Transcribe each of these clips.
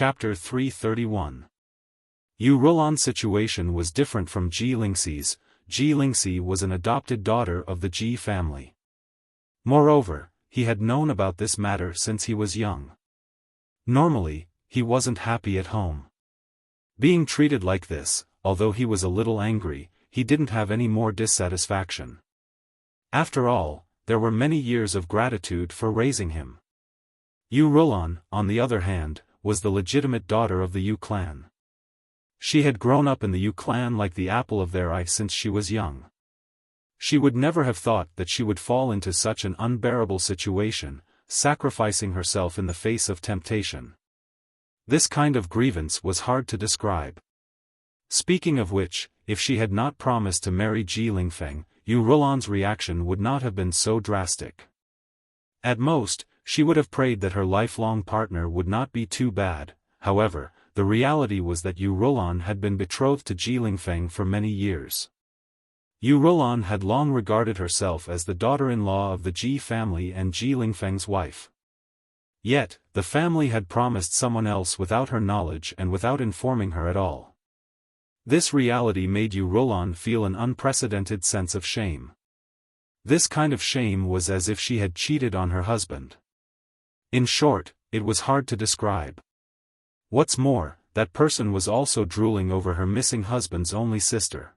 Chapter 331. Yu Rulan's situation was different from Ji Lingxi's. Ji Lingxi was an adopted daughter of the Ji family. Moreover, he had known about this matter since he was young. Normally, he wasn't happy at home. Being treated like this, although he was a little angry, he didn't have any more dissatisfaction. After all, there were many years of gratitude for raising him. Yu Rulan, on the other hand, was the legitimate daughter of the Yu clan. She had grown up in the Yu clan like the apple of their eye since she was young. She would never have thought that she would fall into such an unbearable situation, sacrificing herself in the face of temptation. This kind of grievance was hard to describe. Speaking of which, if she had not promised to marry Ji Lingfeng, Yu Rulan's reaction would not have been so drastic. At most, she would have prayed that her lifelong partner would not be too bad. However, the reality was that Yu Rulan had been betrothed to Ji Lingfeng for many years. Yu Rulan had long regarded herself as the daughter-in-law of the Ji family and Ji Lingfeng's wife. Yet, the family had promised someone else without her knowledge and without informing her at all. This reality made Yu Rulan feel an unprecedented sense of shame. This kind of shame was as if she had cheated on her husband. In short, it was hard to describe. What's more, that person was also drooling over her missing husband's only sister.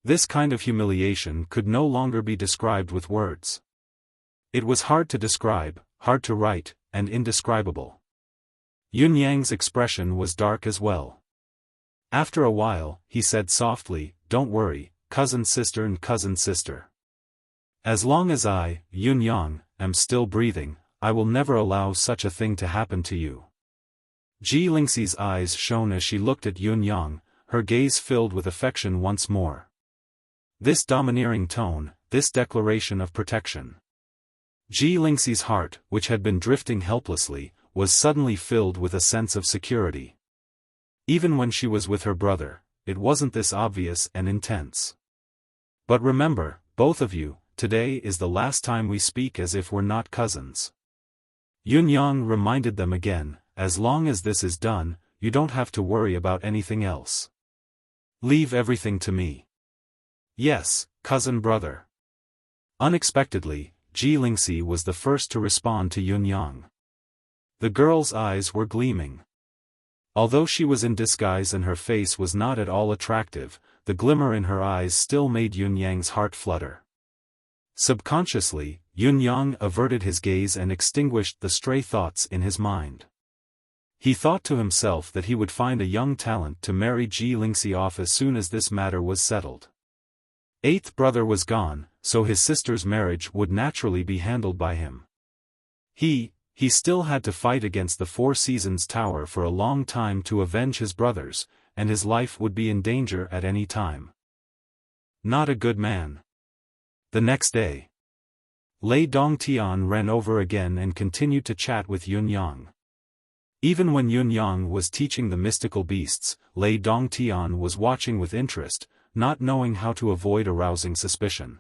This kind of humiliation could no longer be described with words. It was hard to describe, hard to write, and indescribable. Yun Yang's expression was dark as well. After a while, he said softly, "Don't worry, cousin sister and cousin sister. As long as I, Yun Yang, am still breathing, I will never allow such a thing to happen to you." Ji Lingxi's eyes shone as she looked at Yun Yang, her gaze filled with affection once more. This domineering tone, this declaration of protection. Ji Lingxi's heart, which had been drifting helplessly, was suddenly filled with a sense of security. Even when she was with her brother, it wasn't this obvious and intense. "But remember, both of you, today is the last time we speak as if we're not cousins." Yun Yang reminded them again, "As long as this is done, you don't have to worry about anything else. Leave everything to me." "Yes, cousin brother." Unexpectedly, Ji Lingxi was the first to respond to Yun Yang. The girl's eyes were gleaming. Although she was in disguise and her face was not at all attractive, the glimmer in her eyes still made Yun Yang's heart flutter. Subconsciously, Yun Yang averted his gaze and extinguished the stray thoughts in his mind. He thought to himself that he would find a young talent to marry Ji Lingxi off as soon as this matter was settled. Eighth brother was gone, so his sister's marriage would naturally be handled by him. He still had to fight against the Four Seasons Tower for a long time to avenge his brothers, and his life would be in danger at any time. Not a good man. The next day, Lei Dongtian ran over again and continued to chat with Yun Yang. Even when Yun Yang was teaching the mystical beasts, Lei Dongtian was watching with interest, not knowing how to avoid arousing suspicion.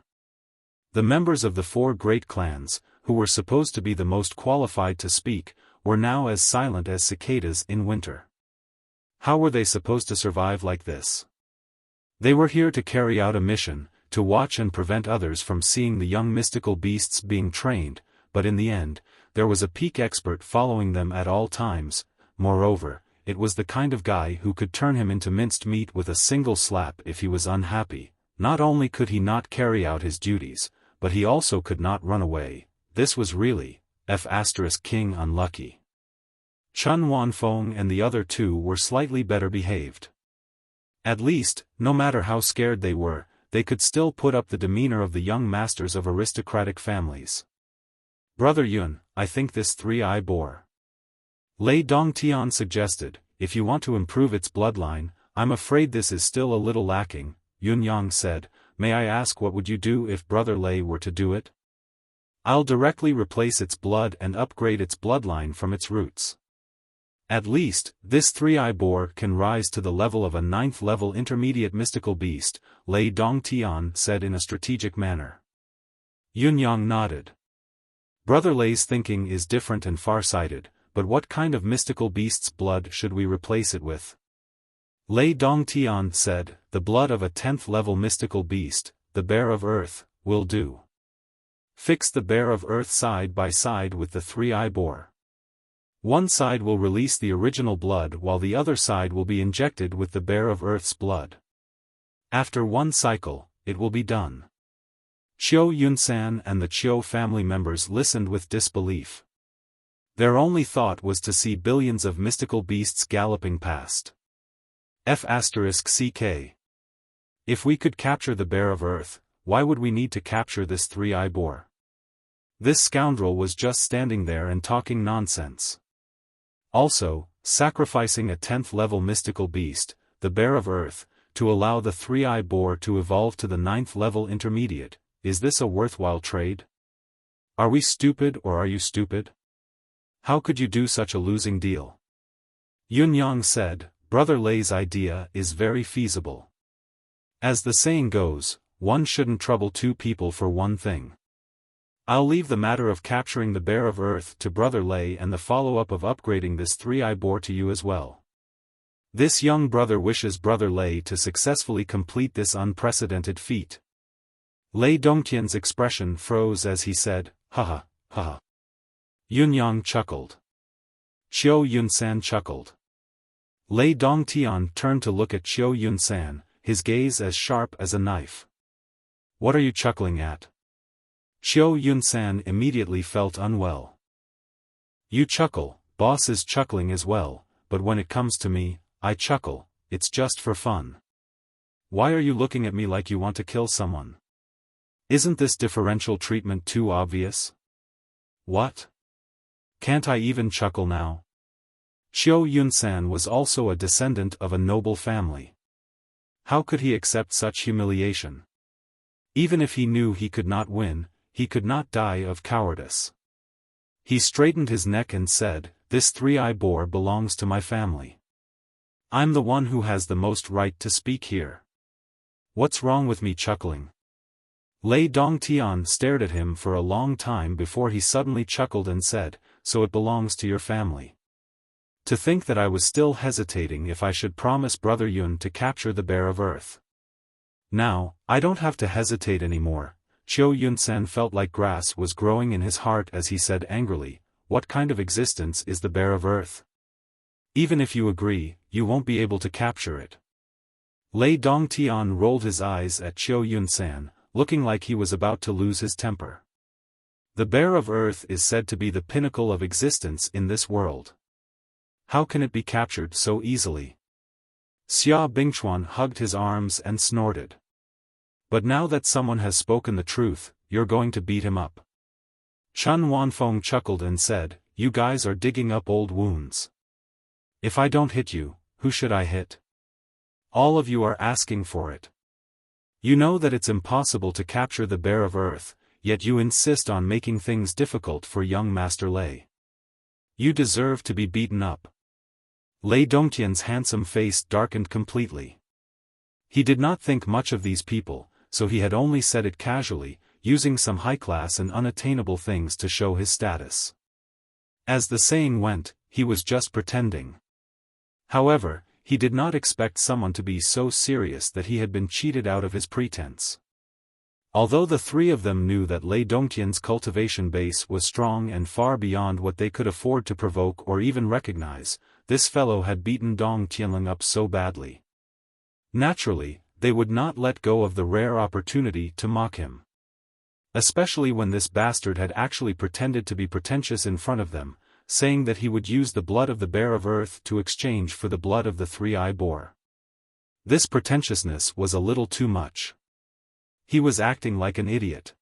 The members of the four great clans, who were supposed to be the most qualified to speak, were now as silent as cicadas in winter. How were they supposed to survive like this? They were here to carry out a mission, to watch and prevent others from seeing the young mystical beasts being trained, but in the end, there was a peak expert following them at all times. Moreover, it was the kind of guy who could turn him into minced meat with a single slap if he was unhappy. Not only could he not carry out his duties, but he also could not run away. This was really, King unlucky. Chun Wanfeng and the other two were slightly better behaved. At least, no matter how scared they were, they could still put up the demeanor of the young masters of aristocratic families. "Brother Yun, I think this three-eye boar," Lei Dongtian suggested, "if you want to improve its bloodline, I'm afraid this is still a little lacking." Yun Yang said, "May I ask what would you do if Brother Lei were to do it?" "I'll directly replace its blood and upgrade its bloodline from its roots. At least, this three-eye boar can rise to the level of a 9th-level intermediate mystical beast," Lei Dongtian said in a strategic manner. Yun Yang nodded. Brother Lei's thinking is different and far-sighted, but what kind of mystical beast's blood should we replace it with? Lei Dongtian said, the blood of a 10th level mystical beast, the bear of earth, will do. Fix the bear of earth side by side with the three-eye boar. One side will release the original blood while the other side will be injected with the bear of earth's blood. After one cycle, it will be done. Qiu Yunsan and the Qiu family members listened with disbelief. Their only thought was to see billions of mystical beasts galloping past. F***ck. If we could capture the bear of earth, why would we need to capture this three-eye boar? This scoundrel was just standing there and talking nonsense. Also, sacrificing a 10th level mystical beast, the bear of earth, to allow the three-eye boar to evolve to the 9th level intermediate, is this a worthwhile trade? Are we stupid or are you stupid? How could you do such a losing deal? Yunyang said, Brother Lei's idea is very feasible. As the saying goes, one shouldn't trouble two people for one thing. I'll leave the matter of capturing the bear of earth to Brother Lei and the follow-up of upgrading this three-eye boar to you as well. This young brother wishes Brother Lei to successfully complete this unprecedented feat. Lei Dongtian's expression froze as he said, haha, haha. Yunyang chuckled. Qiu Yunsan chuckled. Lei Dongtian turned to look at Qiu Yunsan, his gaze as sharp as a knife. What are you chuckling at? Qiu Yunsan immediately felt unwell. You chuckle, boss is chuckling as well, but when it comes to me, I chuckle, it's just for fun. Why are you looking at me like you want to kill someone? Isn't this differential treatment too obvious? What? Can't I even chuckle now? Qiu Yunsan was also a descendant of a noble family. How could he accept such humiliation? Even if he knew he could not win, he could not die of cowardice. He straightened his neck and said, this three-eye boar belongs to my family. I'm the one who has the most right to speak here. What's wrong with me chuckling? Lei Dongtian stared at him for a long time before he suddenly chuckled and said, so it belongs to your family. To think that I was still hesitating if I should promise Brother Yun to capture the bear of earth. Now, I don't have to hesitate anymore. Qiu Yunsan felt like grass was growing in his heart as he said angrily, what kind of existence is the bear of earth? Even if you agree, you won't be able to capture it. Lei Dongtian rolled his eyes at Qiu Yunsan, looking like he was about to lose his temper. The bear of earth is said to be the pinnacle of existence in this world. How can it be captured so easily? Xia Bingchuan hugged his arms and snorted. But now that someone has spoken the truth, you're going to beat him up. Chen Wanfeng chuckled and said, you guys are digging up old wounds. If I don't hit you, who should I hit? All of you are asking for it. You know that it's impossible to capture the bear of earth, yet you insist on making things difficult for young Master Lei. You deserve to be beaten up. Lei Dongtian's handsome face darkened completely. He did not think much of these people, so he had only said it casually, using some high-class and unattainable things to show his status. As the saying went, he was just pretending. However, he did not expect someone to be so serious that he had been cheated out of his pretense. Although the three of them knew that Lei Dongtian's cultivation base was strong and far beyond what they could afford to provoke or even recognize, this fellow had beaten Dong Tianling up so badly. Naturally, they would not let go of the rare opportunity to mock him. Especially when this bastard had actually pretended to be pretentious in front of them, saying that he would use the blood of the bear of earth to exchange for the blood of the three-eye boar. This pretentiousness was a little too much. He was acting like an idiot.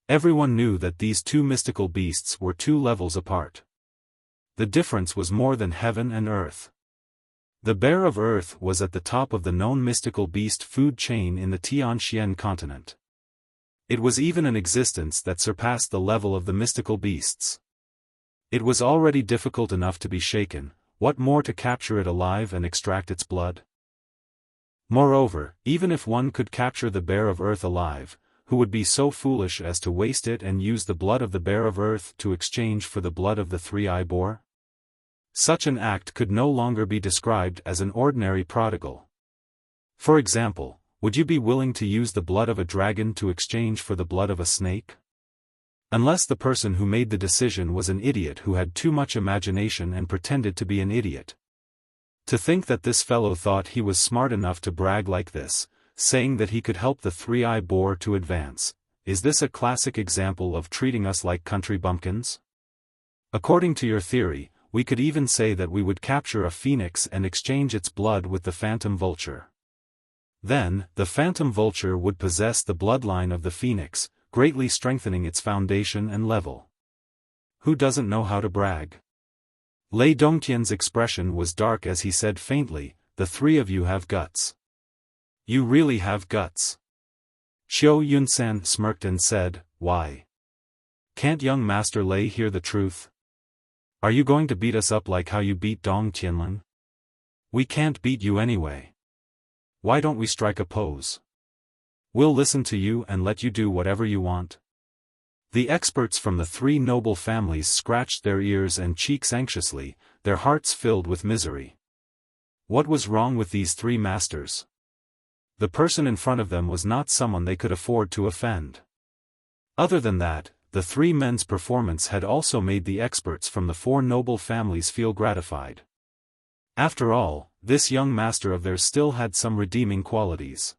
Everyone knew that these two mystical beasts were 2 levels apart. The difference was more than heaven and earth. The bear of earth was at the top of the known mystical beast food chain in the Tianxian continent. It was even an existence that surpassed the level of the mystical beasts. It was already difficult enough to be shaken, what more to capture it alive and extract its blood? Moreover, even if one could capture the bear of earth alive, who would be so foolish as to waste it and use the blood of the bear of earth to exchange for the blood of the three-eye boar? Such an act could no longer be described as an ordinary prodigal. For example, would you be willing to use the blood of a dragon to exchange for the blood of a snake? Unless the person who made the decision was an idiot who had too much imagination and pretended to be an idiot. To think that this fellow thought he was smart enough to brag like this, saying that he could help the three-eye boar to advance, is this a classic example of treating us like country bumpkins? According to your theory, we could even say that we would capture a phoenix and exchange its blood with the phantom vulture. Then, the phantom vulture would possess the bloodline of the phoenix, greatly strengthening its foundation and level. Who doesn't know how to brag? Lei Dongtian's expression was dark as he said faintly, "The three of you have guts. You really have guts." Xiao Yunsan smirked and said, "Why? Can't young Master Lei hear the truth? Are you going to beat us up like how you beat Dong Tianlin? We can't beat you anyway. Why don't we strike a pose? We'll listen to you and let you do whatever you want." The experts from the three noble families scratched their ears and cheeks anxiously, their hearts filled with misery. What was wrong with these three masters? The person in front of them was not someone they could afford to offend. Other than that, the three men's performance had also made the experts from the four noble families feel gratified. After all, this young master of theirs still had some redeeming qualities.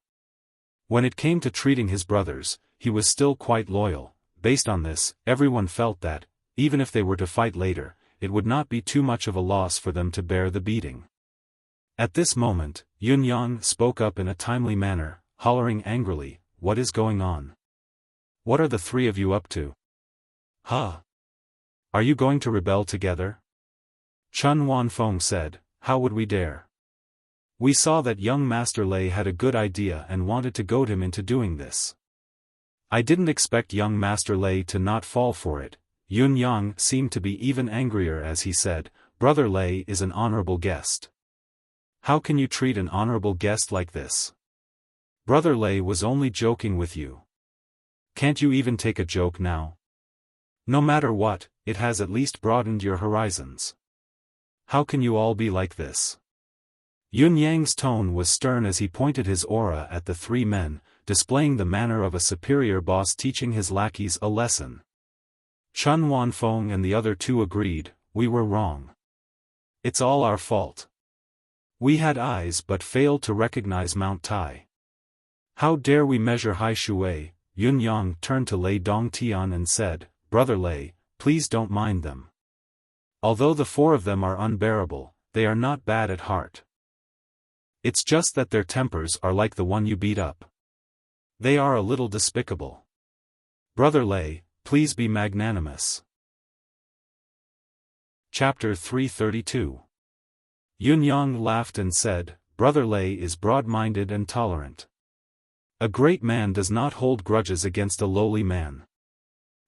When it came to treating his brothers, he was still quite loyal. Based on this, everyone felt that, even if they were to fight later, it would not be too much of a loss for them to bear the beating. At this moment, Yun Yang spoke up in a timely manner, hollering angrily, "What is going on? What are the three of you up to? Huh? Are you going to rebel together?" Chun Wanfeng said, "How would we dare? We saw that young Master Lei had a good idea and wanted to goad him into doing this. I didn't expect young Master Lei to not fall for it." Yun Yang seemed to be even angrier as he said, "Brother Lei is an honorable guest. How can you treat an honorable guest like this? Brother Lei was only joking with you. Can't you even take a joke now? No matter what, it has at least broadened your horizons. How can you all be like this?" Yun Yang's tone was stern as he pointed his aura at the three men, displaying the manner of a superior boss teaching his lackeys a lesson. Chun Wanfeng and the other two agreed, "We were wrong. It's all our fault. We had eyes but failed to recognize Mount Tai. How dare we measure Hai Shui?" Yun Yang turned to Lei Dongtian and said, "Brother Lei, please don't mind them. Although the four of them are unbearable, they are not bad at heart. It's just that their tempers are like the one you beat up. They are a little despicable. Brother Lei, please be magnanimous." Chapter 332. Yun Yang laughed and said, "Brother Lei is broad-minded and tolerant. A great man does not hold grudges against a lowly man.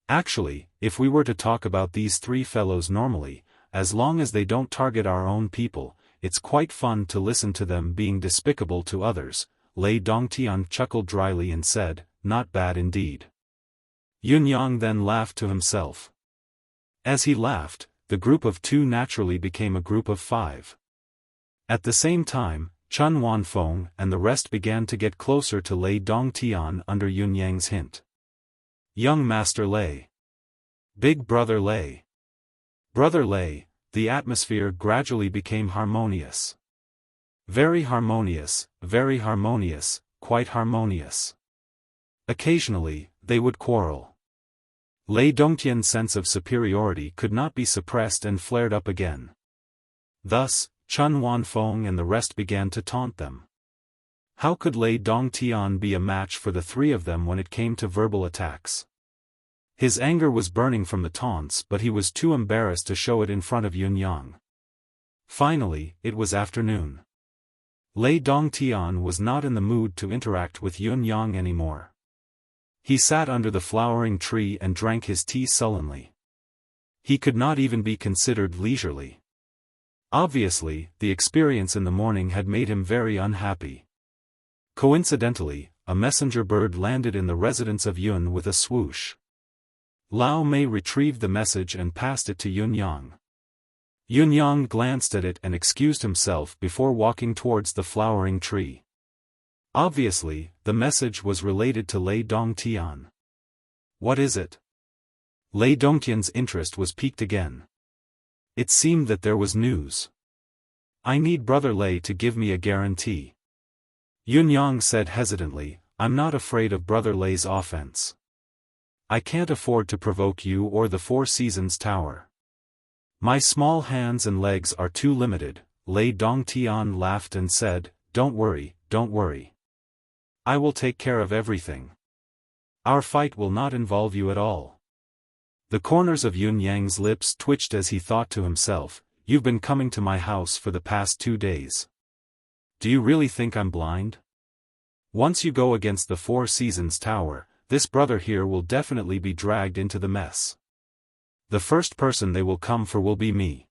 Actually, if we were to talk about these three fellows normally, as long as they don't target our own people, it's quite fun to listen to them being despicable to others." Lei Dongtian chuckled dryly and said, "Not bad indeed." Yun Yang then laughed to himself. As he laughed, the group of two naturally became a group of five. At the same time, Chun Wanfeng and the rest began to get closer to Lei Dongtian under Yun Yang's hint. "Young Master Lei. Big Brother Lei. Brother Lei." The atmosphere gradually became harmonious. Very harmonious, quite harmonious. Occasionally, they would quarrel. Lei Dongtian's sense of superiority could not be suppressed and flared up again. Thus, Chun Wanfeng and the rest began to taunt them. How could Lei Dongtian be a match for the three of them when it came to verbal attacks? His anger was burning from the taunts, but he was too embarrassed to show it in front of Yun Yang. Finally, it was afternoon. Lei Dongtian was not in the mood to interact with Yun Yang anymore. He sat under the flowering tree and drank his tea sullenly. He could not even be considered leisurely. Obviously, the experience in the morning had made him very unhappy. Coincidentally, a messenger bird landed in the residence of Yun with a swoosh. Lao Mei retrieved the message and passed it to Yun Yang. Yunyang glanced at it and excused himself before walking towards the flowering tree. Obviously, the message was related to Lei Dongtian. What is it? Lei Dongtian's interest was piqued again. It seemed that there was news. I need Brother Lei to give me a guarantee. Yunyang said hesitantly, I'm not afraid of Brother Lei's offense. I can't afford to provoke you or the Four Seasons Tower. My small hands and legs are too limited. Lei Dongtian laughed and said, Don't worry, don't worry. I will take care of everything. Our fight will not involve you at all. The corners of Yunyang's lips twitched as he thought to himself, You've been coming to my house for the past 2 days. Do you really think I'm blind? Once you go against the Four Seasons Tower, this brother here will definitely be dragged into the mess. The first person they will come for will be me.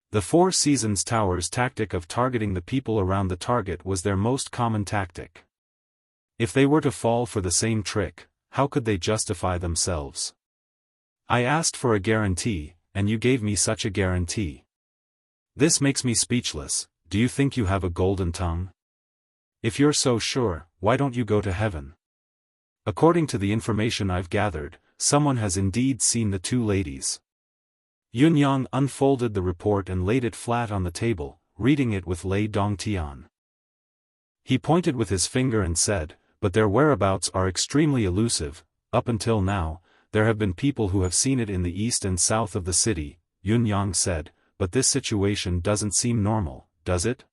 The Four Seasons Tower's tactic of targeting the people around the target was their most common tactic. If they were to fall for the same trick, how could they justify themselves? I asked for a guarantee, and you gave me such a guarantee. This makes me speechless. Do you think you have a golden tongue? If you're so sure, why don't you go to heaven? According to the information I've gathered, someone has indeed seen the two ladies. Yunyang unfolded the report and laid it flat on the table, reading it with Lei Dongtian. He pointed with his finger and said, But their whereabouts are extremely elusive. Up until now, there have been people who have seen it in the east and south of the city, Yunyang said, but this situation doesn't seem normal, does it?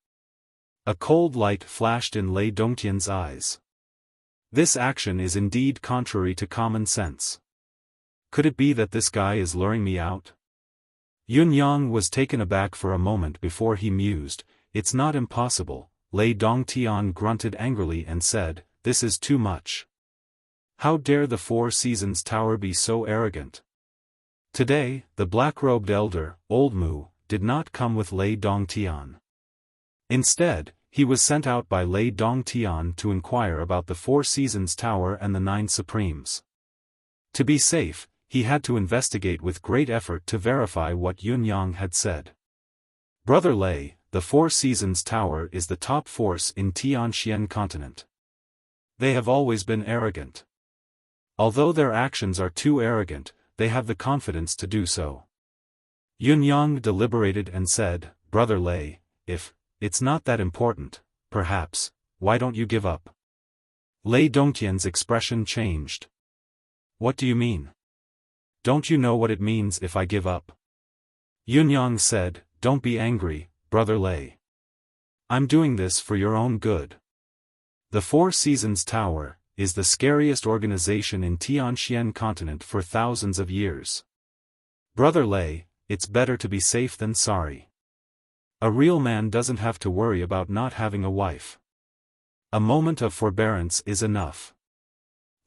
A cold light flashed in Lei Dongtian's eyes. This action is indeed contrary to common sense. Could it be that this guy is luring me out? Yunyang was taken aback for a moment before he mused, It's not impossible. Lei Dongtian grunted angrily and said, This is too much. How dare the Four Seasons Tower be so arrogant? Today, the black-robed elder, Old Mu, did not come with Lei Dongtian. Instead, he was sent out by Lei Dongtian to inquire about the Four Seasons Tower and the 9 Supremes. To be safe, he had to investigate with great effort to verify what Yunyang had said. Brother Lei, the Four Seasons Tower is the top force in Tianxian continent. They have always been arrogant. Although their actions are too arrogant, they have the confidence to do so. Yunyang deliberated and said, Brother Lei, if it's not that important, perhaps, why don't you give up? Lei Dongtian's expression changed. What do you mean? Don't you know what it means if I give up? Yunyang said, Don't be angry, Brother Lei. I'm doing this for your own good. The Four Seasons Tower is the scariest organization in Tianxian continent for thousands of years. Brother Lei, it's better to be safe than sorry. A real man doesn't have to worry about not having a wife. A moment of forbearance is enough.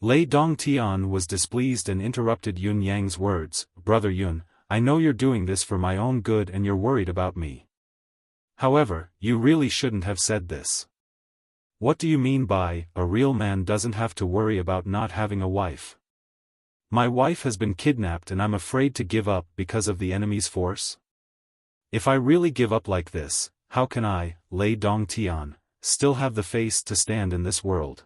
Lei Dongtian was displeased and interrupted Yunyang's words, Brother Yun, I know you're doing this for my own good and you're worried about me. However, you really shouldn't have said this. What do you mean by, a real man doesn't have to worry about not having a wife? My wife has been kidnapped and I'm afraid to give up because of the enemy's force? If I really give up like this, how can I, Lei Dongtian, still have the face to stand in this world?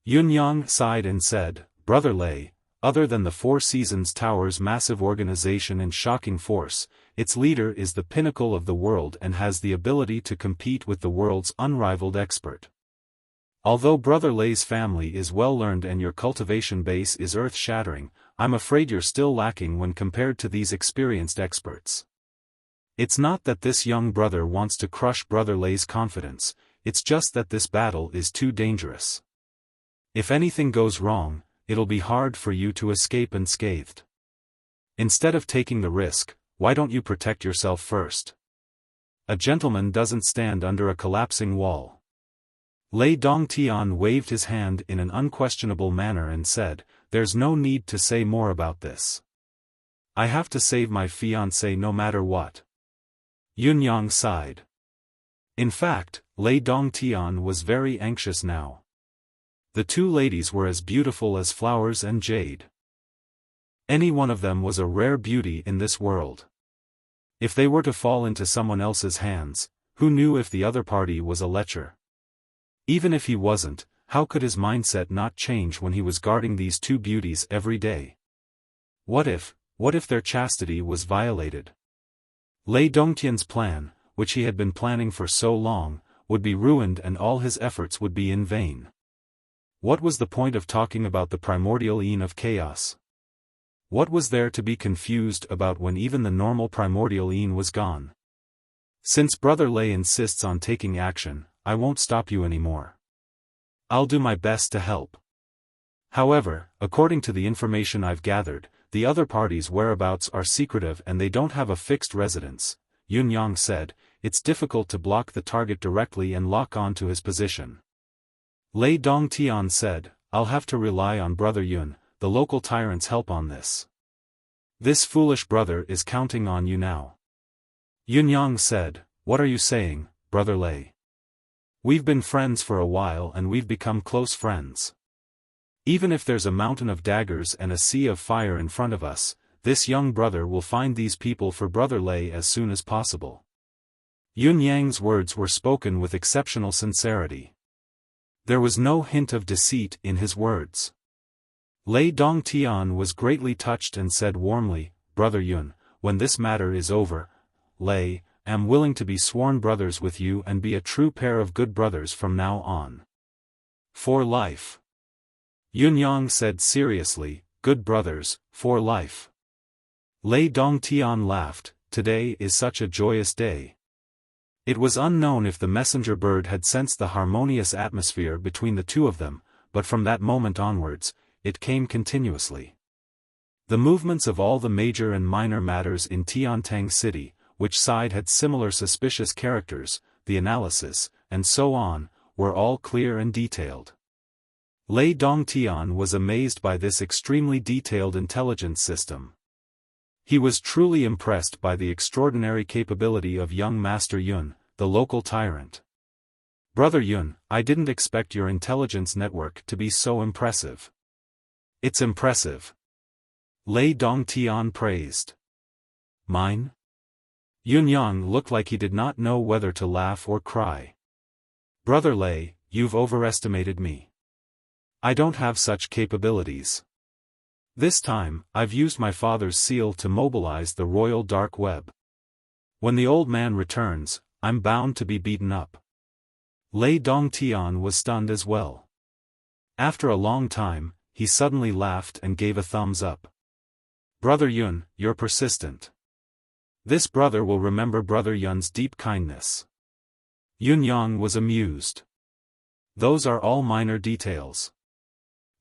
Yunyang sighed and said, Brother Lei, other than the Four Seasons Tower's massive organization and shocking force, its leader is the pinnacle of the world and has the ability to compete with the world's unrivaled expert. Although Brother Lei's family is well-learned and your cultivation base is earth-shattering, I'm afraid you're still lacking when compared to these experienced experts. It's not that this young brother wants to crush Brother Lei's confidence, it's just that this battle is too dangerous. If anything goes wrong, it'll be hard for you to escape unscathed. Instead of taking the risk, why don't you protect yourself first? A gentleman doesn't stand under a collapsing wall. Lei Dongtian waved his hand in an unquestionable manner and said, There's no need to say more about this. I have to save my fiancé no matter what. Yunyang sighed. In fact, Lei Dongtian was very anxious now. The two ladies were as beautiful as flowers and jade. Any one of them was a rare beauty in this world. If they were to fall into someone else's hands, who knew if the other party was a lecher? Even if he wasn't, how could his mindset not change when he was guarding these two beauties every day? What if their chastity was violated? Lei Dongtian's plan, which he had been planning for so long, would be ruined and all his efforts would be in vain. What was the point of talking about the primordial yin of chaos? What was there to be confused about when even the normal primordial yin was gone? Since Brother Lei insists on taking action, I won't stop you anymore. I'll do my best to help. However, according to the information I've gathered, the other party's whereabouts are secretive and they don't have a fixed residence, Yun Yang said. It's difficult to block the target directly and lock on to his position. Lei Dongtian said, I'll have to rely on Brother Yun, the local tyrant's help on this. This foolish brother is counting on you now. Yun Yang said, what are you saying, Brother Lei? We've been friends for a while and we've become close friends. Even if there's a mountain of daggers and a sea of fire in front of us, this young brother will find these people for Brother Lei as soon as possible. Yun Yang's words were spoken with exceptional sincerity. There was no hint of deceit in his words. Lei Dongtian was greatly touched and said warmly, Brother Yun, when this matter is over, Lei, am willing to be sworn brothers with you and be a true pair of good brothers from now on. For life. Yun Yang said seriously, good brothers, for life. Lei Dongtian laughed, today is such a joyous day. It was unknown if the messenger bird had sensed the harmonious atmosphere between the two of them, but from that moment onwards, it came continuously. The movements of all the major and minor matters in Tiantang City, which side had similar suspicious characters, the analysis, and so on, were all clear and detailed. Lei Dongtian was amazed by this extremely detailed intelligence system. He was truly impressed by the extraordinary capability of young Master Yun, the local tyrant. Brother Yun, I didn't expect your intelligence network to be so impressive. It's impressive. Lei Dongtian praised. Mine? Yun Yang looked like he did not know whether to laugh or cry. Brother Lei, you've overestimated me. I don't have such capabilities. This time, I've used my father's seal to mobilize the royal dark web. When the old man returns, I'm bound to be beaten up. Lei Dongtian was stunned as well. After a long time, he suddenly laughed and gave a thumbs up. Brother Yun, you're persistent. This brother will remember Brother Yun's deep kindness. Yun Yang was amused. Those are all minor details.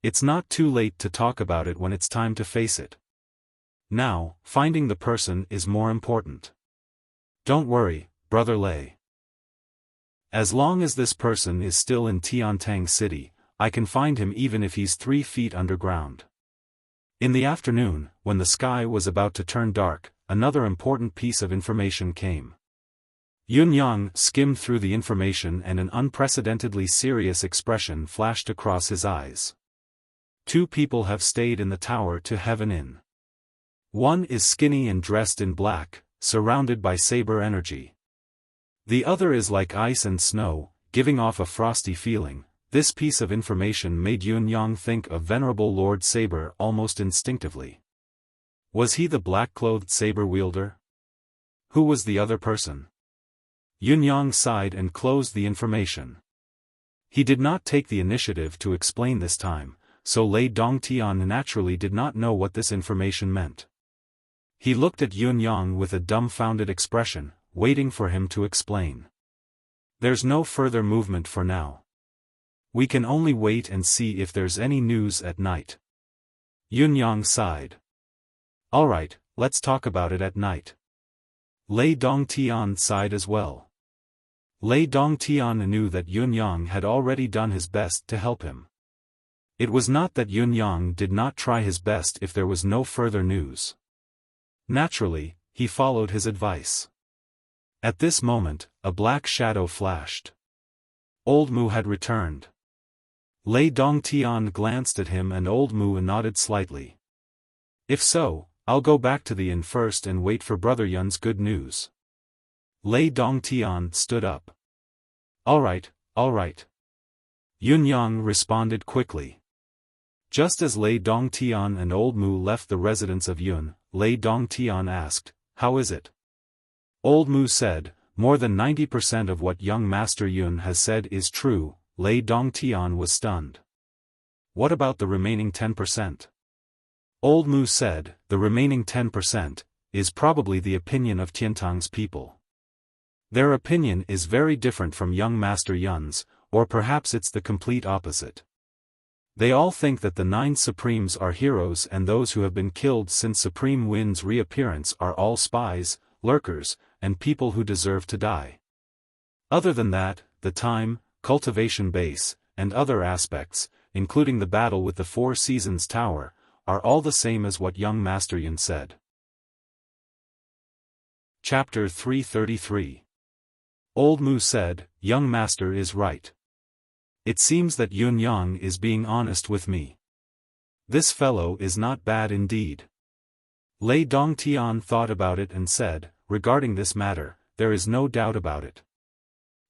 It's not too late to talk about it when it's time to face it. Now, finding the person is more important. Don't worry, Brother Lei. As long as this person is still in Tiantang City, I can find him even if he's 3 feet underground. In the afternoon, when the sky was about to turn dark, another important piece of information came. Yun Yang skimmed through the information and an unprecedentedly serious expression flashed across his eyes. 2 people have stayed in the tower to Heaven Inn. One is skinny and dressed in black, surrounded by saber energy. The other is like ice and snow, giving off a frosty feeling. This piece of information made Yun Yang think of Venerable Lord Saber almost instinctively. Was he the black-clothed saber wielder? Who was the other person? Yun Yang sighed and closed the information. He did not take the initiative to explain this time, so Lei Dongtian naturally did not know what this information meant. He looked at Yun Yang with a dumbfounded expression, waiting for him to explain. There's no further movement for now. We can only wait and see if there's any news at night. Yun Yang sighed. Alright, let's talk about it at night. Lei Dongtian sighed as well. Lei Dongtian knew that Yun Yang had already done his best to help him. It was not that Yun Yang did not try his best if there was no further news. Naturally, he followed his advice. At this moment, a black shadow flashed. Old Mu had returned. Lei Dongtian glanced at him and Old Mu nodded slightly. If so, I'll go back to the inn first and wait for Brother Yun's good news. Lei Dongtian stood up. All right, all right. Yun Yang responded quickly. Just as Lei Dongtian and Old Mu left the residence of Yun, Lei Dongtian asked, "How is it?" Old Mu said, "More than 90% of what young Master Yun has said is true." Lei Dongtian was stunned. "What about the remaining 10%? Old Mu said, "The remaining 10% is probably the opinion of Tiantang's people. Their opinion is very different from young Master Yun's, or perhaps it's the complete opposite. They all think that the 9 Supremes are heroes and those who have been killed since Supreme Win's reappearance are all spies, lurkers, and people who deserve to die. Other than that, the time, cultivation base, and other aspects, including the battle with the Four Seasons Tower, are all the same as what young Master Yun said." Chapter 333. Old Mu said, "Young Master is right. It seems that Yun Yang is being honest with me. This fellow is not bad indeed." Lei Dongtian thought about it and said, "Regarding this matter, there is no doubt about it.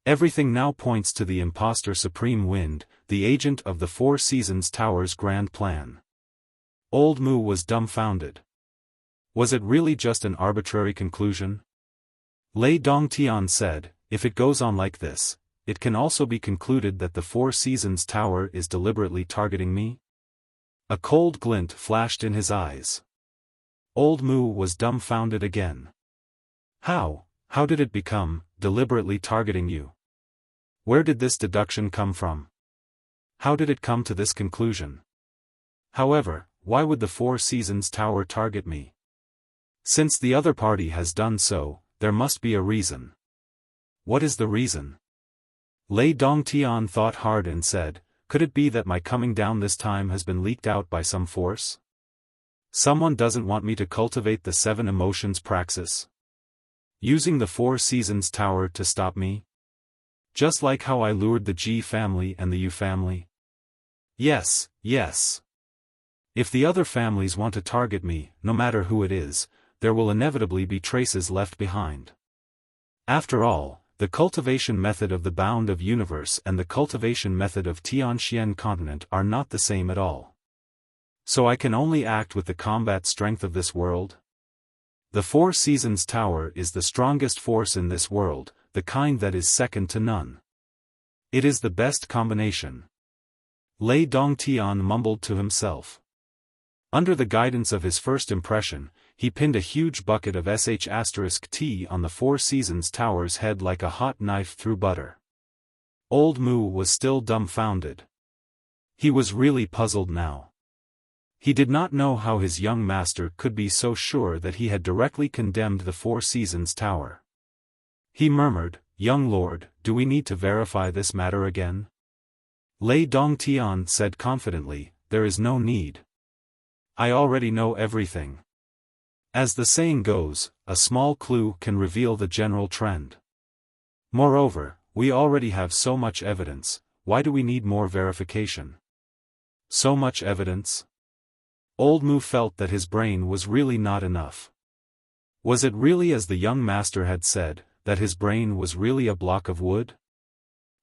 Everything now points to the impostor Supreme Wind, the agent of the Four Seasons Tower's grand plan." Old Mu was dumbfounded. Was it really just an arbitrary conclusion? Lei Dongtian said, "If it goes on like this, it can also be concluded that the Four Seasons Tower is deliberately targeting me?" A cold glint flashed in his eyes. Old Mu was dumbfounded again. How did it become, deliberately targeting you? Where did this deduction come from? How did it come to this conclusion? However, why would the Four Seasons Tower target me? Since the other party has done so, there must be a reason. What is the reason? Lei Dongtian thought hard and said, "Could it be that my coming down this time has been leaked out by some force? Someone doesn't want me to cultivate the 7 emotions praxis? Using the Four Seasons Tower to stop me? Just like how I lured the Ji family and the Yu family? Yes, yes. If the other families want to target me, no matter who it is, there will inevitably be traces left behind. After all, the cultivation method of the Bound of Universe and the cultivation method of Tianxian continent are not the same at all. So I can only act with the combat strength of this world? The Four Seasons Tower is the strongest force in this world, the kind that is second to none. It is the best combination." Lei Dongtian mumbled to himself. Under the guidance of his first impression, he pinned a huge bucket of sh*t on the Four Seasons Tower's head like a hot knife through butter. Old Mu was still dumbfounded. He was really puzzled now. He did not know how his young master could be so sure that he had directly condemned the Four Seasons Tower. He murmured, "Young lord, do we need to verify this matter again?" Lei Dongtian said confidently, "There is no need. I already know everything. As the saying goes, a small clue can reveal the general trend. Moreover, we already have so much evidence, why do we need more verification?" So much evidence? Old Mu felt that his brain was really not enough. Was it really as the young master had said, that his brain was really a block of wood?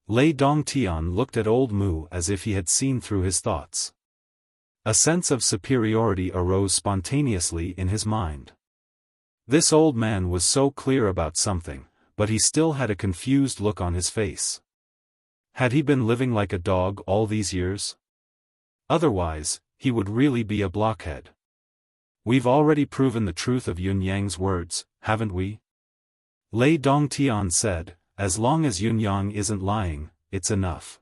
Lei Dongtian looked at Old Mu as if he had seen through his thoughts. A sense of superiority arose spontaneously in his mind. This old man was so clear about something, but he still had a confused look on his face. Had he been living like a dog all these years? Otherwise, he would really be a blockhead. We've already proven the truth of Yun Yang's words, haven't we? Lei Dongtian said, "As long as Yun Yang isn't lying, it's enough.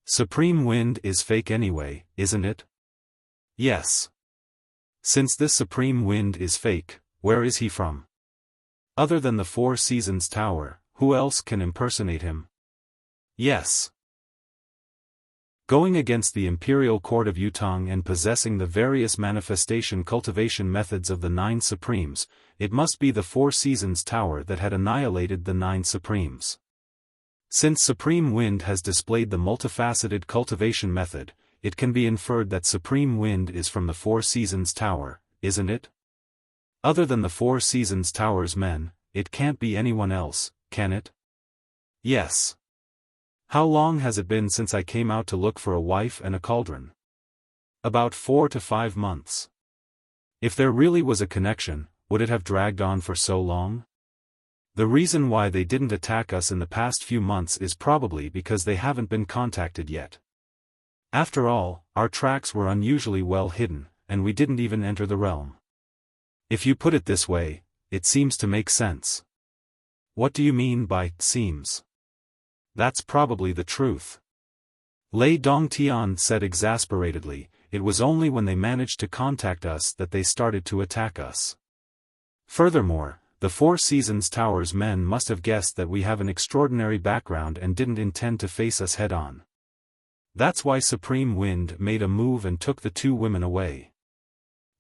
Supreme Wind is fake anyway, isn't it?" "Yes. Since this Supreme Wind is fake, where is he from? Other than the Four Seasons Tower, who else can impersonate him?" "Yes. Going against the imperial court of Yutang and possessing the various manifestation cultivation methods of the 9 Supremes, it must be the Four Seasons Tower that had annihilated the 9 Supremes. Since Supreme Wind has displayed the multifaceted cultivation method, it can be inferred that Supreme Wind is from the Four Seasons Tower, isn't it? Other than the Four Seasons Tower's men, it can't be anyone else, can it? Yes. How long has it been since I came out to look for a wife and a cauldron? About 4 to 5 months. If there really was a connection, would it have dragged on for so long? The reason why they didn't attack us in the past few months is probably because they haven't been contacted yet. After all, our tracks were unusually well hidden, and we didn't even enter the realm. If you put it this way, it seems to make sense. What do you mean by seems? That's probably the truth. Lei Dongtian said exasperatedly, it was only when they managed to contact us that they started to attack us. Furthermore, the Four Seasons Tower's men must have guessed that we have an extraordinary background and didn't intend to face us head-on. That's why Supreme Wind made a move and took the 2 women away.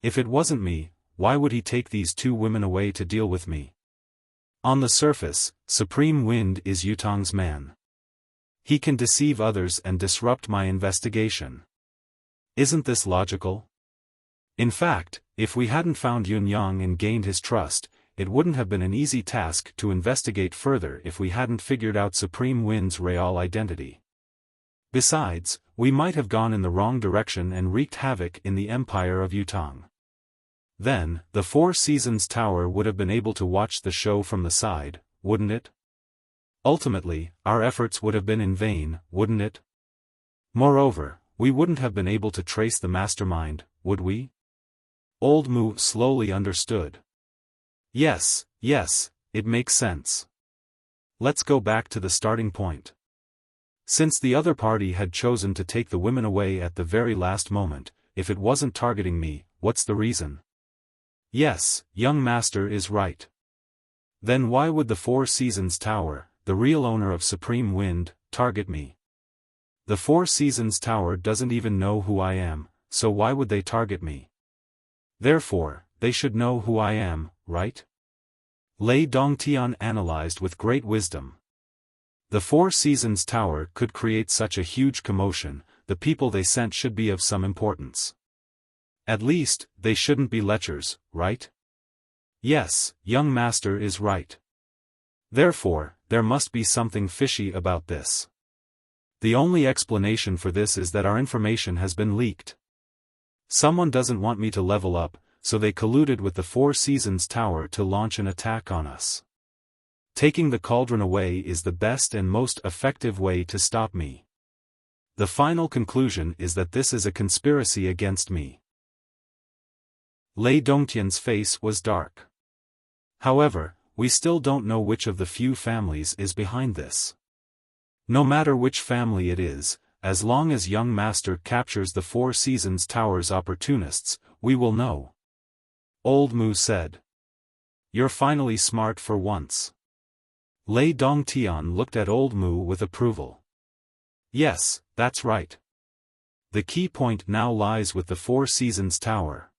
If it wasn't me, why would he take these 2 women away to deal with me? On the surface, Supreme Wind is Yutong's man. He can deceive others and disrupt my investigation. Isn't this logical? In fact, if we hadn't found Yunyang and gained his trust, it wouldn't have been an easy task to investigate further if we hadn't figured out Supreme Wind's real identity. Besides, we might have gone in the wrong direction and wreaked havoc in the empire of Yutong. Then, the Four Seasons Tower would have been able to watch the show from the side, wouldn't it? Ultimately, our efforts would have been in vain, wouldn't it? Moreover, we wouldn't have been able to trace the mastermind, would we? Old Mu slowly understood. Yes, it makes sense. Let's go back to the starting point. Since the other party had chosen to take the women away at the very last moment, if it wasn't targeting me, what's the reason? Yes, young master is right. Then why would the Four Seasons Tower, the real owner of Supreme Wind, target me? The Four Seasons Tower doesn't even know who I am, so why would they target me? Therefore, they should know who I am, right? Lei Dongtian analyzed with great wisdom. The Four Seasons Tower could create such a huge commotion, the people they sent should be of some importance. At least, they shouldn't be lechers, right? Yes, young master is right. Therefore, there must be something fishy about this. The only explanation for this is that our information has been leaked. Someone doesn't want me to level up, so they colluded with the Four Seasons Tower to launch an attack on us. Taking the cauldron away is the best and most effective way to stop me. The final conclusion is that this is a conspiracy against me. Lei Dongtian's face was dark. However, we still don't know which of the few families is behind this. No matter which family it is, as long as young master captures the Four Seasons Tower's opportunists, we will know. Old Mu said. You're finally smart for once. Lei Dongtian looked at Old Mu with approval. Yes, that's right. The key point now lies with the Four Seasons Tower.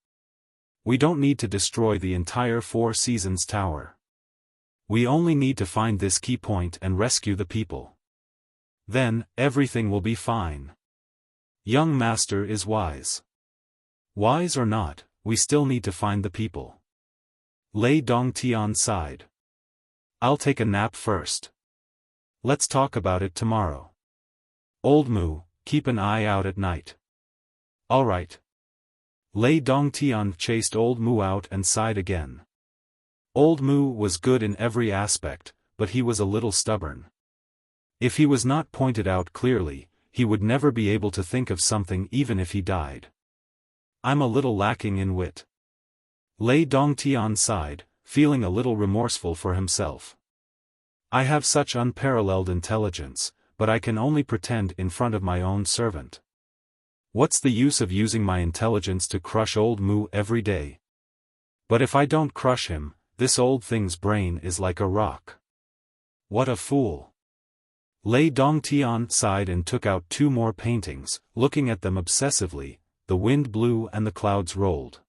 We don't need to destroy the entire Four Seasons Tower. We only need to find this key point and rescue the people. Then, everything will be fine. Young master is wise. Wise or not, we still need to find the people. Lei Dongtian sighed. I'll take a nap first. Let's talk about it tomorrow. Old Mu, keep an eye out at night. All right. Lei Dongtian chased Old Mu out and sighed again. Old Mu was good in every aspect, but he was a little stubborn. If he was not pointed out clearly, he would never be able to think of something even if he died. I'm a little lacking in wit. Lei Dongtian sighed, feeling a little remorseful for himself. I have such unparalleled intelligence, but I can only pretend in front of my own servant. What's the use of using my intelligence to crush Old Mu every day? But if I don't crush him, this old thing's brain is like a rock. What a fool. Lei Dongtian sighed and took out 2 more paintings, looking at them obsessively. The wind blew and the clouds rolled.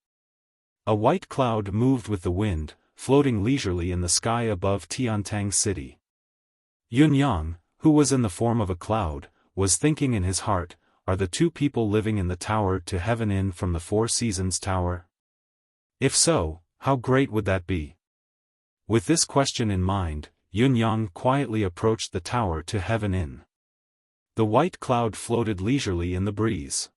A white cloud moved with the wind, floating leisurely in the sky above Tiantang City. Yunyang, who was in the form of a cloud, was thinking in his heart, are the 2 people living in the tower to heaven in from the Four Seasons Tower? If so, how great would that be? With this question in mind, Yun-yang quietly approached the tower to heaven in. The white cloud floated leisurely in the breeze.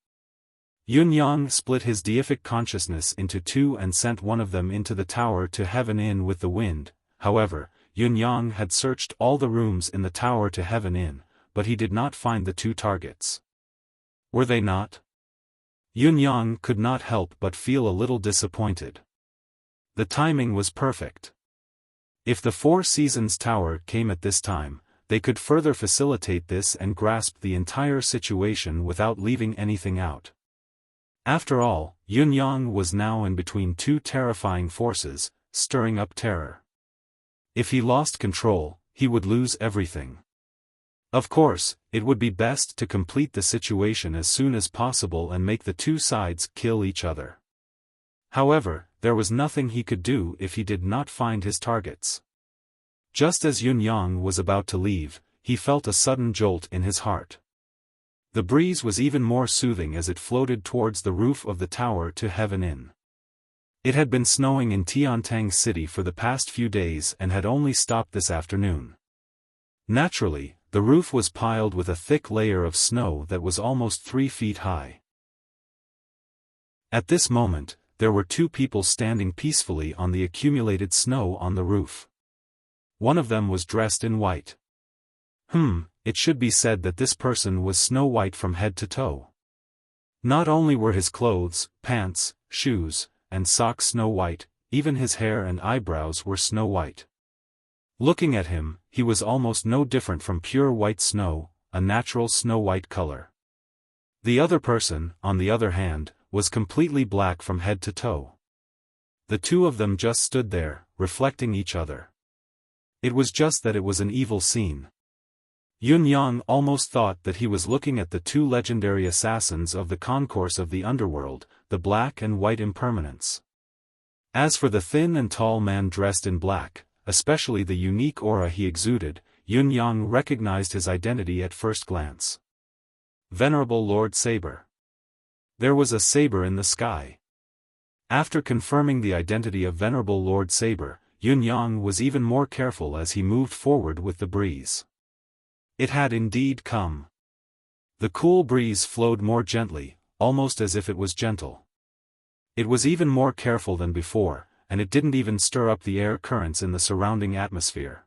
Yun-yang split his deific consciousness into two and sent one of them into the tower to heaven in with the wind. However, Yun-yang had searched all the rooms in the tower to heaven in, but he did not find the two targets. Were they not? Yun-yang could not help but feel a little disappointed. The timing was perfect. If the Four Seasons Tower came at this time, they could further facilitate this and grasp the entire situation without leaving anything out. After all, Yun-yang was now in between two terrifying forces, stirring up terror. If he lost control, he would lose everything. Of course, it would be best to complete the situation as soon as possible and make the two sides kill each other. However, there was nothing he could do if he did not find his targets. Just as Yun-yang was about to leave, he felt a sudden jolt in his heart. The breeze was even more soothing as it floated towards the roof of the tower to heaven in. It had been snowing in Tiantang City for the past few days and had only stopped this afternoon. Naturally, the roof was piled with a thick layer of snow that was almost 3 feet high. At this moment, there were two people standing peacefully on the accumulated snow on the roof. One of them was dressed in white. It should be said that this person was snow white from head to toe. Not only were his clothes, pants, shoes, and socks snow white, even his hair and eyebrows were snow white. Looking at him, he was almost no different from pure white snow, a natural snow white color. The other person, on the other hand, was completely black from head to toe. The two of them just stood there, reflecting each other. It was just that it was an evil scene. Yun-yang almost thought that he was looking at the two legendary assassins of the concourse of the underworld, the Black and White Impermanents. As for the thin and tall man dressed in black, especially the unique aura he exuded, Yun-yang recognized his identity at first glance. Venerable Lord Saber. There was a saber in the sky. After confirming the identity of Venerable Lord Saber, Yun-yang was even more careful as he moved forward with the breeze. It had indeed come. The cool breeze flowed more gently, almost as if it was gentle. It was even more careful than before, and it didn't even stir up the air currents in the surrounding atmosphere.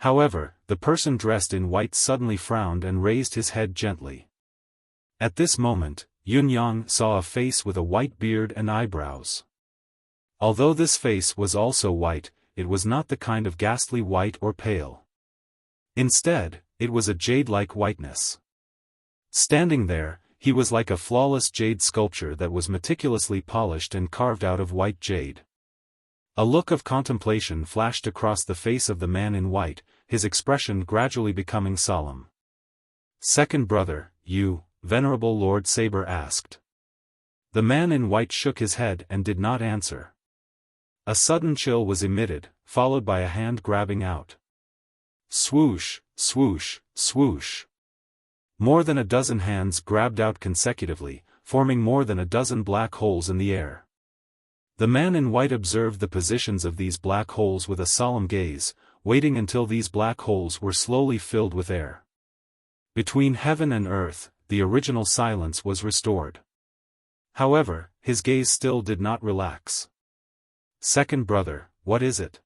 However, the person dressed in white suddenly frowned and raised his head gently. At this moment, Yun-yang saw a face with a white beard and eyebrows. Although this face was also white, it was not the kind of ghastly white or pale. Instead, it was a jade-like whiteness. Standing there, he was like a flawless jade sculpture that was meticulously polished and carved out of white jade. A look of contemplation flashed across the face of the man in white, his expression gradually becoming solemn. Second brother, you, Venerable Lord Saber asked. The man in white shook his head and did not answer. A sudden chill was emitted, followed by a hand grabbing out. Swoosh, swoosh, swoosh. More than a dozen hands grabbed out consecutively, forming more than a dozen black holes in the air. The man in white observed the positions of these black holes with a solemn gaze, waiting until these black holes were slowly filled with air. Between heaven and earth, the original silence was restored. However, his gaze still did not relax. Second brother, what is it?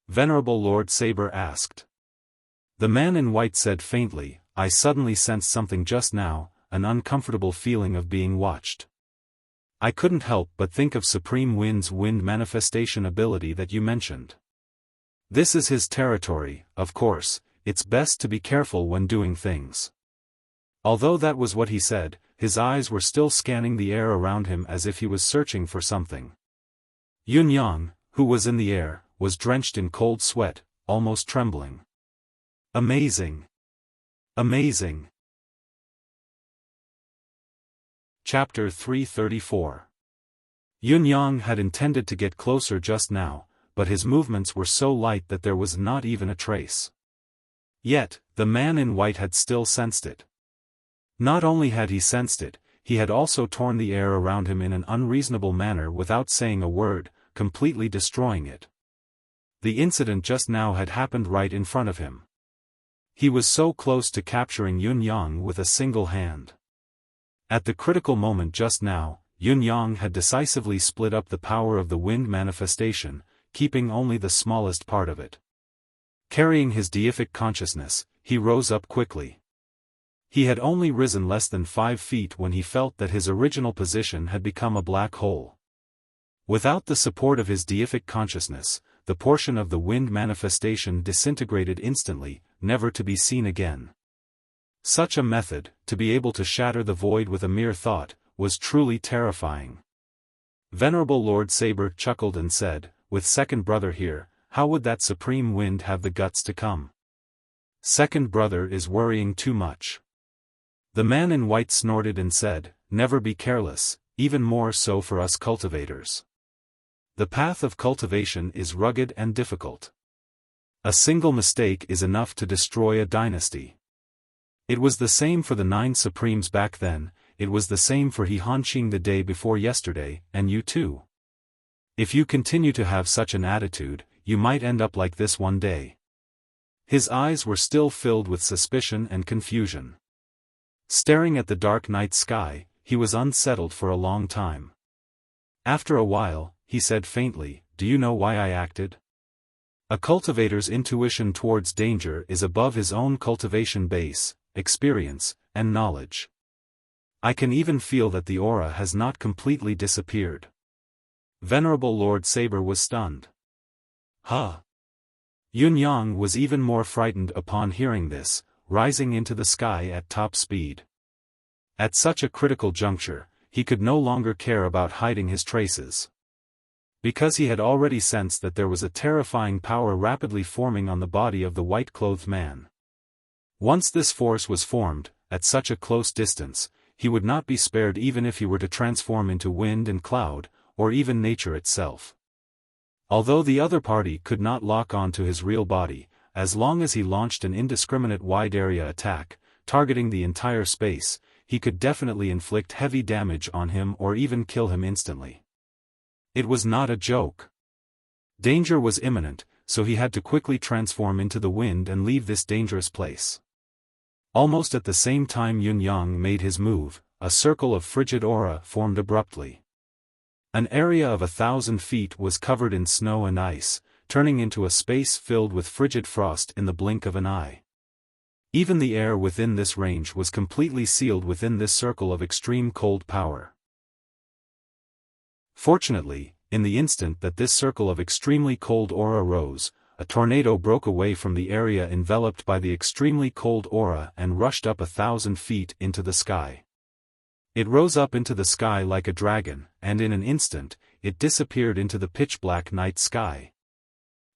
Venerable Lord Saber asked. The man in white said faintly, I suddenly sensed something just now, an uncomfortable feeling of being watched. I couldn't help but think of Supreme Wind's wind manifestation ability that you mentioned. This is his territory, of course, it's best to be careful when doing things. Although that was what he said, his eyes were still scanning the air around him as if he was searching for something. Yun-yang, who was in the air, was drenched in cold sweat, almost trembling. Amazing! Amazing! Chapter 334. Yun-yang had intended to get closer just now, but his movements were so light that there was not even a trace. Yet, the man in white had still sensed it. Not only had he sensed it, he had also torn the air around him in an unreasonable manner without saying a word, completely destroying it. The incident just now had happened right in front of him. He was so close to capturing Yun Yang with a single hand. At the critical moment just now, Yun Yang had decisively split up the power of the wind manifestation, keeping only the smallest part of it. Carrying his deific consciousness, he rose up quickly. He had only risen less than 5 feet when he felt that his original position had become a black hole. Without the support of his deific consciousness, the portion of the wind manifestation disintegrated instantly, never to be seen again. Such a method, to be able to shatter the void with a mere thought, was truly terrifying. Venerable Lord Saber chuckled and said, "With second brother here, how would that supreme wind have the guts to come? Second brother is worrying too much." The man in white snorted and said, "Never be careless, even more so for us cultivators. The path of cultivation is rugged and difficult. A single mistake is enough to destroy a dynasty." It was the same for the 9 Supremes back then, it was the same for He Hanqing the day before yesterday, and you too. If you continue to have such an attitude, you might end up like this one day. His eyes were still filled with suspicion and confusion. Staring at the dark night sky, he was unsettled for a long time. After a while, he said faintly, "Do you know why I acted?" A cultivator's intuition towards danger is above his own cultivation base, experience, and knowledge. I can even feel that the aura has not completely disappeared. Venerable Lord Saber was stunned. Huh? Yun Yang was even more frightened upon hearing this, rising into the sky at top speed. At such a critical juncture, he could no longer care about hiding his traces. Because he had already sensed that there was a terrifying power rapidly forming on the body of the white-clothed man. Once this force was formed, at such a close distance, he would not be spared even if he were to transform into wind and cloud, or even nature itself. Although the other party could not lock on to his real body, as long as he launched an indiscriminate wide-area attack, targeting the entire space, he could definitely inflict heavy damage on him or even kill him instantly. It was not a joke. Danger was imminent, so he had to quickly transform into the wind and leave this dangerous place. Almost at the same time Yun Yang made his move, a circle of frigid aura formed abruptly. An area of 1,000 feet was covered in snow and ice, turning into a space filled with frigid frost in the blink of an eye. Even the air within this range was completely sealed within this circle of extreme cold power. Fortunately, in the instant that this circle of extremely cold aura rose, a tornado broke away from the area enveloped by the extremely cold aura and rushed up 1,000 feet into the sky. It rose up into the sky like a dragon, and in an instant, it disappeared into the pitch-black night sky.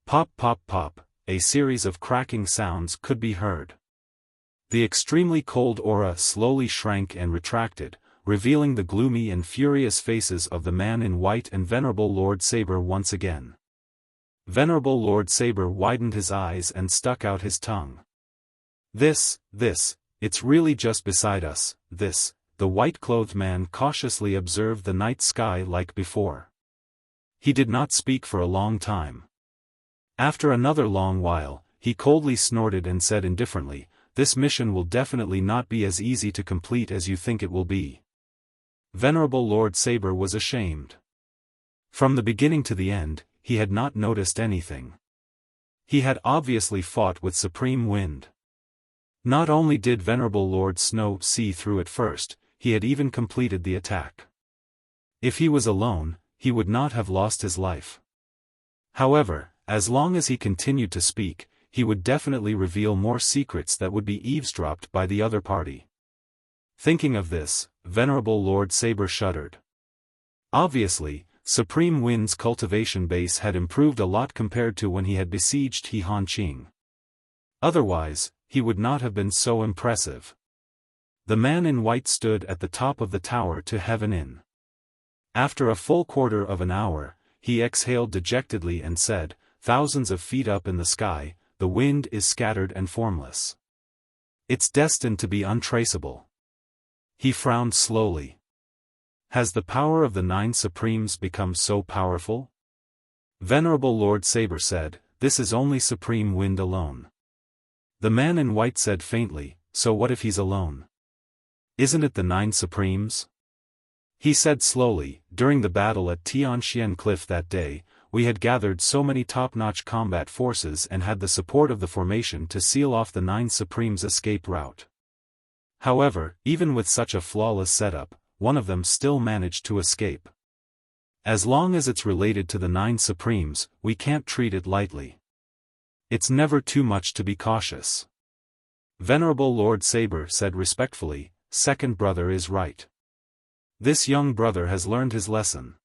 Pop pop pop, a series of cracking sounds could be heard. The extremely cold aura slowly shrank and retracted, revealing the gloomy and furious faces of the man in white and Venerable Lord Saber once again. Venerable Lord Saber widened his eyes and stuck out his tongue. This, it's really just beside us, this, the white-clothed man cautiously observed the night sky like before. He did not speak for a long time. After another long while, he coldly snorted and said indifferently, "This mission will definitely not be as easy to complete as you think it will be." Venerable Lord Saber was ashamed. From the beginning to the end, he had not noticed anything. He had obviously fought with Supreme Wind. Not only did Venerable Lord Snow see through it first, he had even completed the attack. If he was alone, he would not have lost his life. However, as long as he continued to speak, he would definitely reveal more secrets that would be eavesdropped by the other party. Thinking of this, Venerable Lord Saber shuddered. Obviously, Supreme Wind's cultivation base had improved a lot compared to when he had besieged He Hanqing. Otherwise, he would not have been so impressive. The man in white stood at the top of the tower to heaven in. After a full quarter of an hour, he exhaled dejectedly and said, "Thousands of feet up in the sky, the wind is scattered and formless. It's destined to be untraceable." He frowned slowly. Has the power of the 9 Supremes become so powerful? Venerable Lord Saber said, "This is only Supreme Wind alone." The man in white said faintly, "So what if he's alone? Isn't it the 9 Supremes?" He said slowly, "During the battle at Tianxian Cliff that day, we had gathered so many top-notch combat forces and had the support of the formation to seal off the 9 Supremes' escape route. However, even with such a flawless setup, one of them still managed to escape. As long as it's related to the 9 Supremes, we can't treat it lightly. It's never too much to be cautious." Venerable Lord Saber said respectfully, "Second brother is right. This young brother has learned his lesson."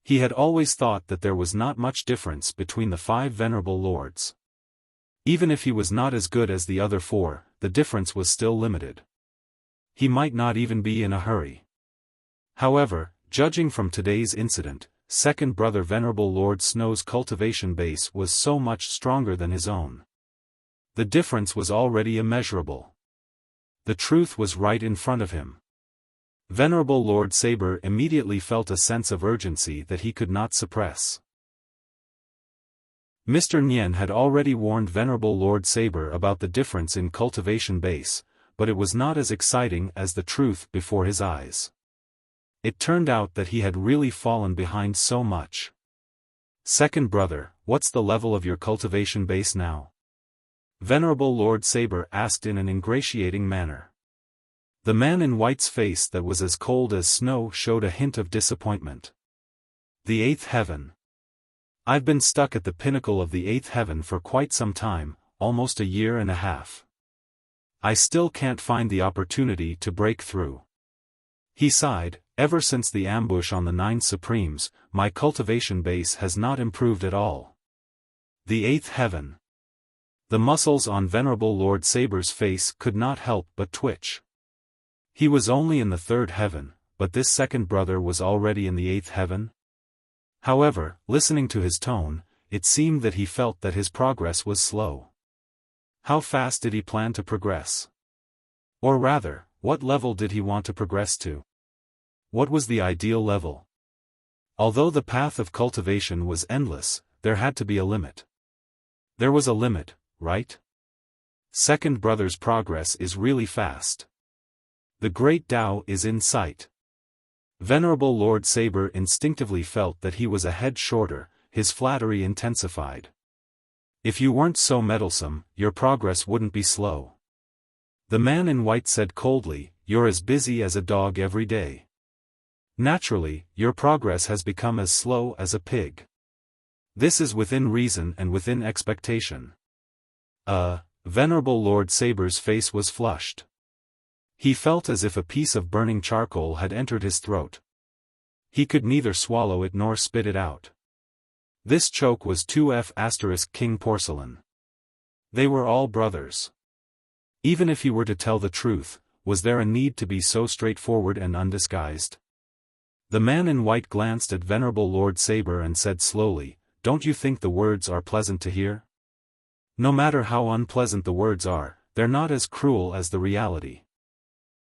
He had always thought that there was not much difference between the 5 venerable lords. Even if he was not as good as the other 4, the difference was still limited. He might not even be in a hurry. However, judging from today's incident, second brother Venerable Lord Snow's cultivation base was so much stronger than his own. The difference was already immeasurable. The truth was right in front of him. Venerable Lord Saber immediately felt a sense of urgency that he could not suppress. Mr. Nian had already warned Venerable Lord Saber about the difference in cultivation base, but it was not as exciting as the truth before his eyes. It turned out that he had really fallen behind so much. "Second brother, what's the level of your cultivation base now?" Venerable Lord Saber asked in an ingratiating manner. The man in white's face that was as cold as snow showed a hint of disappointment. "The 8th heaven. I've been stuck at the pinnacle of the 8th heaven for quite some time, almost a year and a half. I still can't find the opportunity to break through." He sighed, "Ever since the ambush on the 9 Supremes, my cultivation base has not improved at all." The 8th heaven. The muscles on Venerable Lord Saber's face could not help but twitch. He was only in the 3rd heaven, but this second brother was already in the 8th heaven? However, listening to his tone, it seemed that he felt that his progress was slow. How fast did he plan to progress? Or rather, what level did he want to progress to? What was the ideal level? Although the path of cultivation was endless, there had to be a limit. There was a limit, right? Second brother's progress is really fast. The great Tao is in sight. Venerable Lord Saber instinctively felt that he was a head shorter, his flattery intensified. "If you weren't so meddlesome, your progress wouldn't be slow." The man in white said coldly, "You're as busy as a dog every day. Naturally, your progress has become as slow as a pig. This is within reason and within expectation." Venerable Lord Saber's face was flushed. He felt as if a piece of burning charcoal had entered his throat. He could neither swallow it nor spit it out. This choke was 2F** King Porcelain. They were all brothers. Even if he were to tell the truth, was there a need to be so straightforward and undisguised? The man in white glanced at Venerable Lord Saber and said slowly, "Don't you think the words are pleasant to hear? No matter how unpleasant the words are, they're not as cruel as the reality.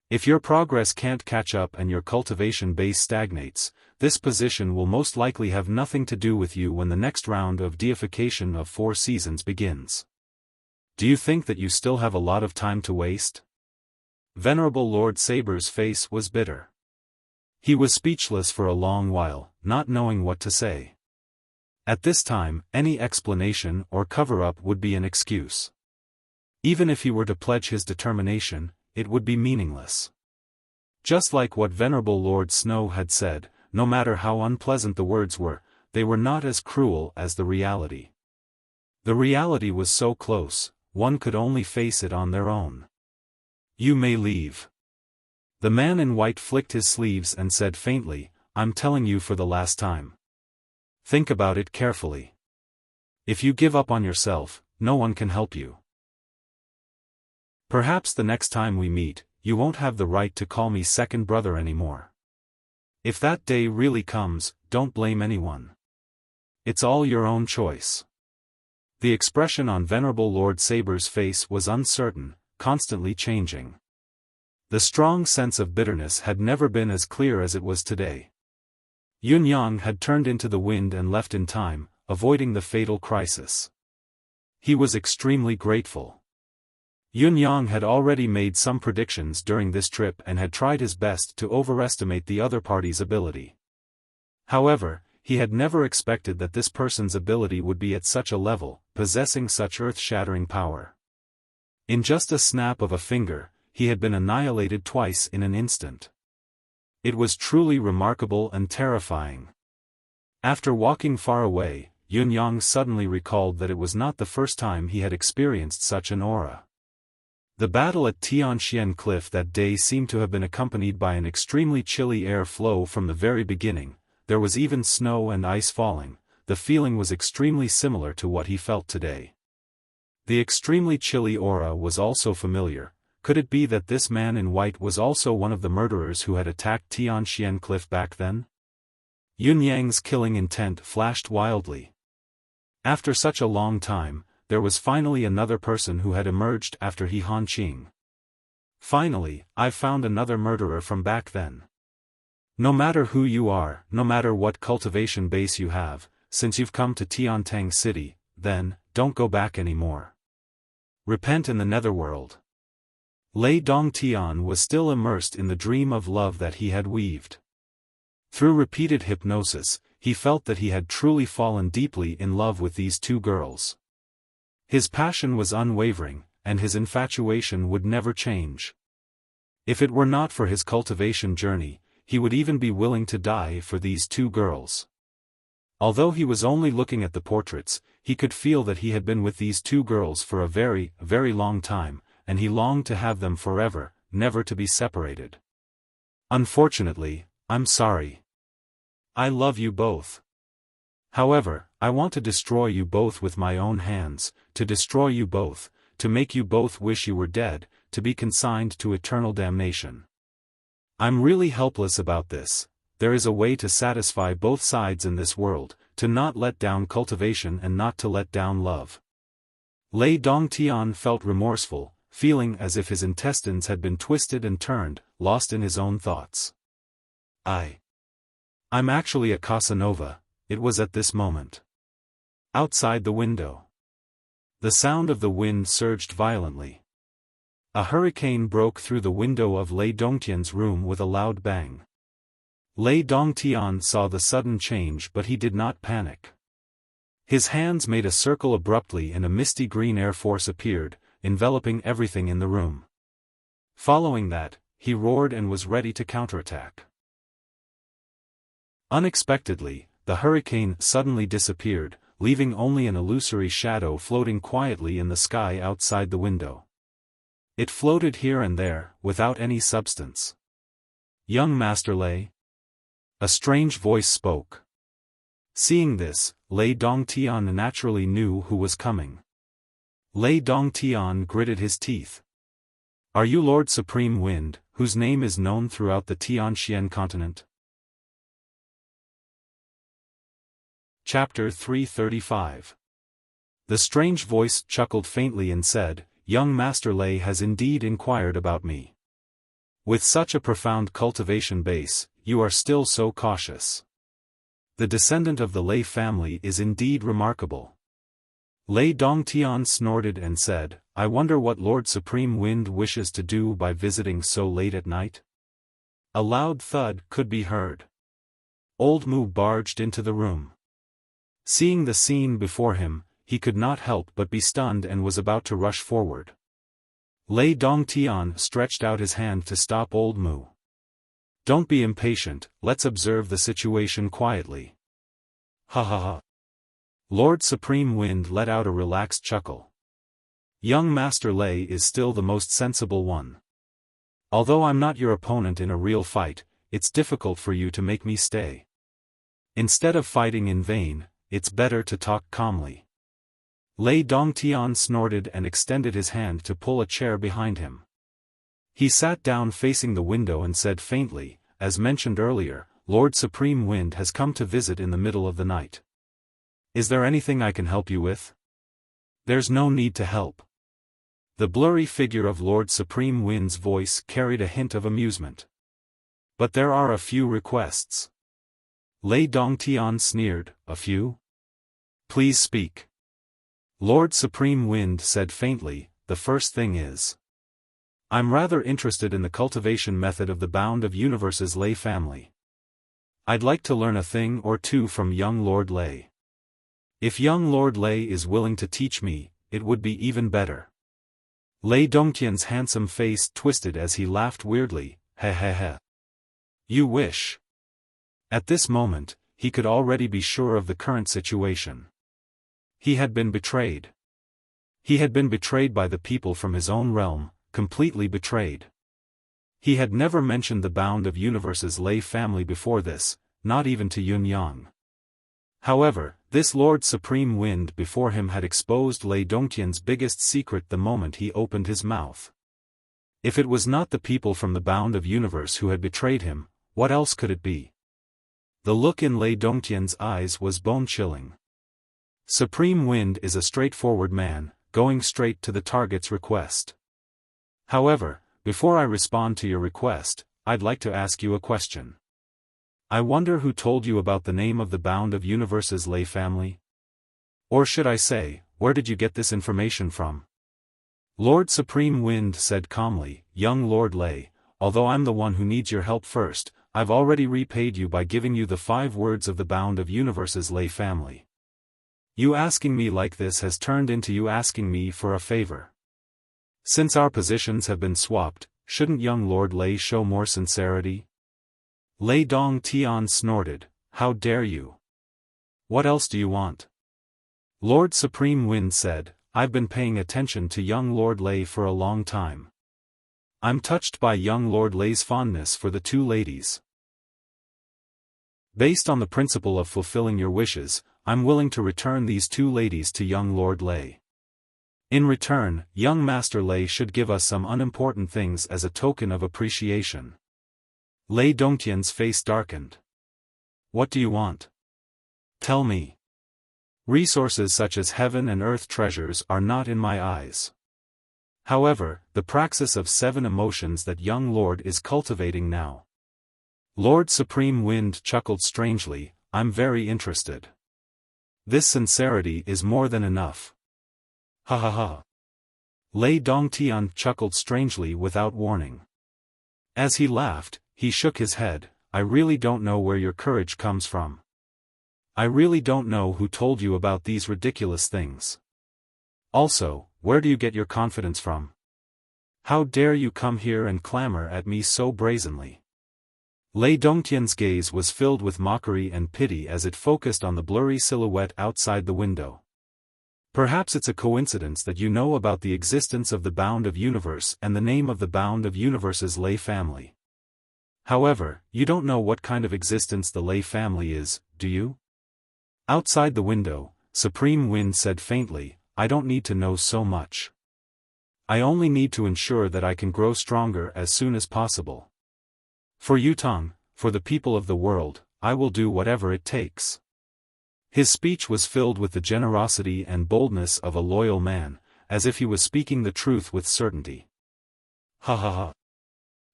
If your progress can't catch up and your cultivation base stagnates, this position will most likely have nothing to do with you when the next round of deification of 4 seasons begins. Do you think that you still have a lot of time to waste?" Venerable Lord Saber's face was bitter. He was speechless for a long while, not knowing what to say. At this time, any explanation or cover-up would be an excuse. Even if he were to pledge his determination, it would be meaningless. Just like what Venerable Lord Snow had said, no matter how unpleasant the words were, they were not as cruel as the reality. The reality was so close, one could only face it on their own. "You may leave." The man in white flicked his sleeves and said faintly, "I'm telling you for the last time. Think about it carefully. If you give up on yourself, no one can help you. Perhaps the next time we meet, you won't have the right to call me second brother anymore. If that day really comes, don't blame anyone. It's all your own choice." The expression on Venerable Lord Saber's face was uncertain, constantly changing. The strong sense of bitterness had never been as clear as it was today. Yun Yang had turned into the wind and left in time, avoiding the fatal crisis. He was extremely grateful. Yun Yang had already made some predictions during this trip and had tried his best to overestimate the other party's ability. However, he had never expected that this person's ability would be at such a level, possessing such earth-shattering power. In just a snap of a finger, he had been annihilated twice in an instant. It was truly remarkable and terrifying. After walking far away, Yun Yang suddenly recalled that it was not the first time he had experienced such an aura. The battle at Tianxian Cliff that day seemed to have been accompanied by an extremely chilly air flow from the very beginning. There was even snow and ice falling. The feeling was extremely similar to what he felt today. The extremely chilly aura was also familiar. Could it be that this man in white was also one of the murderers who had attacked Tianxian Cliff back then? Yun Yang's killing intent flashed wildly. After such a long time, there was finally another person who had emerged after He Hanqing. Finally, I've found another murderer from back then. No matter who you are, no matter what cultivation base you have, since you've come to Tiantang City, then, don't go back anymore. Repent in the netherworld. Lei Dongtian was still immersed in the dream of love that he had weaved. Through repeated hypnosis, he felt that he had truly fallen deeply in love with these two girls. His passion was unwavering, and his infatuation would never change. If it were not for his cultivation journey, he would even be willing to die for these two girls. Although he was only looking at the portraits, he could feel that he had been with these two girls for a very, very long time, and he longed to have them forever, never to be separated. Unfortunately, I'm sorry. I love you both. However, I want to destroy you both with my own hands, to destroy you both, to make you both wish you were dead, to be consigned to eternal damnation. I'm really helpless about this. There is a way to satisfy both sides in this world, to not let down cultivation and not to let down love. Lei Dongtian felt remorseful, feeling as if his intestines had been twisted and turned, lost in his own thoughts. I'm actually a Casanova. It was at this moment. Outside the window. The sound of the wind surged violently. A hurricane broke through the window of Lei Dongtian's room with a loud bang. Lei Dongtian saw the sudden change, but he did not panic. His hands made a circle abruptly and a misty green air force appeared, enveloping everything in the room. Following that, he roared and was ready to counterattack. Unexpectedly, the hurricane suddenly disappeared, leaving only an illusory shadow floating quietly in the sky outside the window. It floated here and there, without any substance. Young Master Lei? A strange voice spoke. Seeing this, Lei Dongtian naturally knew who was coming. Lei Dongtian gritted his teeth. Are you Lord Supreme Wind, whose name is known throughout the Tianxian continent? Chapter 335. The strange voice chuckled faintly and said, Young Master Lei has indeed inquired about me. With such a profound cultivation base, you are still so cautious. The descendant of the Lei family is indeed remarkable. Lei Dongtian snorted and said, I wonder what Lord Supreme Wind wishes to do by visiting so late at night? A loud thud could be heard. Old Mu barged into the room. Seeing the scene before him, he could not help but be stunned and was about to rush forward. Lei Dongtian stretched out his hand to stop Old Mu. Don't be impatient, let's observe the situation quietly. Ha ha ha. Lord Supreme Wind let out a relaxed chuckle. Young Master Lei is still the most sensible one. Although I'm not your opponent in a real fight, it's difficult for you to make me stay. Instead of fighting in vain, it's better to talk calmly. Lei Dongtian snorted and extended his hand to pull a chair behind him. He sat down facing the window and said faintly, as mentioned earlier, Lord Supreme Wind has come to visit in the middle of the night. Is there anything I can help you with? There's no need to help. The blurry figure of Lord Supreme Wind's voice carried a hint of amusement. But there are a few requests. Lei Dongtian sneered, a few? Please speak. Lord Supreme Wind said faintly, the first thing is, I'm rather interested in the cultivation method of the Bound of Universe's Lei family. I'd like to learn a thing or two from young Lord Lei. If young Lord Lei is willing to teach me, it would be even better. Lei Dongtian's handsome face twisted as he laughed weirdly, he he he. You wish. At this moment, he could already be sure of the current situation. He had been betrayed. He had been betrayed by the people from his own realm, completely betrayed. He had never mentioned the Bound of Universe's Lei family before this, not even to Yun Yang. However, this Lord Supreme Wind before him had exposed Lei Dongtian's biggest secret the moment he opened his mouth. If it was not the people from the Bound of Universe who had betrayed him, what else could it be? The look in Lei Dongtian's eyes was bone-chilling. Supreme Wind is a straightforward man, going straight to the target's request. However, before I respond to your request, I'd like to ask you a question. I wonder who told you about the name of the Bound of Universe's Lei family? Or should I say, where did you get this information from? Lord Supreme Wind said calmly, young Lord Lei, although I'm the one who needs your help first, I've already repaid you by giving you the 5 words of the Bound of Universe's Lei family. You asking me like this has turned into you asking me for a favor. Since our positions have been swapped, shouldn't young Lord Lei show more sincerity? Lei Dongtian snorted, how dare you? What else do you want? Lord Supreme Wind said, I've been paying attention to young Lord Lei for a long time. I'm touched by young Lord Lei's fondness for the 2 ladies. Based on the principle of fulfilling your wishes, I'm willing to return these 2 ladies to young Lord Lei. In return, young Master Lei should give us some unimportant things as a token of appreciation. Lei Dongtian's face darkened. What do you want? Tell me. Resources such as heaven and earth treasures are not in my eyes. However, the praxis of 7 emotions that young Lord is cultivating now. Lord Supreme Wind chuckled strangely, I'm very interested. This sincerity is more than enough. Ha ha ha. Lei Dongtian chuckled strangely without warning. As he laughed, he shook his head, I really don't know where your courage comes from. I really don't know who told you about these ridiculous things. Also, where do you get your confidence from? How dare you come here and clamor at me so brazenly? Lei Dongtian's gaze was filled with mockery and pity as it focused on the blurry silhouette outside the window. Perhaps it's a coincidence that you know about the existence of the Bound of Universe and the name of the Bound of Universe's Lei family. However, you don't know what kind of existence the Lei family is, do you? Outside the window, Supreme Wind said faintly, I don't need to know so much. I only need to ensure that I can grow stronger as soon as possible. For Yutong, for the people of the world, I will do whatever it takes. His speech was filled with the generosity and boldness of a loyal man, as if he was speaking the truth with certainty. Ha ha ha.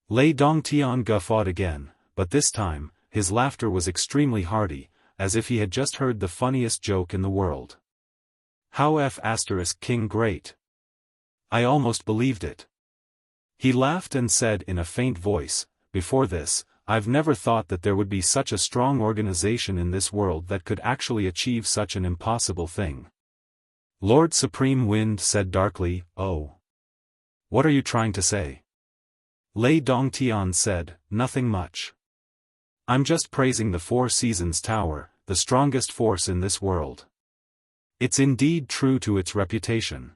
Lei Dongtian guffawed again, but this time, his laughter was extremely hearty, as if he had just heard the funniest joke in the world. How King great. I almost believed it. He laughed and said in a faint voice, before this, I've never thought that there would be such a strong organization in this world that could actually achieve such an impossible thing. Lord Supreme Wind said darkly, oh. What are you trying to say? Lei Dongtian said, nothing much. I'm just praising the 4 Seasons Tower, the strongest force in this world. It's indeed true to its reputation.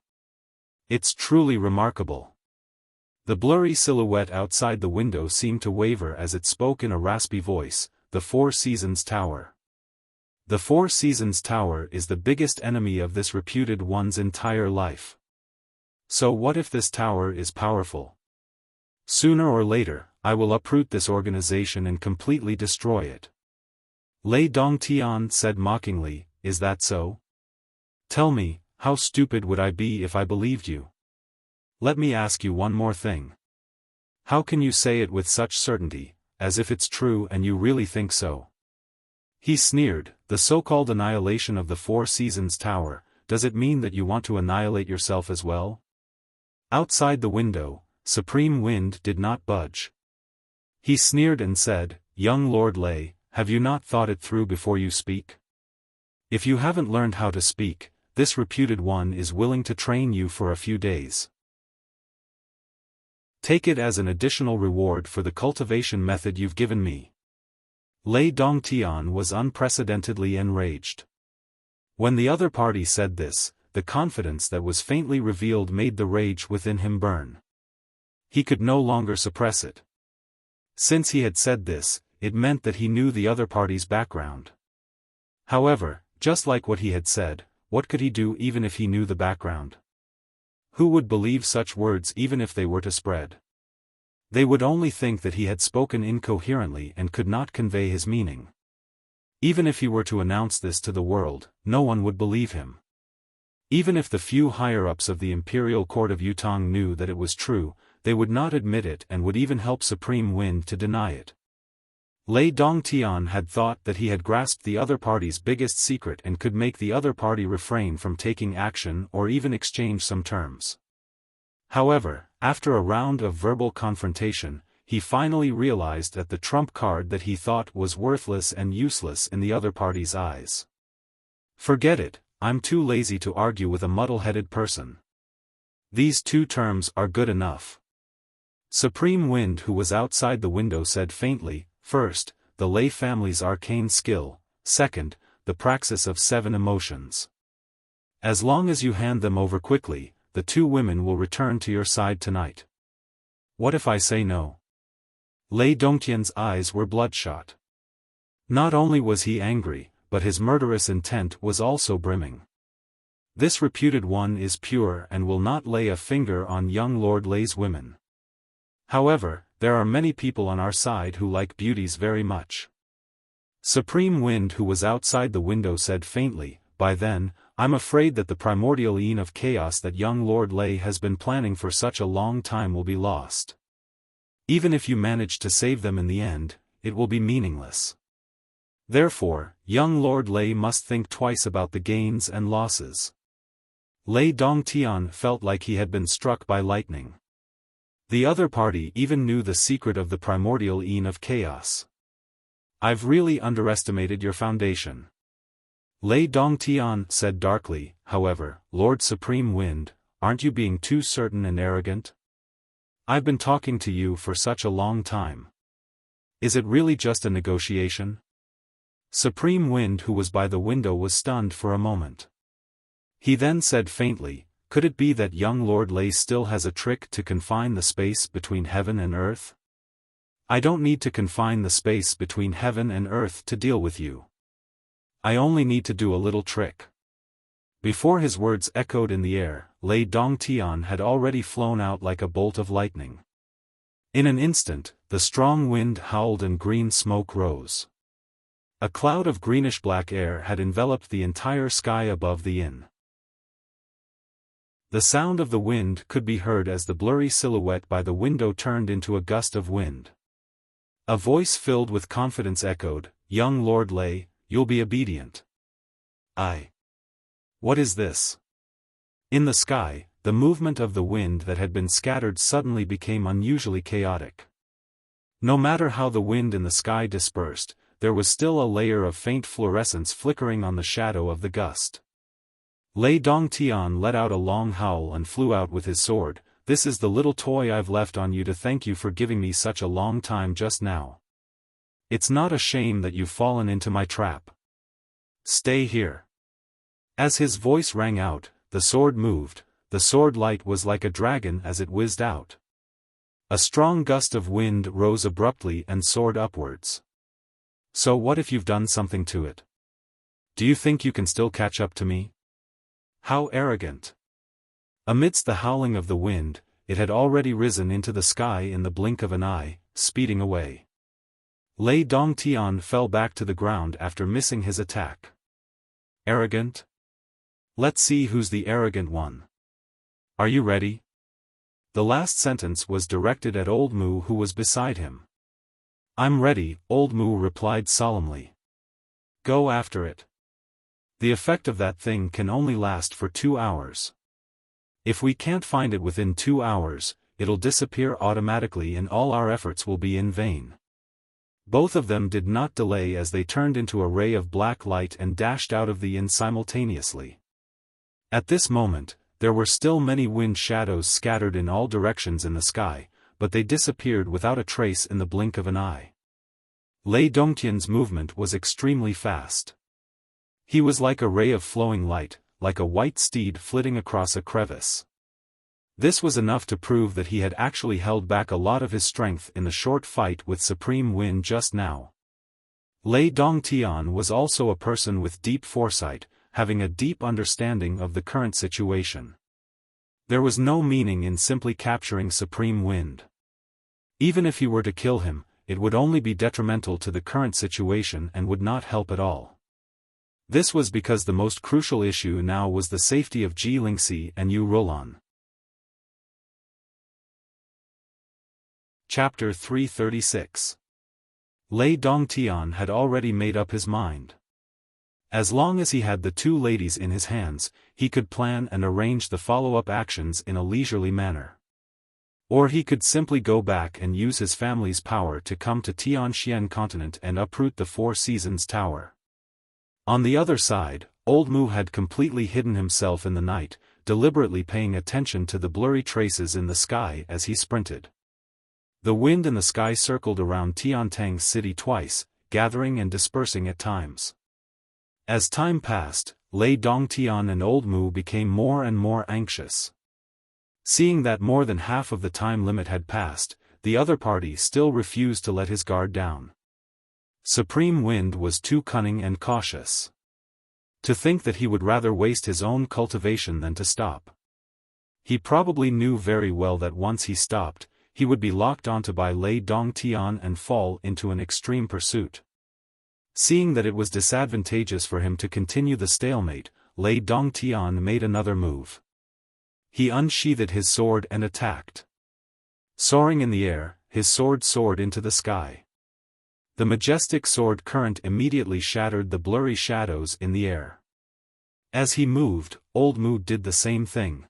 It's truly remarkable. The blurry silhouette outside the window seemed to waver as it spoke in a raspy voice, the 4 Seasons Tower. The 4 Seasons Tower is the biggest enemy of this reputed one's entire life. So what if this tower is powerful? Sooner or later, I will uproot this organization and completely destroy it. Lei Dongtian said mockingly, is that so? Tell me, how stupid would I be if I believed you? Let me ask you one more thing. How can you say it with such certainty, as if it's true and you really think so? He sneered, "The so-called annihilation of the Four Seasons Tower, does it mean that you want to annihilate yourself as well?" Outside the window, Supreme Wind did not budge. He sneered and said, "Young Lord Lei, have you not thought it through before you speak? If you haven't learned how to speak, this reputed one is willing to train you for a few days. Take it as an additional reward for the cultivation method you've given me." Lei Dongtian was unprecedentedly enraged. When the other party said this, the confidence that was faintly revealed made the rage within him burn. He could no longer suppress it. Since he had said this, it meant that he knew the other party's background. However, just like what he had said, what could he do even if he knew the background? Who would believe such words even if they were to spread? They would only think that he had spoken incoherently and could not convey his meaning. Even if he were to announce this to the world, no one would believe him. Even if the few higher-ups of the imperial court of Yutong knew that it was true, they would not admit it and would even help Supreme Wind to deny it. Lei Dongtian had thought that he had grasped the other party's biggest secret and could make the other party refrain from taking action or even exchange some terms. However, after a round of verbal confrontation, he finally realized that the trump card that he thought was worthless and useless in the other party's eyes. "Forget it, I'm too lazy to argue with a muddle-headed person. These two terms are good enough." Supreme Wind, who was outside the window, said faintly, "First, the Lei family's arcane skill, second, the praxis of 7 emotions. As long as you hand them over quickly, the 2 women will return to your side tonight." "What if I say no?" Lei Dongtian's eyes were bloodshot. Not only was he angry, but his murderous intent was also brimming. This reputed one is pure and will not lay a finger on young Lord Lei's women. However, there are many people on our side who like beauties very much. Supreme Wind, who was outside the window, said faintly, "By then, I'm afraid that the primordial eon of chaos that young Lord Lei has been planning for such a long time will be lost. Even if you manage to save them in the end, it will be meaningless. Therefore, young Lord Lei must think twice about the gains and losses." Lei Dongtian felt like he had been struck by lightning. The other party even knew the secret of the primordial eon of chaos. "I've really underestimated your foundation," Lei Dongtian said darkly. "However, Lord Supreme Wind, aren't you being too certain and arrogant? I've been talking to you for such a long time. Is it really just a negotiation?" Supreme Wind, who was by the window, was stunned for a moment. He then said faintly, "Could it be that young Lord Lei still has a trick to confine the space between heaven and earth?" "I don't need to confine the space between heaven and earth to deal with you. I only need to do a little trick." Before his words echoed in the air, Lei Dongtian had already flown out like a bolt of lightning. In an instant, the strong wind howled and green smoke rose. A cloud of greenish-black air had enveloped the entire sky above the inn. The sound of the wind could be heard as the blurry silhouette by the window turned into a gust of wind. A voice filled with confidence echoed, "Young Lord Lei, you'll be obedient." "I. What is this?" In the sky, the movement of the wind that had been scattered suddenly became unusually chaotic. No matter how the wind in the sky dispersed, there was still a layer of faint fluorescence flickering on the shadow of the gust. Lei Dongtian let out a long howl and flew out with his sword. "This is the little toy I've left on you to thank you for giving me such a long time just now. It's not a shame that you've fallen into my trap. Stay here." As his voice rang out, the sword moved. The sword light was like a dragon as it whizzed out. A strong gust of wind rose abruptly and soared upwards. "So what if you've done something to it? Do you think you can still catch up to me? How arrogant." Amidst the howling of the wind, it had already risen into the sky in the blink of an eye, speeding away. Lei Dongtian fell back to the ground after missing his attack. "Arrogant? Let's see who's the arrogant one. Are you ready?" The last sentence was directed at Old Mu, who was beside him. "I'm ready," Old Mu replied solemnly. Go after it. The effect of that thing can only last for 2 hours. If we can't find it within 2 hours, it'll disappear automatically and all our efforts will be in vain. Both of them did not delay as they turned into a ray of black light and dashed out of the inn simultaneously. At this moment, there were still many wind shadows scattered in all directions in the sky, but they disappeared without a trace in the blink of an eye. Lei Dongtian's movement was extremely fast. He was like a ray of flowing light, like a white steed flitting across a crevice. This was enough to prove that he had actually held back a lot of his strength in the short fight with Supreme Wind just now. Lei Dongtian was also a person with deep foresight, having a deep understanding of the current situation. There was no meaning in simply capturing Supreme Wind. Even if he were to kill him, it would only be detrimental to the current situation and would not help at all. This was because the most crucial issue now was the safety of Ji Lingxi and Yu Rolan. Chapter 336. Lei Dongtian had already made up his mind. As long as he had the two ladies in his hands, he could plan and arrange the follow-up actions in a leisurely manner. Or he could simply go back and use his family's power to come to Tianxian continent and uproot the Four Seasons Tower. On the other side, Old Mu had completely hidden himself in the night, deliberately paying attention to the blurry traces in the sky as he sprinted. The wind in the sky circled around Tiantang's city twice, gathering and dispersing at times. As time passed, Lei Dongtian and Old Mu became more and more anxious. Seeing that more than half of the time limit had passed, the other party still refused to let his guard down. Supreme Wind was too cunning and cautious. To think that he would rather waste his own cultivation than to stop. He probably knew very well that once he stopped, he would be locked onto by Lei Dongtian and fall into an extreme pursuit. Seeing that it was disadvantageous for him to continue the stalemate, Lei Dongtian made another move. He unsheathed his sword and attacked. Soaring in the air, his sword soared into the sky. The majestic sword current immediately shattered the blurry shadows in the air. As he moved, Old Mu did the same thing.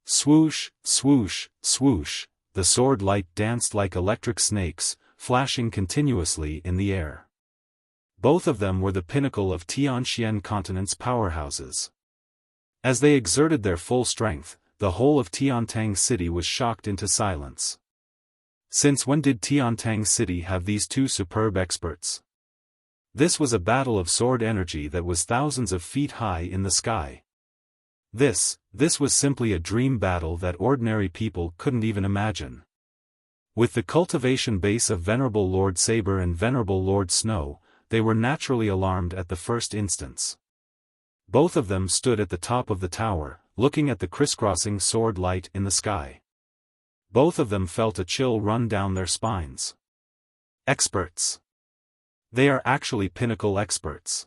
Swoosh, swoosh, swoosh, the sword light danced like electric snakes, flashing continuously in the air. Both of them were the pinnacle of Tianxian continent's powerhouses. As they exerted their full strength, the whole of Tiantang City was shocked into silence. Since when did Tiantang City have these two superb experts? This was a battle of sword energy that was thousands of feet high in the sky. This was simply a dream battle that ordinary people couldn't even imagine. With the cultivation base of Venerable Lord Saber and Venerable Lord Snow, they were naturally alarmed at the first instance. Both of them stood at the top of the tower, looking at the crisscrossing sword light in the sky. Both of them felt a chill run down their spines. Experts. They are actually pinnacle experts.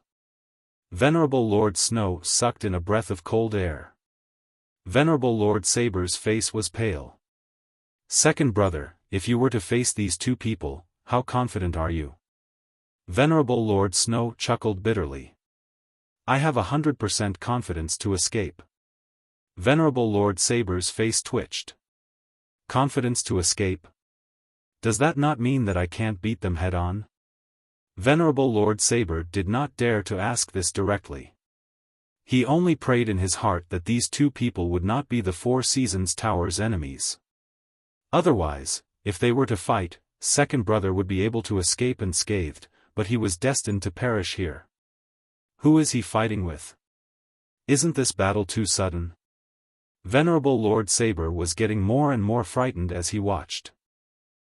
Venerable Lord Snow sucked in a breath of cold air. Venerable Lord Saber's face was pale. Second brother, if you were to face these two people, how confident are you? Venerable Lord Snow chuckled bitterly. I have 100% confidence to escape. Venerable Lord Saber's face twitched. Confidence to escape? Does that not mean that I can't beat them head-on? Venerable Lord Saber did not dare to ask this directly. He only prayed in his heart that these two people would not be the Four Seasons Tower's enemies. Otherwise, if they were to fight, second brother would be able to escape unscathed, but he was destined to perish here. Who is he fighting with? Isn't this battle too sudden? Venerable Lord Saber was getting more and more frightened as he watched.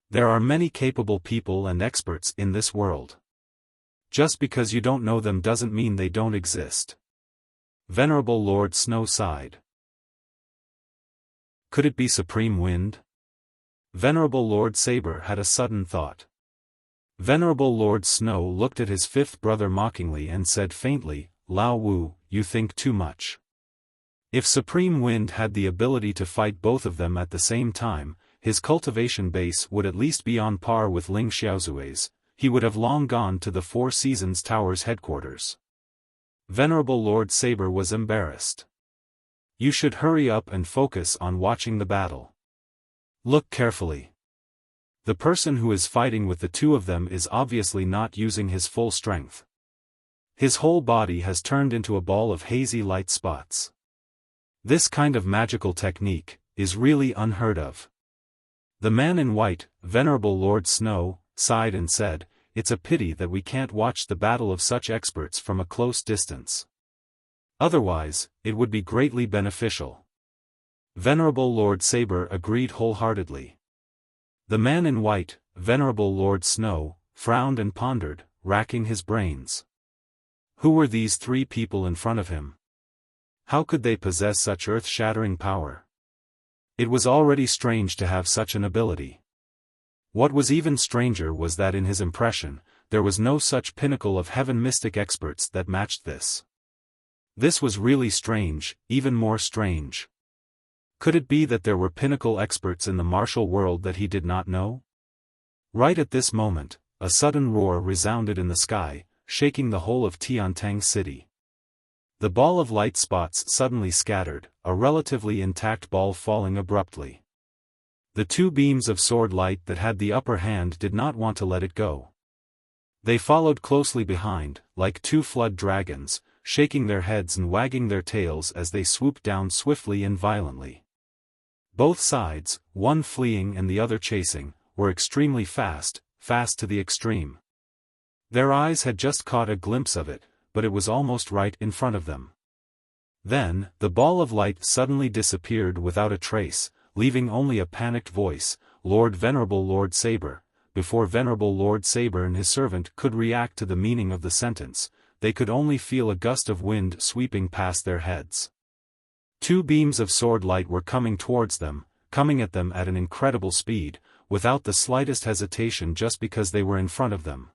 There are many capable people and experts in this world. Just because you don't know them doesn't mean they don't exist. Venerable Lord Snow sighed. Could it be Supreme Wind? Venerable Lord Saber had a sudden thought. Venerable Lord Snow looked at his fifth brother mockingly and said faintly, Lao Wu, you think too much. If Supreme Wind had the ability to fight both of them at the same time, his cultivation base would at least be on par with Ling Xiaozui's. he would have long gone to the Four Seasons Tower's headquarters. Venerable Lord Saber was embarrassed. You should hurry up and focus on watching the battle. Look carefully. The person who is fighting with the two of them is obviously not using his full strength. His whole body has turned into a ball of hazy light spots. This kind of magical technique is really unheard of. The man in white, Venerable Lord Snow, sighed and said, "It's a pity that we can't watch the battle of such experts from a close distance. Otherwise, it would be greatly beneficial." Venerable Lord Saber agreed wholeheartedly. The man in white, Venerable Lord Snow, frowned and pondered, racking his brains. Who were these three people in front of him? How could they possess such earth-shattering power? It was already strange to have such an ability. What was even stranger was that in his impression, there was no such pinnacle of heaven mystic experts that matched this. This was really strange, even more strange. Could it be that there were pinnacle experts in the martial world that he did not know? Right at this moment, a sudden roar resounded in the sky, shaking the whole of Tiantang City. The ball of light spots suddenly scattered, a relatively intact ball falling abruptly. The two beams of sword light that had the upper hand did not want to let it go. They followed closely behind, like two flood dragons, shaking their heads and wagging their tails as they swooped down swiftly and violently. Both sides, one fleeing and the other chasing, were extremely fast to the extreme. Their eyes had just caught a glimpse of it, but it was almost right in front of them. Then, the ball of light suddenly disappeared without a trace, leaving only a panicked voice, "Lord Venerable Lord Saber." Before Venerable Lord Saber and his servant could react to the meaning of the sentence, they could only feel a gust of wind sweeping past their heads. Two beams of sword light were coming towards them, coming at them at an incredible speed, without the slightest hesitation just because they were in front of them.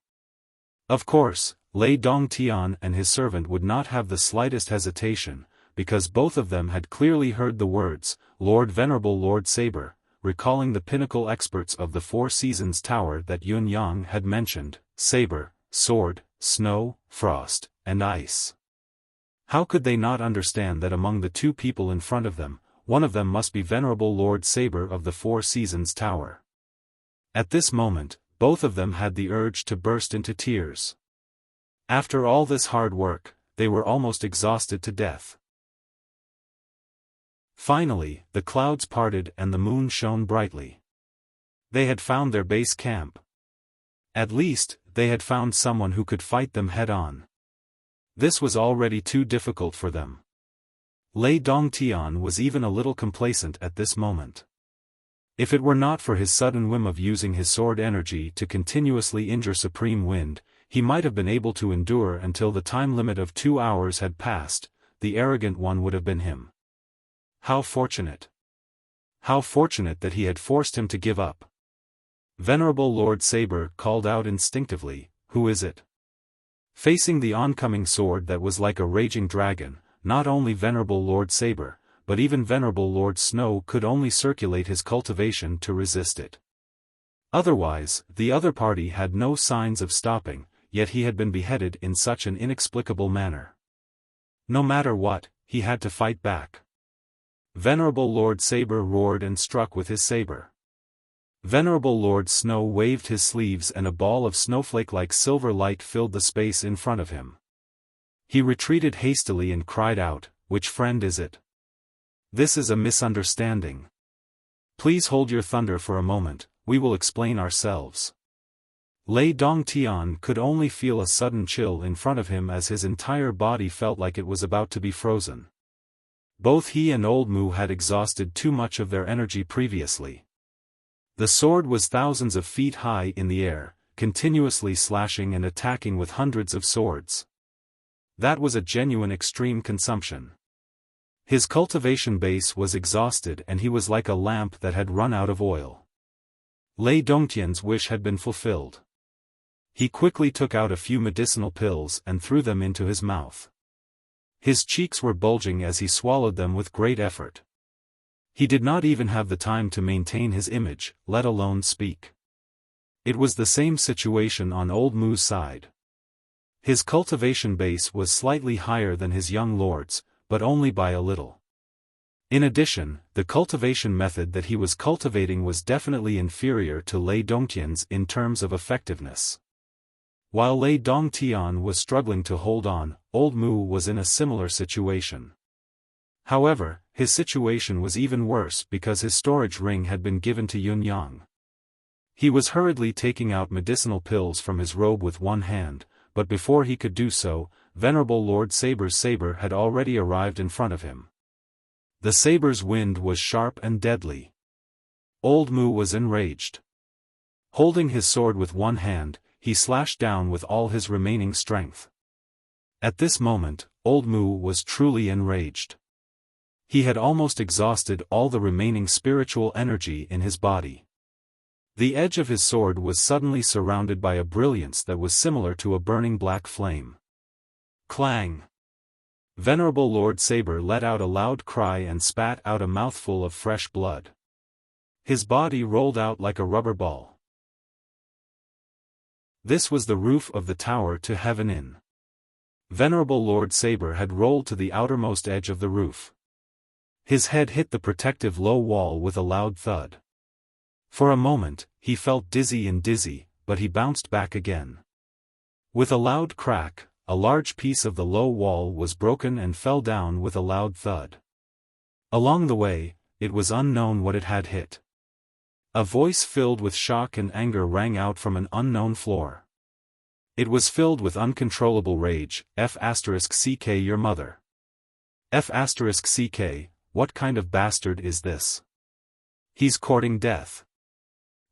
Of course, Lei Dongtian and his servant would not have the slightest hesitation, because both of them had clearly heard the words, "Lord Venerable Lord Saber," recalling the pinnacle experts of the Four Seasons Tower that Yun Yang had mentioned: saber, sword, snow, frost, and ice. How could they not understand that among the two people in front of them, one of them must be Venerable Lord Saber of the Four Seasons Tower? At this moment, both of them had the urge to burst into tears. After all this hard work, they were almost exhausted to death. Finally, the clouds parted and the moon shone brightly. They had found their base camp. At least, they had found someone who could fight them head-on. This was already too difficult for them. Lei Dongtian was even a little complacent at this moment. If it were not for his sudden whim of using his sword energy to continuously injure Supreme Wind, he might have been able to endure until the time limit of 2 hours had passed. The arrogant one would have been him. How fortunate! How fortunate that he had forced him to give up. Venerable Lord Saber called out instinctively, "Who is it?" Facing the oncoming sword that was like a raging dragon, not only Venerable Lord Saber, but even Venerable Lord Snow could only circulate his cultivation to resist it. Otherwise, the other party had no signs of stopping, yet he had been beheaded in such an inexplicable manner. No matter what, he had to fight back. Venerable Lord Saber roared and struck with his saber. Venerable Lord Snow waved his sleeves and a ball of snowflake-like silver light filled the space in front of him. He retreated hastily and cried out, "Which friend is it? This is a misunderstanding. Please hold your thunder for a moment, we will explain ourselves." Lei Dongtian could only feel a sudden chill in front of him as his entire body felt like it was about to be frozen. Both he and Old Mu had exhausted too much of their energy previously. The sword was thousands of feet high in the air, continuously slashing and attacking with hundreds of swords. That was a genuine extreme consumption. His cultivation base was exhausted and he was like a lamp that had run out of oil. Lei Dongtian's wish had been fulfilled. He quickly took out a few medicinal pills and threw them into his mouth. His cheeks were bulging as he swallowed them with great effort. He did not even have the time to maintain his image, let alone speak. It was the same situation on Old Mu's side. His cultivation base was slightly higher than his young lord's, but only by a little. In addition, the cultivation method that he was cultivating was definitely inferior to Lei Dongtian's in terms of effectiveness. While Lei Dongtian was struggling to hold on, Old Mu was in a similar situation. However, his situation was even worse because his storage ring had been given to Yun Yang. He was hurriedly taking out medicinal pills from his robe with one hand, but before he could do so, Venerable Lord Saber's saber had already arrived in front of him. The saber's wind was sharp and deadly. Old Mu was enraged. Holding his sword with one hand, he slashed down with all his remaining strength. At this moment, Old Mu was truly enraged. He had almost exhausted all the remaining spiritual energy in his body. The edge of his sword was suddenly surrounded by a brilliance that was similar to a burning black flame. Clang! Venerable Lord Saber let out a loud cry and spat out a mouthful of fresh blood. His body rolled out like a rubber ball. This was the roof of the tower to Heaven Inn. Venerable Lord Saber had rolled to the outermost edge of the roof. His head hit the protective low wall with a loud thud. For a moment, he felt dizzy, but he bounced back again. With a loud crack, a large piece of the low wall was broken and fell down with a loud thud. Along the way, it was unknown what it had hit. A voice filled with shock and anger rang out from an unknown floor. It was filled with uncontrollable rage. F*ck your mother. F*ck, what kind of bastard is this? He's courting death.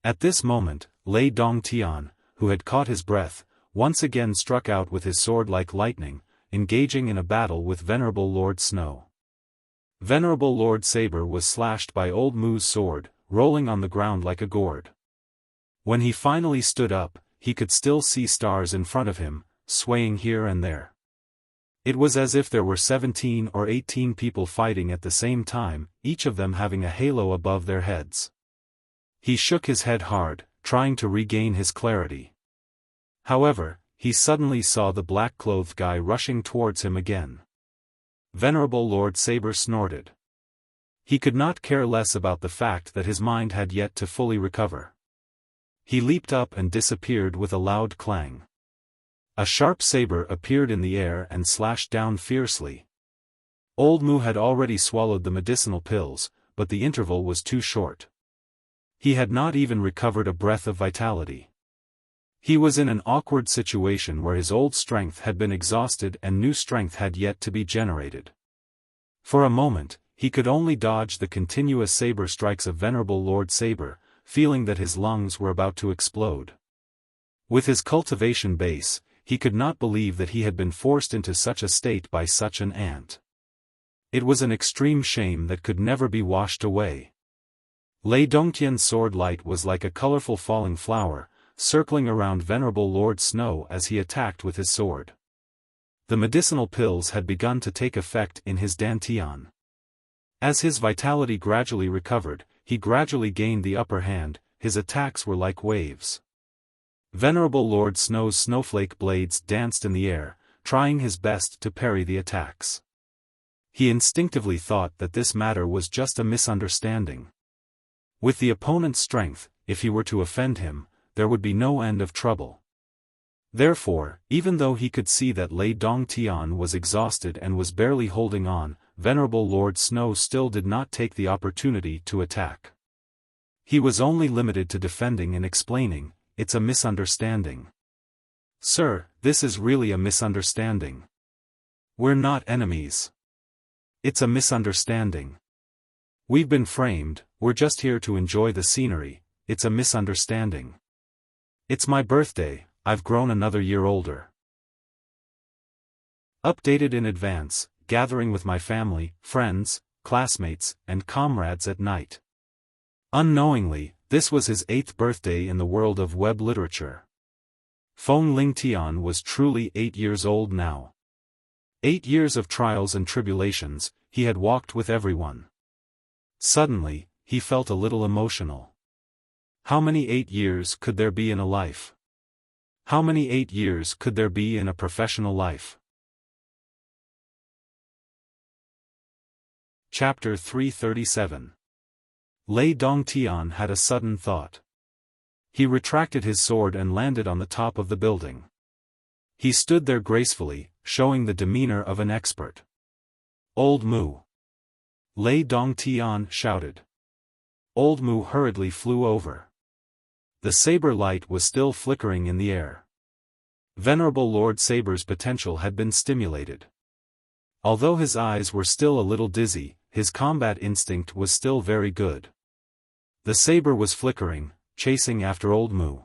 At this moment, Lei Dongtian, who had caught his breath, once again struck out with his sword like lightning, engaging in a battle with Venerable Lord Snow. Venerable Lord Saber was slashed by Old Mu's sword, rolling on the ground like a gourd. When he finally stood up, he could still see stars in front of him, swaying here and there. It was as if there were 17 or 18 people fighting at the same time, each of them having a halo above their heads. He shook his head hard, trying to regain his clarity. However, he suddenly saw the black-clothed guy rushing towards him again. Venerable Lord Saber snorted. He could not care less about the fact that his mind had yet to fully recover. He leaped up and disappeared with a loud clang. A sharp saber appeared in the air and slashed down fiercely. Old Mu had already swallowed the medicinal pills, but the interval was too short. He had not even recovered a breath of vitality. He was in an awkward situation where his old strength had been exhausted and new strength had yet to be generated. For a moment, he could only dodge the continuous saber strikes of Venerable Lord Saber, feeling that his lungs were about to explode. With his cultivation base, he could not believe that he had been forced into such a state by such an ant. It was an extreme shame that could never be washed away. Lei Dongtian's sword light was like a colorful falling flower, circling around Venerable Lord Snow as he attacked with his sword. The medicinal pills had begun to take effect in his dantian. As his vitality gradually recovered, he gradually gained the upper hand. His attacks were like waves. Venerable Lord Snow's snowflake blades danced in the air, trying his best to parry the attacks. He instinctively thought that this matter was just a misunderstanding. With the opponent's strength, if he were to offend him, there would be no end of trouble. Therefore, even though he could see that Lei Dongtian was exhausted and was barely holding on, Venerable Lord Snow still did not take the opportunity to attack. He was only limited to defending and explaining, "It's a misunderstanding. Sir, this is really a misunderstanding. We're not enemies. It's a misunderstanding. We've been framed, we're just here to enjoy the scenery, it's a misunderstanding. It's my birthday, I've grown another year older. Updated in advance, gathering with my family, friends, classmates, and comrades at night." Unknowingly, this was his 8th birthday in the world of web literature. Feng Lingtian was truly 8 years old now. 8 years of trials and tribulations, he had walked with everyone. Suddenly, he felt a little emotional. How many 8 years could there be in a life? How many 8 years could there be in a professional life? Chapter 337. Lei Dongtian had a sudden thought. He retracted his sword and landed on the top of the building. He stood there gracefully, showing the demeanor of an expert. Old Mu! Lei Dongtian shouted. Old Mu hurriedly flew over. The saber light was still flickering in the air. Venerable Lord Saber's potential had been stimulated. Although his eyes were still a little dizzy, his combat instinct was still very good. The saber was flickering, chasing after Old Mu.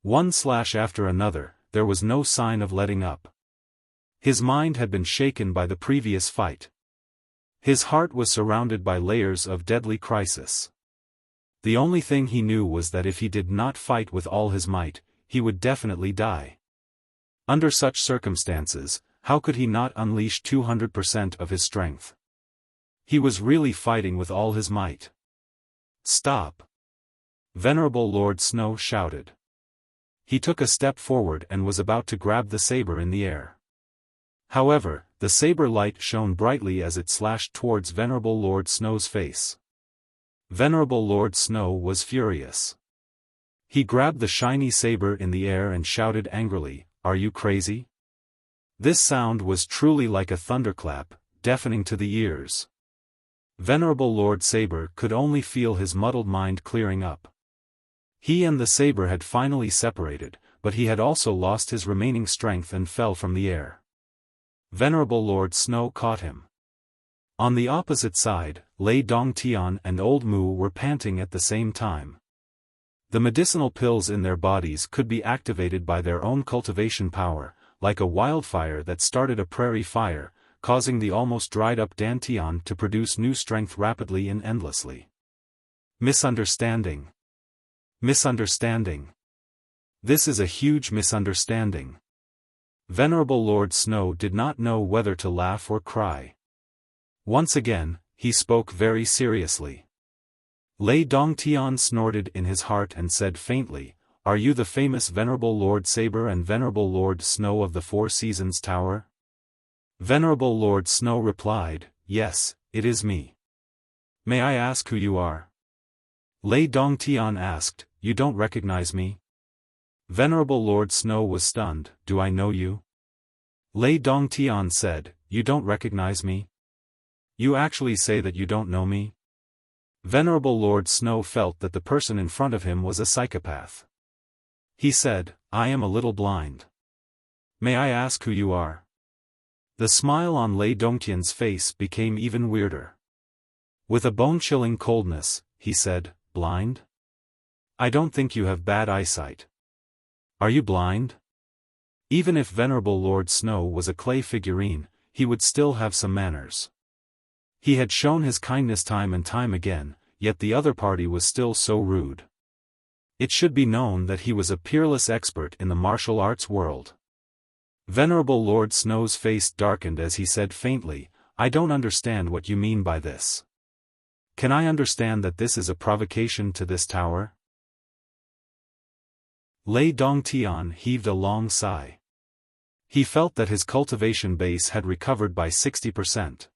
One slash after another, there was no sign of letting up. His mind had been shaken by the previous fight. His heart was surrounded by layers of deadly crisis. The only thing he knew was that if he did not fight with all his might, he would definitely die. Under such circumstances, how could he not unleash 200% of his strength? He was really fighting with all his might. Stop! Venerable Lord Snow shouted. He took a step forward and was about to grab the saber in the air. However, the saber light shone brightly as it slashed towards Venerable Lord Snow's face. Venerable Lord Snow was furious. He grabbed the shiny saber in the air and shouted angrily, "Are you crazy?" This sound was truly like a thunderclap, deafening to the ears. Venerable Lord Saber could only feel his muddled mind clearing up. He and the saber had finally separated, but he had also lost his remaining strength and fell from the air. Venerable Lord Snow caught him. On the opposite side, Lei Dongtian and Old Mu were panting at the same time. The medicinal pills in their bodies could be activated by their own cultivation power, like a wildfire that started a prairie fire, causing the almost dried-up Dantian to produce new strength rapidly and endlessly. Misunderstanding. Misunderstanding. This is a huge misunderstanding. Venerable Lord Snow did not know whether to laugh or cry. Once again, he spoke very seriously. Lei Dongtian snorted in his heart and said faintly, "Are you the famous Venerable Lord Saber and Venerable Lord Snow of the Four Seasons Tower?" Venerable Lord Snow replied, "Yes, it is me." "May I ask who you are?" Lei Dongtian asked, "You don't recognize me?" Venerable Lord Snow was stunned, "Do I know you?" Lei Dongtian said, "You don't recognize me? You actually say that you don't know me?" Venerable Lord Snow felt that the person in front of him was a psychopath. He said, "I am a little blind. May I ask who you are?" The smile on Lei Dongtian's face became even weirder. With a bone-chilling coldness, he said, "Blind? I don't think you have bad eyesight. Are you blind?" Even if Venerable Lord Snow was a clay figurine, he would still have some manners. He had shown his kindness time and time again, yet the other party was still so rude. It should be known that he was a peerless expert in the martial arts world. Venerable Lord Snow's face darkened as he said faintly, "I don't understand what you mean by this. Can I understand that this is a provocation to this tower?" Lei Dongtian heaved a long sigh. He felt that his cultivation base had recovered by 60%.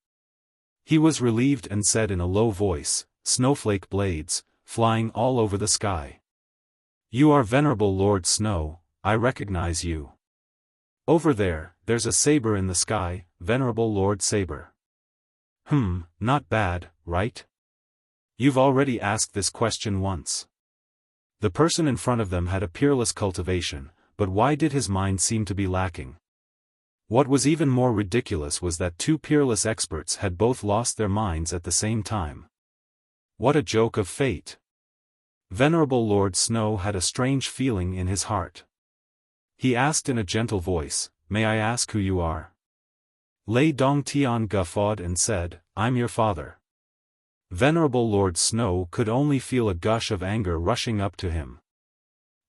He was relieved and said in a low voice, "Snowflake blades, flying all over the sky. You are Venerable Lord Snow, I recognize you. Over there, there's a saber in the sky, Venerable Lord Saber. Not bad, right? You've already asked this question once." The person in front of them had a peerless cultivation, but why did his mind seem to be lacking? What was even more ridiculous was that two peerless experts had both lost their minds at the same time. What a joke of fate! Venerable Lord Snow had a strange feeling in his heart. He asked in a gentle voice, "May I ask who you are?" Lei Dongtian guffawed and said, "I'm your father." Venerable Lord Snow could only feel a gush of anger rushing up to him.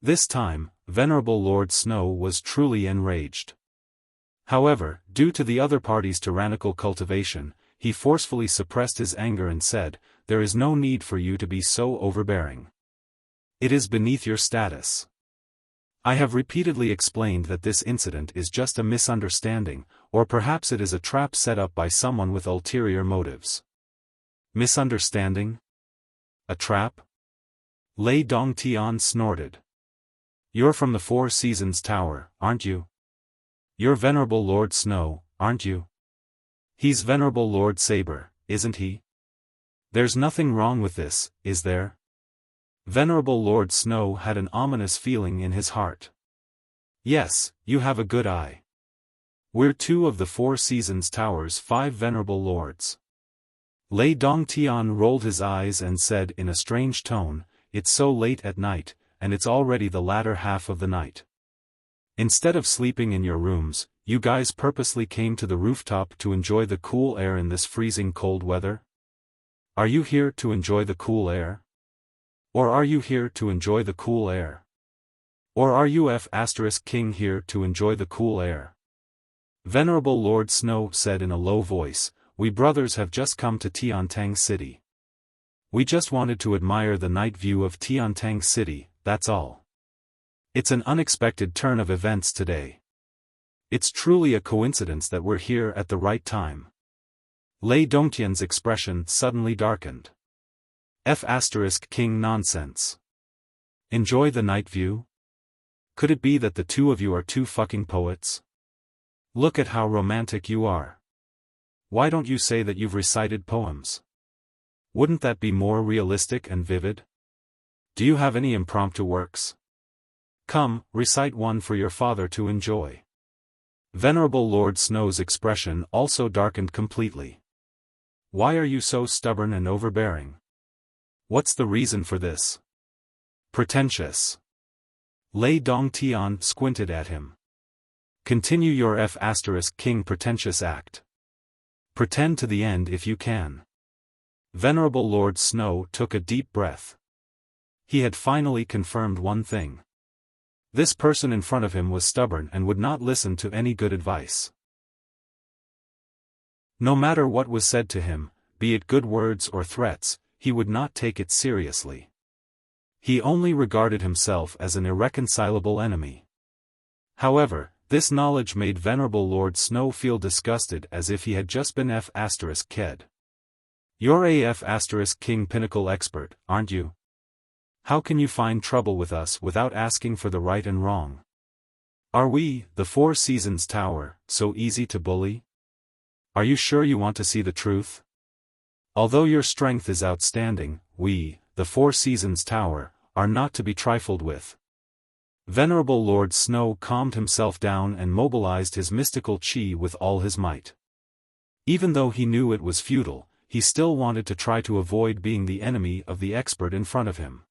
This time, Venerable Lord Snow was truly enraged. However, due to the other party's tyrannical cultivation, he forcefully suppressed his anger and said, "There is no need for you to be so overbearing. It is beneath your status. I have repeatedly explained that this incident is just a misunderstanding, or perhaps it is a trap set up by someone with ulterior motives. Misunderstanding? A trap? Lei Dongtian snorted. You're from the Four Seasons Tower, aren't you? You're Venerable Lord Snow, aren't you? He's Venerable Lord Saber, isn't he? There's nothing wrong with this, is there? Venerable Lord Snow had an ominous feeling in his heart. Yes, you have a good eye. We're two of the Four Seasons Tower's 5 venerable lords. Lei Dongtian rolled his eyes and said in a strange tone, "It's so late at night, and it's already the latter half of the night. Instead of sleeping in your rooms, you guys purposely came to the rooftop to enjoy the cool air in this freezing cold weather? Are you here to enjoy the cool air? Or are you here to enjoy the cool air? Or are you King here to enjoy the cool air?" Venerable Lord Snow said in a low voice, "We brothers have just come to Tiantang City. We just wanted to admire the night view of Tiantang City, that's all. It's an unexpected turn of events today. It's truly a coincidence that we're here at the right time." Lei Dongtian's expression suddenly darkened. King nonsense. Enjoy the night view? Could it be that the two of you are two fucking poets? Look at how romantic you are. Why don't you say that you've recited poems? Wouldn't that be more realistic and vivid? Do you have any impromptu works? Come, recite one for your father to enjoy. Venerable Lord Snow's expression also darkened completely. Why are you so stubborn and overbearing? What's the reason for this? Pretentious. Lei Dongtian squinted at him. Continue your King pretentious act. Pretend to the end if you can. Venerable Lord Snow took a deep breath. He had finally confirmed one thing. This person in front of him was stubborn and would not listen to any good advice. No matter what was said to him, be it good words or threats, he would not take it seriously. He only regarded himself as an irreconcilable enemy. However, this knowledge made Venerable Lord Snow feel disgusted as if he had just been ked. You're a King Pinnacle expert, aren't you? How can you find trouble with us without asking for the right and wrong? Are we, the Four Seasons Tower, so easy to bully? Are you sure you want to see the truth? Although your strength is outstanding, we, the Four Seasons Tower, are not to be trifled with. Venerable Lord Snow calmed himself down and mobilized his mystical chi with all his might. Even though he knew it was futile, he still wanted to try to avoid being the enemy of the expert in front of him.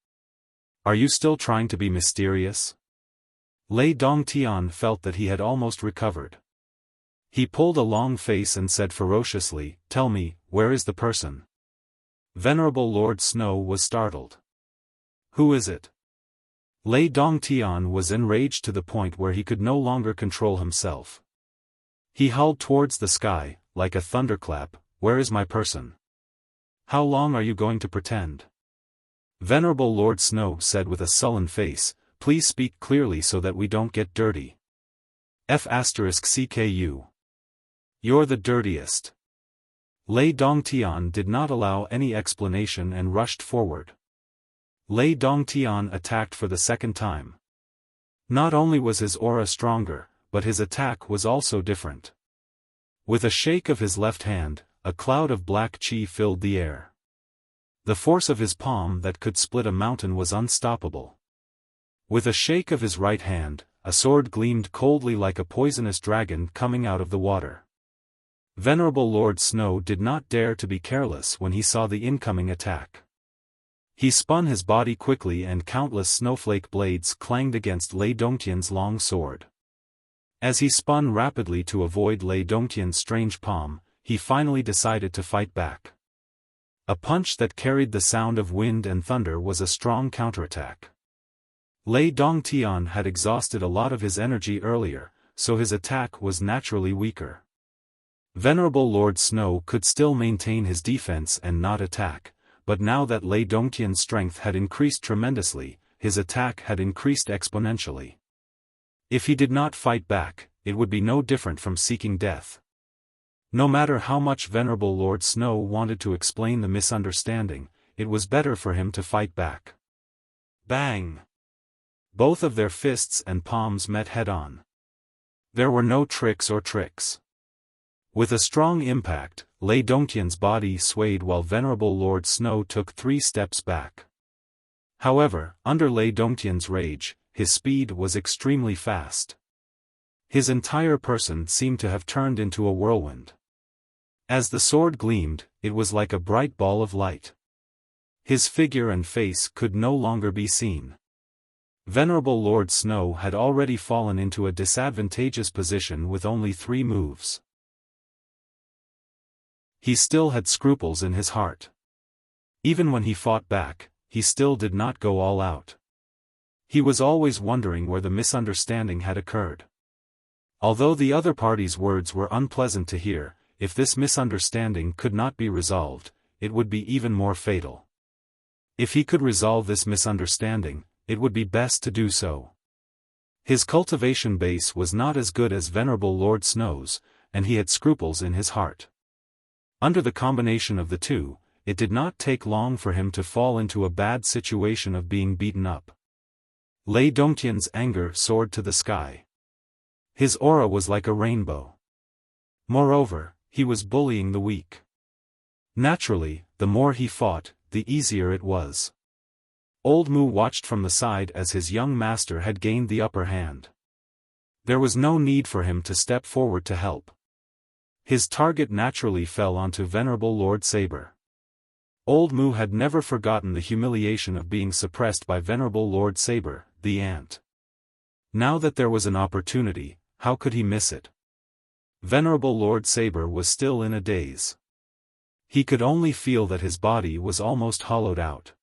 Are you still trying to be mysterious? Lei Dongtian felt that he had almost recovered. He pulled a long face and said ferociously, "Tell me, where is the person?" Venerable Lord Snow was startled. "Who is it?" Lei Dongtian was enraged to the point where he could no longer control himself. He howled towards the sky, like a thunderclap, "Where is my person? How long are you going to pretend?" Venerable Lord Snow said with a sullen face, "Please speak clearly so that we don't get dirty." CKU. You're the dirtiest. Lei Dongtian did not allow any explanation and rushed forward. Lei Dongtian attacked for the second time. Not only was his aura stronger, but his attack was also different. With a shake of his left hand, a cloud of black chi filled the air. The force of his palm that could split a mountain was unstoppable. With a shake of his right hand, a sword gleamed coldly like a poisonous dragon coming out of the water. Venerable Lord Snow did not dare to be careless when he saw the incoming attack. He spun his body quickly and countless snowflake blades clanged against Lei Dongtian's long sword. As he spun rapidly to avoid Lei Dongtian's strange palm, he finally decided to fight back. A punch that carried the sound of wind and thunder was a strong counterattack. Lei Dongtian had exhausted a lot of his energy earlier, so his attack was naturally weaker. Venerable Lord Snow could still maintain his defense and not attack, but now that Lei Dongtian's strength had increased tremendously, his attack had increased exponentially. If he did not fight back, it would be no different from seeking death. No matter how much Venerable Lord Snow wanted to explain the misunderstanding, it was better for him to fight back. Bang! Both of their fists and palms met head-on. There were no tricks. With a strong impact, Lei Dongtian's body swayed while Venerable Lord Snow took 3 steps back. However, under Lei Dongtian's rage, his speed was extremely fast. His entire person seemed to have turned into a whirlwind. As the sword gleamed, it was like a bright ball of light. His figure and face could no longer be seen. Venerable Lord Snow had already fallen into a disadvantageous position with only 3 moves. He still had scruples in his heart. Even when he fought back, he still did not go all out. He was always wondering where the misunderstanding had occurred. Although the other party's words were unpleasant to hear, if this misunderstanding could not be resolved, it would be even more fatal. If he could resolve this misunderstanding, it would be best to do so. His cultivation base was not as good as Venerable Lord Snow's, and he had scruples in his heart. Under the combination of the two, it did not take long for him to fall into a bad situation of being beaten up. Lei Dongtian's anger soared to the sky. His aura was like a rainbow. Moreover, he was bullying the weak. Naturally, the more he fought, the easier it was. Old Mu watched from the side as his young master had gained the upper hand. There was no need for him to step forward to help. His target naturally fell onto Venerable Lord Saber. Old Mu had never forgotten the humiliation of being suppressed by Venerable Lord Saber, the ant. Now that there was an opportunity, how could he miss it? Venerable Lord Saber was still in a daze. He could only feel that his body was almost hollowed out.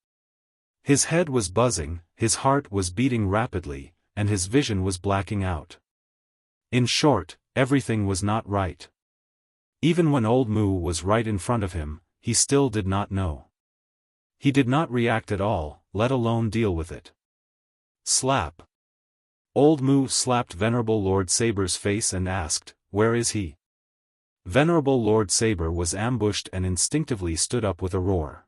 His head was buzzing, his heart was beating rapidly, and his vision was blacking out. In short, everything was not right. Even when Old Mu was right in front of him, he still did not know. He did not react at all, let alone deal with it. Slap. Old Mu slapped Venerable Lord Saber's face and asked, "Where is he?" Venerable Lord Saber was ambushed and instinctively stood up with a roar.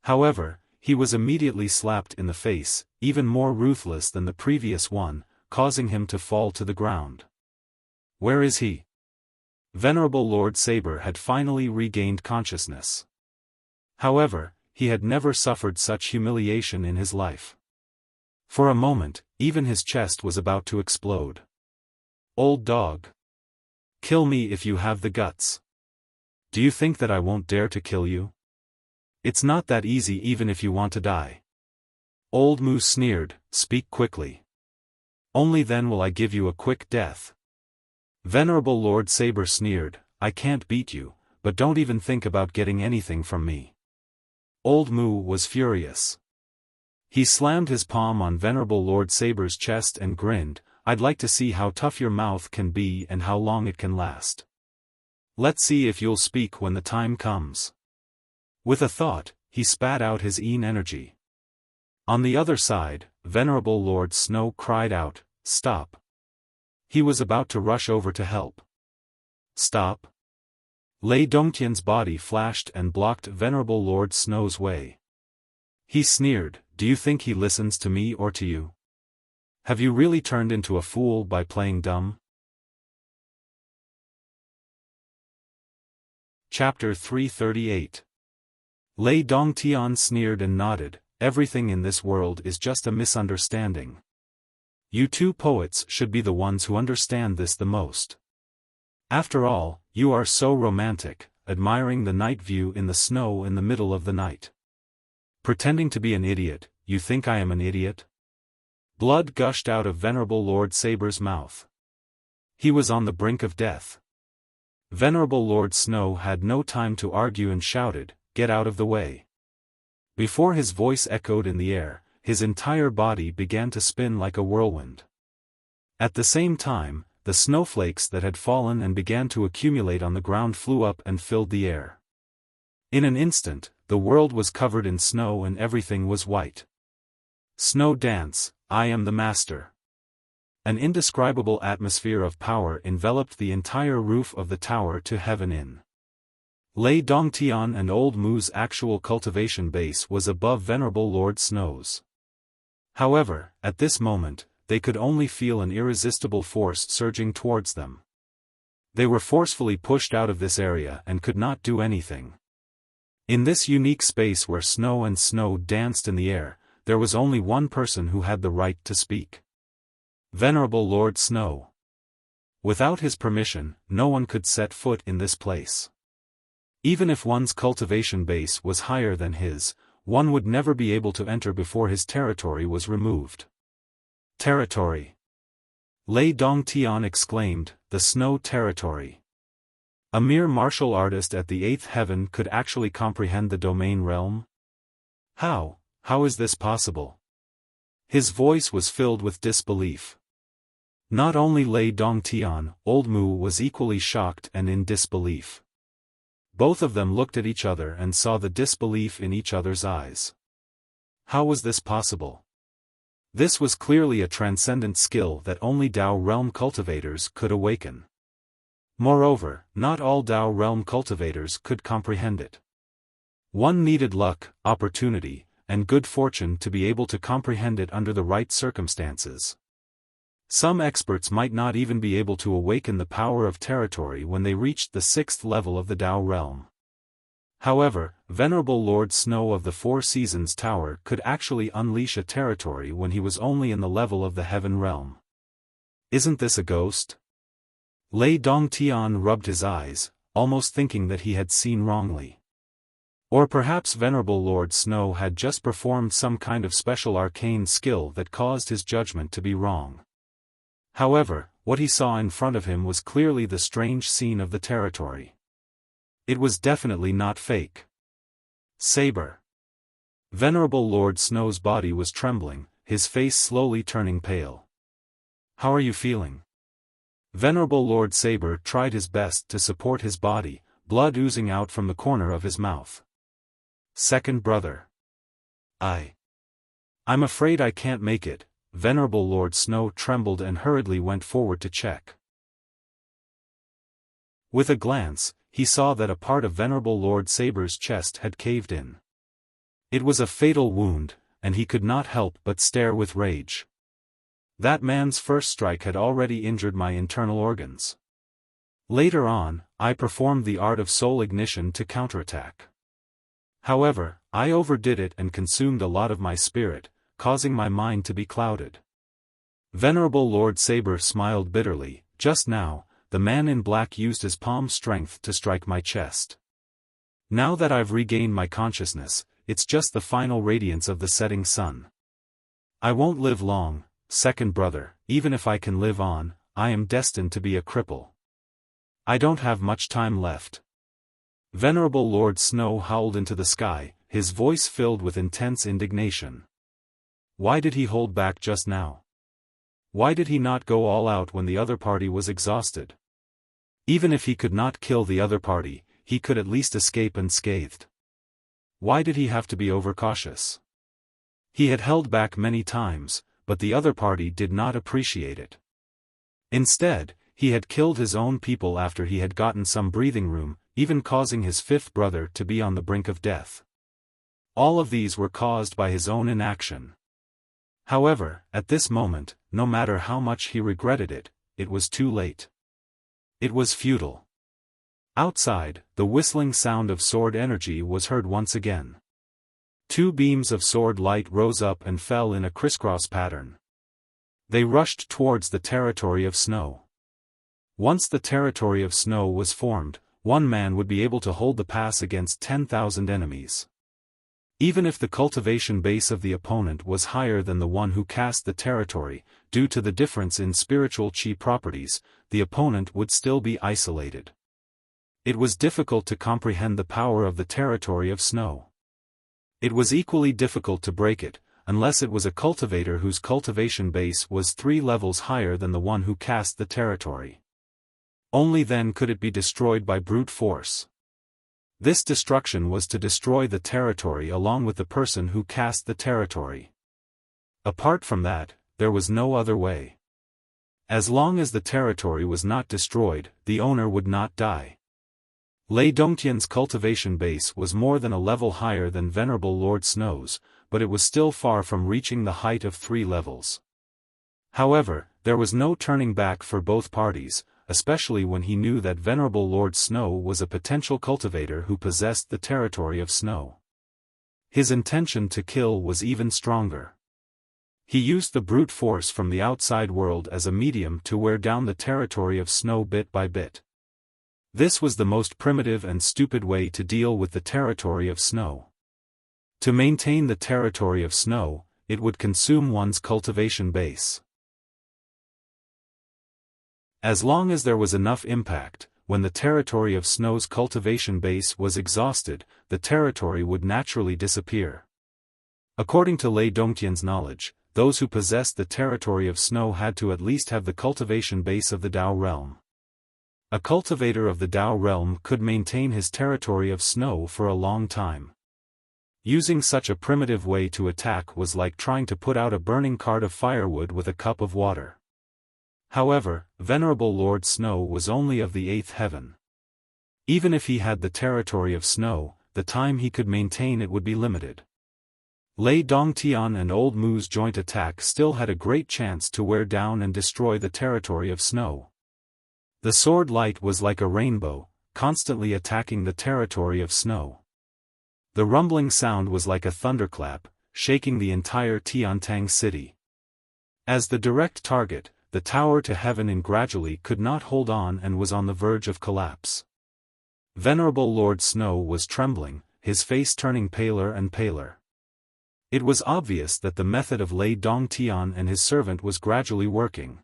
However, he was immediately slapped in the face, even more ruthless than the previous one, causing him to fall to the ground. "Where is he?" Venerable Lord Saber had finally regained consciousness. However, he had never suffered such humiliation in his life. For a moment, even his chest was about to explode. "Old dog. Kill me if you have the guts. Do you think that I won't dare to kill you? It's not that easy even if you want to die." Old Mu sneered, "Speak quickly. Only then will I give you a quick death." Venerable Lord Saber sneered, "I can't beat you, but don't even think about getting anything from me." Old Mu was furious. He slammed his palm on Venerable Lord Saber's chest and grinned, "I'd like to see how tough your mouth can be and how long it can last. Let's see if you'll speak when the time comes." With a thought, he spat out his Yin energy. On the other side, Venerable Lord Snow cried out, "Stop." He was about to rush over to help. "Stop." Lei Dongtian's body flashed and blocked Venerable Lord Snow's way. He sneered, "Do you think he listens to me or to you? Have you really turned into a fool by playing dumb?" Chapter 338. Lei Dongtian sneered and nodded, "Everything in this world is just a misunderstanding. You two poets should be the ones who understand this the most. After all, you are so romantic, admiring the night view in the snow in the middle of the night. Pretending to be an idiot, you think I am an idiot?" Blood gushed out of Venerable Lord Saber's mouth. He was on the brink of death. Venerable Lord Snow had no time to argue and shouted, "Get out of the way." Before his voice echoed in the air, his entire body began to spin like a whirlwind. At the same time, the snowflakes that had fallen and began to accumulate on the ground flew up and filled the air. In an instant, the world was covered in snow and everything was white. Snow dance, I am the master. An indescribable atmosphere of power enveloped the entire roof of the tower to heaven in. Lei Dongtian and Old Mu's actual cultivation base was above Venerable Lord Snow's. However, at this moment, they could only feel an irresistible force surging towards them. They were forcefully pushed out of this area and could not do anything. In this unique space where snow and snow danced in the air, there was only one person who had the right to speak. Venerable Lord Snow. Without his permission, no one could set foot in this place. Even if one's cultivation base was higher than his, one would never be able to enter before his territory was removed. Territory. Lei Dongtian exclaimed, the Snow Territory. A mere martial artist at the 8th heaven could actually comprehend the domain realm? How is this possible? His voice was filled with disbelief. Not only Lei Dongtian, Old Mu was equally shocked and in disbelief. Both of them looked at each other and saw the disbelief in each other's eyes. How was this possible? This was clearly a transcendent skill that only Dao realm cultivators could awaken. Moreover, not all Dao realm cultivators could comprehend it. One needed luck, opportunity, and good fortune to be able to comprehend it under the right circumstances. Some experts might not even be able to awaken the power of territory when they reached the 6th level of the Dao realm. However, Venerable Lord Snow of the Four Seasons Tower could actually unleash a territory when he was only in the level of the Heaven realm. Isn't this a ghost? Lei Dongtian rubbed his eyes, almost thinking that he had seen wrongly. Or perhaps Venerable Lord Snow had just performed some kind of special arcane skill that caused his judgment to be wrong. However, what he saw in front of him was clearly the strange scene of the territory. It was definitely not fake. Saber. Venerable Lord Snow's body was trembling, his face slowly turning pale. How are you feeling? Venerable Lord Saber tried his best to support his body, blood oozing out from the corner of his mouth. Second brother. I'm afraid I can't make it. Venerable Lord Snow trembled and hurriedly went forward to check. With a glance, he saw that a part of Venerable Lord Saber's chest had caved in. It was a fatal wound, and he could not help but stare with rage. That man's first strike had already injured my internal organs. Later on, I performed the art of soul ignition to counterattack. However, I overdid it and consumed a lot of my spirit, causing my mind to be clouded. Venerable Lord Saber smiled bitterly. Just now, the man in black used his palm strength to strike my chest. Now that I've regained my consciousness, it's just the final radiance of the setting sun. I won't live long, second brother. Even if I can live on, I am destined to be a cripple. I don't have much time left. Venerable Lord Snow howled into the sky, his voice filled with intense indignation. Why did he hold back just now? Why did he not go all out when the other party was exhausted? Even if he could not kill the other party, he could at least escape unscathed. Why did he have to be overcautious? He had held back many times, but the other party did not appreciate it. Instead, he had killed his own people after he had gotten some breathing room, even causing his fifth brother to be on the brink of death. All of these were caused by his own inaction. However, at this moment, no matter how much he regretted it, it was too late. It was futile. Outside, the whistling sound of sword energy was heard once again. Two beams of sword light rose up and fell in a crisscross pattern. They rushed towards the territory of snow. Once the territory of snow was formed, one man would be able to hold the pass against 10,000 enemies. Even if the cultivation base of the opponent was higher than the one who cast the territory, due to the difference in spiritual chi properties, the opponent would still be isolated. It was difficult to comprehend the power of the territory of snow. It was equally difficult to break it, unless it was a cultivator whose cultivation base was 3 levels higher than the one who cast the territory. Only then could it be destroyed by brute force. This destruction was to destroy the territory along with the person who cast the territory. Apart from that, there was no other way. As long as the territory was not destroyed, the owner would not die. Lei Dongtian's cultivation base was more than a level higher than Venerable Lord Snow's, but it was still far from reaching the height of 3 levels. However, there was no turning back for both parties, especially when he knew that Venerable Lord Snow was a potential cultivator who possessed the territory of snow. His intention to kill was even stronger. He used the brute force from the outside world as a medium to wear down the territory of snow bit by bit. This was the most primitive and stupid way to deal with the territory of snow. To maintain the territory of snow, it would consume one's cultivation base. As long as there was enough impact, when the territory of snow's cultivation base was exhausted, the territory would naturally disappear. According to Lei Dongtian's knowledge, those who possessed the territory of snow had to at least have the cultivation base of the Dao realm. A cultivator of the Dao realm could maintain his territory of snow for a long time. Using such a primitive way to attack was like trying to put out a burning cart of firewood with a cup of water. However, Venerable Lord Snow was only of the 8th heaven. Even if he had the territory of snow, the time he could maintain it would be limited. Lei Dongtian and Old Mu's joint attack still had a great chance to wear down and destroy the territory of snow. The sword light was like a rainbow, constantly attacking the territory of snow. The rumbling sound was like a thunderclap, shaking the entire Tiantang city. As the direct target, the tower to heaven in gradually could not hold on and was on the verge of collapse. Venerable Lord Snow was trembling, his face turning paler and paler. It was obvious that the method of Lei Dongtian and his servant was gradually working.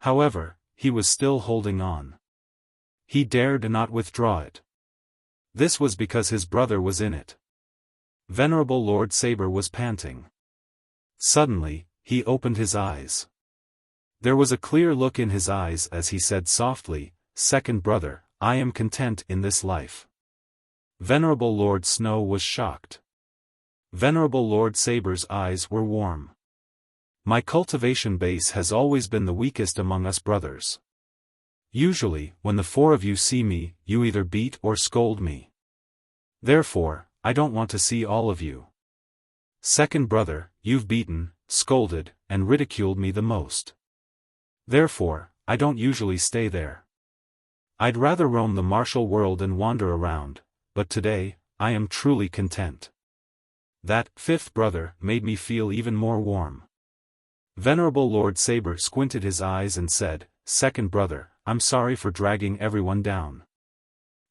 However, he was still holding on. He dared not withdraw it. This was because his brother was in it. Venerable Lord Saber was panting. Suddenly, he opened his eyes. There was a clear look in his eyes as he said softly, "Second brother, I am content in this life." Venerable Lord Snow was shocked. Venerable Lord Saber's eyes were warm. "My cultivation base has always been the weakest among us brothers. Usually, when the 4 of you see me, you either beat or scold me. Therefore, I don't want to see all of you. Second brother, you've beaten, scolded, and ridiculed me the most. Therefore, I don't usually stay there. I'd rather roam the martial world and wander around, but today, I am truly content." That 5th brother made me feel even more warm. Venerable Lord Saber squinted his eyes and said, "Second brother, I'm sorry for dragging everyone down.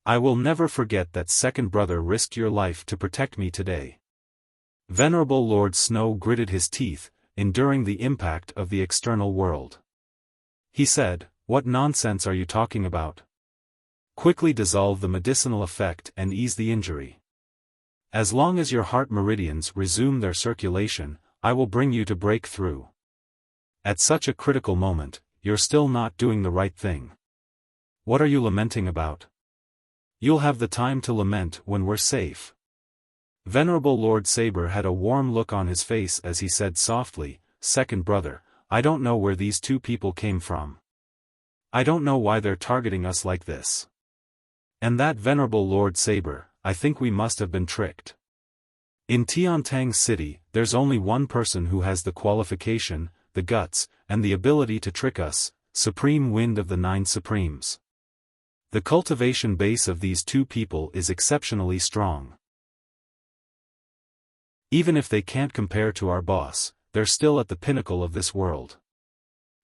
I will never forget that second brother risked your life to protect me today." Venerable Lord Snow gritted his teeth, enduring the impact of the external world. He said, "What nonsense are you talking about? Quickly dissolve the medicinal effect and ease the injury. As long as your heart meridians resume their circulation, I will bring you to break through. At such a critical moment, you're still not doing the right thing. What are you lamenting about? You'll have the time to lament when we're safe." Venerable Lord Saber had a warm look on his face as he said softly, "Second brother, I don't know where these 2 people came from. I don't know why they're targeting us like this. And that Venerable Lord Saber, I think we must have been tricked. In Tiantang City, there's only one person who has the qualification, the guts, and the ability to trick us, Supreme Wind of the 9 Supremes. The cultivation base of these 2 people is exceptionally strong. Even if they can't compare to our boss, they're still at the pinnacle of this world.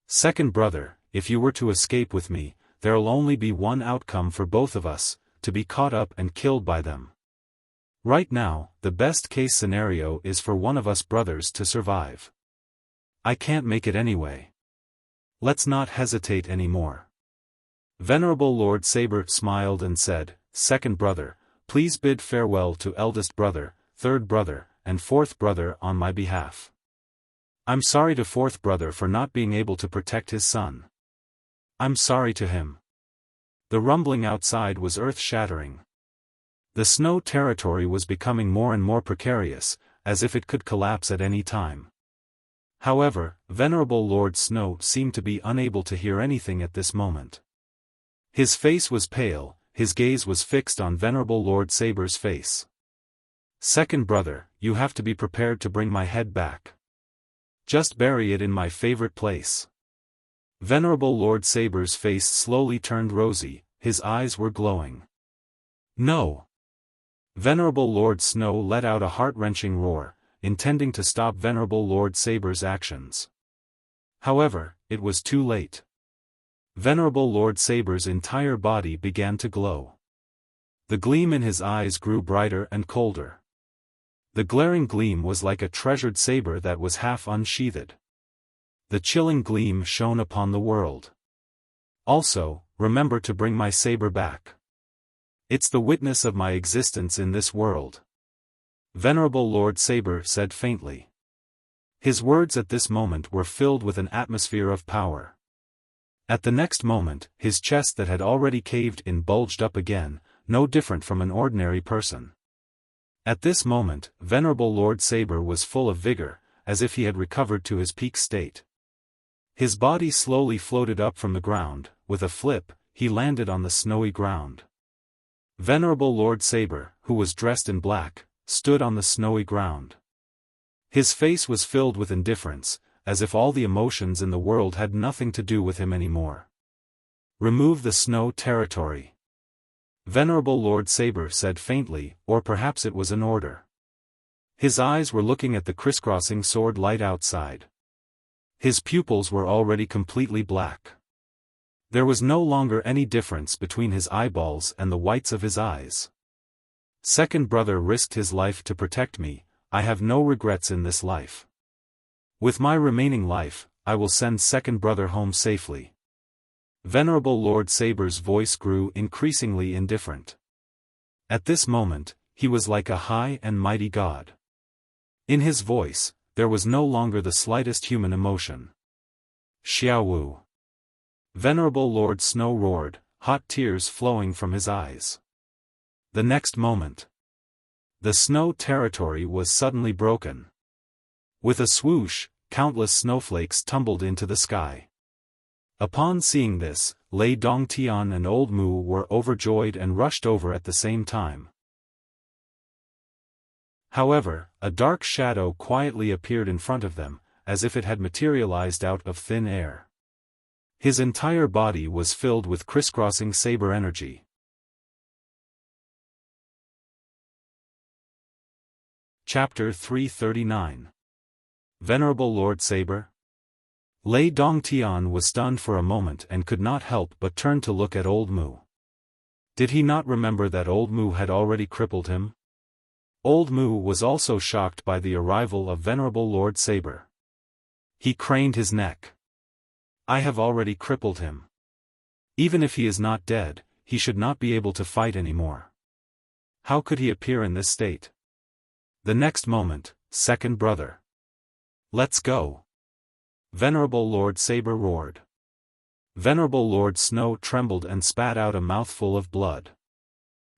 Second brother, if you were to escape with me, there'll only be one outcome for both of us, to be caught up and killed by them. Right now, the best case scenario is for one of us brothers to survive. I can't make it anyway. Let's not hesitate anymore." Venerable Lord Saber smiled and said, "Second brother, please bid farewell to eldest brother, third brother, and 4th brother on my behalf. I'm sorry to 4th brother for not being able to protect his son. I'm sorry to him." The rumbling outside was earth-shattering. The snow territory was becoming more and more precarious, as if it could collapse at any time. However, Venerable Lord Snow seemed to be unable to hear anything at this moment. His face was pale, his gaze was fixed on Venerable Lord Saber's face. "Second brother, you have to be prepared to bring my head back. Just bury it in my favorite place." Venerable Lord Saber's face slowly turned rosy, his eyes were glowing. "No!" Venerable Lord Snow let out a heart-wrenching roar, intending to stop Venerable Lord Saber's actions. However, it was too late. Venerable Lord Saber's entire body began to glow. The gleam in his eyes grew brighter and colder. The glaring gleam was like a treasured saber that was half unsheathed. The chilling gleam shone upon the world. "Also, remember to bring my saber back. It's the witness of my existence in this world," Venerable Lord Saber said faintly. His words at this moment were filled with an atmosphere of power. At the next moment, his chest that had already caved in bulged up again, no different from an ordinary person. At this moment, Venerable Lord Saber was full of vigor, as if he had recovered to his peak state. His body slowly floated up from the ground, with a flip, he landed on the snowy ground. Venerable Lord Saber, who was dressed in black, stood on the snowy ground. His face was filled with indifference, as if all the emotions in the world had nothing to do with him anymore. "Remove the snow territory," Venerable Lord Saber said faintly, or perhaps it was an order. His eyes were looking at the crisscrossing sword light outside. His pupils were already completely black. There was no longer any difference between his eyeballs and the whites of his eyes. "Second brother risked his life to protect me, I have no regrets in this life. With my remaining life, I will send second brother home safely." Venerable Lord Saber's voice grew increasingly indifferent. At this moment, he was like a high and mighty god. In his voice, there was no longer the slightest human emotion. "Xiaowu!" Venerable Lord Snow roared, hot tears flowing from his eyes. The next moment, the snow territory was suddenly broken. With a swoosh, countless snowflakes tumbled into the sky. Upon seeing this, Lei Dongtian and Old Mu were overjoyed and rushed over at the same time. However, a dark shadow quietly appeared in front of them, as if it had materialized out of thin air. His entire body was filled with crisscrossing saber energy. Chapter 339. Venerable Lord Saber? Lei Dongtian was stunned for a moment and could not help but turn to look at Old Mu. Did he not remember that Old Mu had already crippled him? Old Mu was also shocked by the arrival of Venerable Lord Saber. He craned his neck. "I have already crippled him. Even if he is not dead, he should not be able to fight anymore. How could he appear in this state?" The next moment, "Second brother. Let's go!" Venerable Lord Saber roared. Venerable Lord Snow trembled and spat out a mouthful of blood.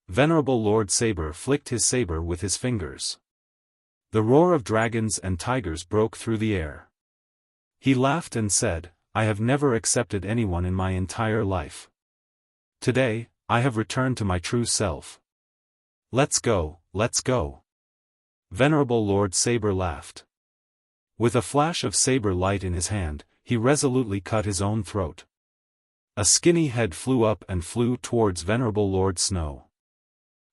Venerable Lord Saber flicked his saber with his fingers. The roar of dragons and tigers broke through the air. He laughed and said, "I have never accepted anyone in my entire life. Today, I have returned to my true self. Let's go, let's go." Venerable Lord Saber laughed. With a flash of saber light in his hand, he resolutely cut his own throat. A skinny head flew up and flew towards Venerable Lord Snow.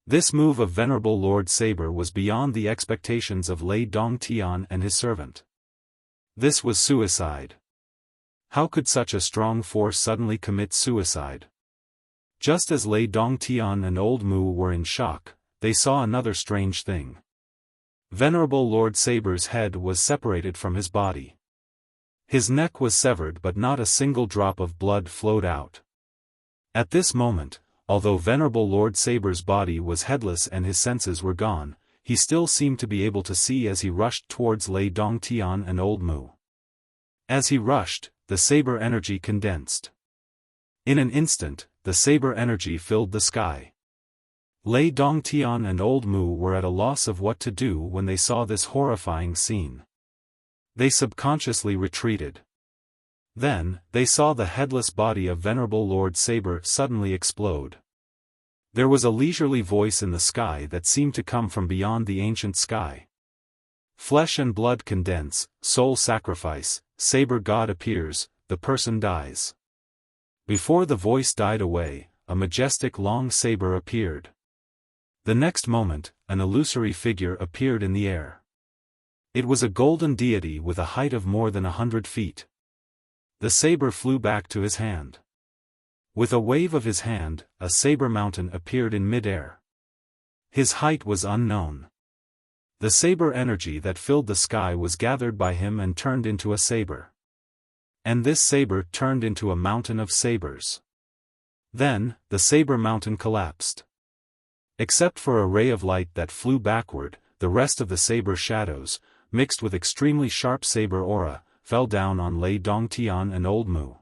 This move of Venerable Lord Saber was beyond the expectations of Lei Dongtian and his servant. This was suicide. How could such a strong force suddenly commit suicide? Just as Lei Dongtian and Old Mu were in shock, they saw another strange thing. Venerable Lord Saber's head was separated from his body. His neck was severed but not a single drop of blood flowed out. At this moment, although Venerable Lord Saber's body was headless and his senses were gone, he still seemed to be able to see as he rushed towards Lei Dongtian and Old Mu. As he rushed, the saber energy condensed. In an instant, the saber energy filled the sky. Lei Dongtian and Old Mu were at a loss of what to do when they saw this horrifying scene. They subconsciously retreated. Then, they saw the headless body of Venerable Lord Saber suddenly explode. There was a leisurely voice in the sky that seemed to come from beyond the ancient sky. Flesh and blood condense, soul sacrifice, Saber God appears, the person dies. Before the voice died away, a majestic long saber appeared. The next moment, an illusory figure appeared in the air. It was a golden deity with a height of more than 100 feet. The saber flew back to his hand. With a wave of his hand, a saber mountain appeared in mid-air. His height was unknown. The saber energy that filled the sky was gathered by him and turned into a saber. And this saber turned into a mountain of sabers. Then, the saber mountain collapsed. Except for a ray of light that flew backward, the rest of the saber shadows, mixed with extremely sharp saber aura, fell down on Lei Dongtian and Old Mu.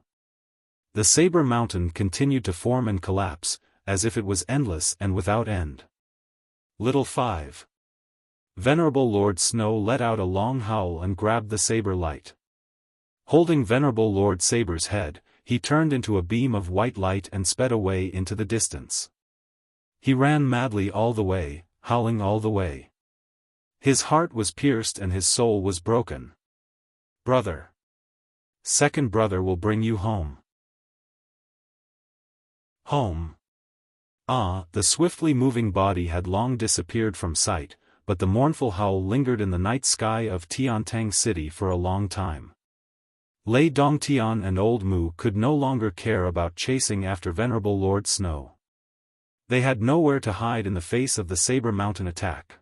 The saber mountain continued to form and collapse, as if it was endless and without end. Little 5. Venerable Lord Snow let out a long howl and grabbed the saber light. Holding Venerable Lord Saber's head, he turned into a beam of white light and sped away into the distance. He ran madly all the way, howling all the way. His heart was pierced and his soul was broken. Brother. Second brother will bring you home. Home. The swiftly moving body had long disappeared from sight, but the mournful howl lingered in the night sky of Tiantang City for a long time. Lei Dongtian and Old Mu could no longer care about chasing after Venerable Lord Snow. They had nowhere to hide in the face of the Saber Mountain attack.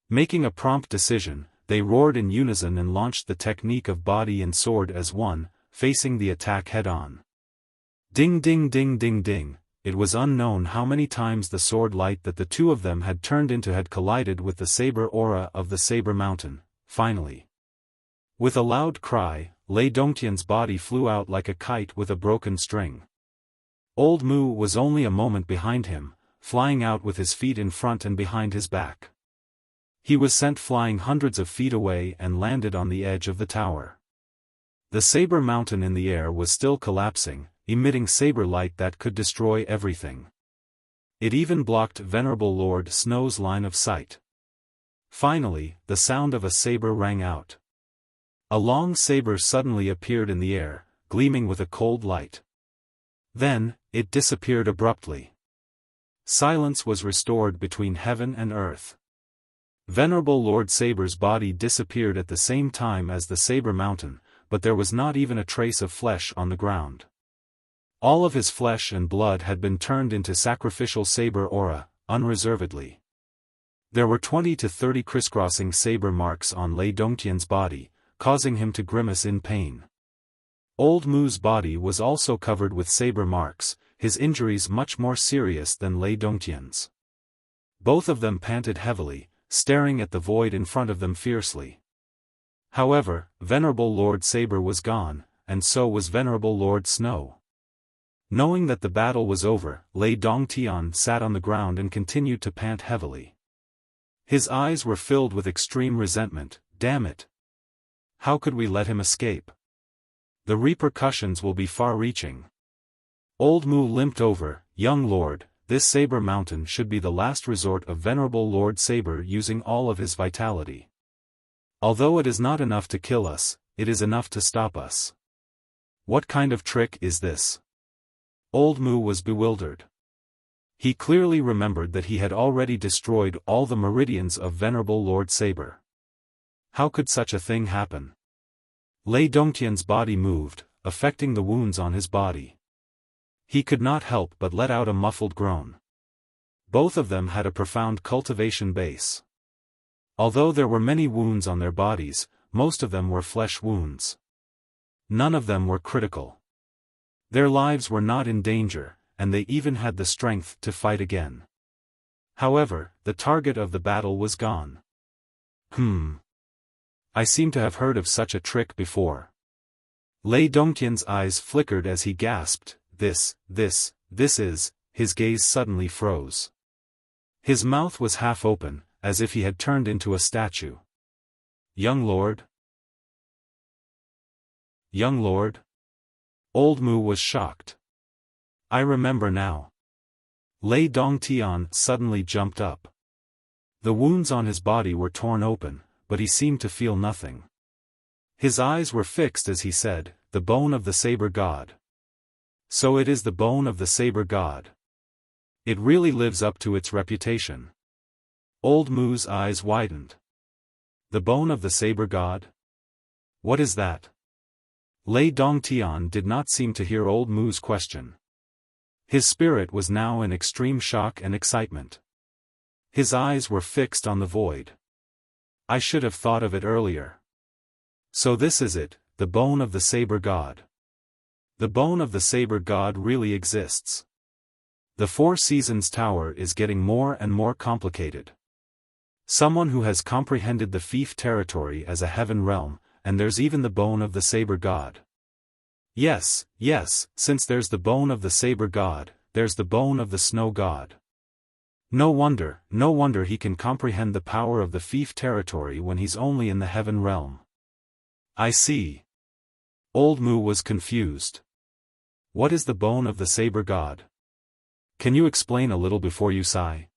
Making a prompt decision, they roared in unison and launched the technique of body and sword as one, facing the attack head-on. Ding ding ding ding ding, it was unknown how many times the sword light that the two of them had turned into had collided with the saber aura of the Saber Mountain, finally. With a loud cry, Lei Dongtian's body flew out like a kite with a broken string. Old Mu was only a moment behind him, flying out with his feet in front and behind his back. He was sent flying hundreds of feet away and landed on the edge of the tower. The Saber Mountain in the air was still collapsing, emitting saber light that could destroy everything. It even blocked Venerable Lord Snow's line of sight. Finally, the sound of a saber rang out. A long saber suddenly appeared in the air, gleaming with a cold light. Then, it disappeared abruptly. Silence was restored between heaven and earth. Venerable Lord Saber's body disappeared at the same time as the Saber Mountain, but there was not even a trace of flesh on the ground. All of his flesh and blood had been turned into sacrificial saber aura, unreservedly. There were 20 to 30 crisscrossing saber marks on Lei Dongtian's body, causing him to grimace in pain. Old Mu's body was also covered with saber marks, his injuries much more serious than Lei Dongtian's. Both of them panted heavily, staring at the void in front of them fiercely. However, Venerable Lord Saber was gone, and so was Venerable Lord Snow. Knowing that the battle was over, Lei Dongtian sat on the ground and continued to pant heavily. His eyes were filled with extreme resentment. Damn it! How could we let him escape? The repercussions will be far-reaching. Old Mu limped over. Young Lord, this Saber Mountain should be the last resort of Venerable Lord Saber using all of his vitality. Although it is not enough to kill us, it is enough to stop us. What kind of trick is this? Old Mu was bewildered. He clearly remembered that he had already destroyed all the meridians of Venerable Lord Saber. How could such a thing happen? Lei Dongtian's body moved, affecting the wounds on his body. He could not help but let out a muffled groan. Both of them had a profound cultivation base. Although there were many wounds on their bodies, most of them were flesh wounds. None of them were critical. Their lives were not in danger, and they even had the strength to fight again. However, the target of the battle was gone. I seem to have heard of such a trick before. Lei Dongtian's eyes flickered as he gasped, this is, his gaze suddenly froze. His mouth was half open, as if he had turned into a statue. Young Lord? young lord? Old Mu was shocked. I remember now. Lei Dongtian suddenly jumped up. The wounds on his body were torn open, but he seemed to feel nothing. His eyes were fixed as he said, "The bone of the saber god." So it is the bone of the saber god. It really lives up to its reputation. Old Mu's eyes widened. The bone of the saber god? What is that? Lei Dongtian did not seem to hear Old Mu's question. His spirit was now in extreme shock and excitement. His eyes were fixed on the void. I should have thought of it earlier. So this is it, the bone of the saber god. The bone of the saber god really exists. The Four Seasons Tower is getting more and more complicated. Someone who has comprehended the fief territory as a heaven realm, and there's even the bone of the saber god. Yes, since there's the bone of the saber god, there's the bone of the snow god. No wonder he can comprehend the power of the fief territory when he's only in the heaven realm. I see. Old Mu was confused. What is the bone of the saber god? Can you explain a little before you sigh?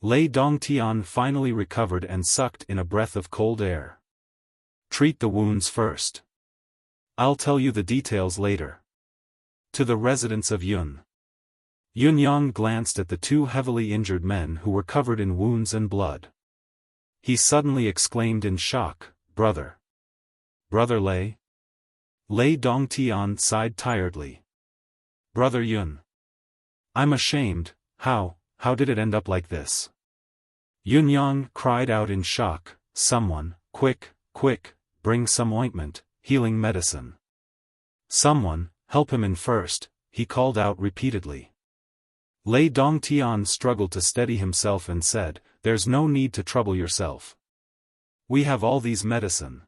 Lei Dongtian finally recovered and sucked in a breath of cold air. Treat the wounds first. I'll tell you the details later. To the residents of Yun. Yunyang glanced at the two heavily injured men who were covered in wounds and blood. He suddenly exclaimed in shock, "Brother! Brother Lei?" Lei Dongtian sighed tiredly. "Brother Yun. I'm ashamed, how did it end up like this?" Yunyang cried out in shock, "Someone, quick, bring some ointment, healing medicine. Someone, help him in first," he called out repeatedly. Lei Dongtian struggled to steady himself and said, "There's no need to trouble yourself. We have all these medicine.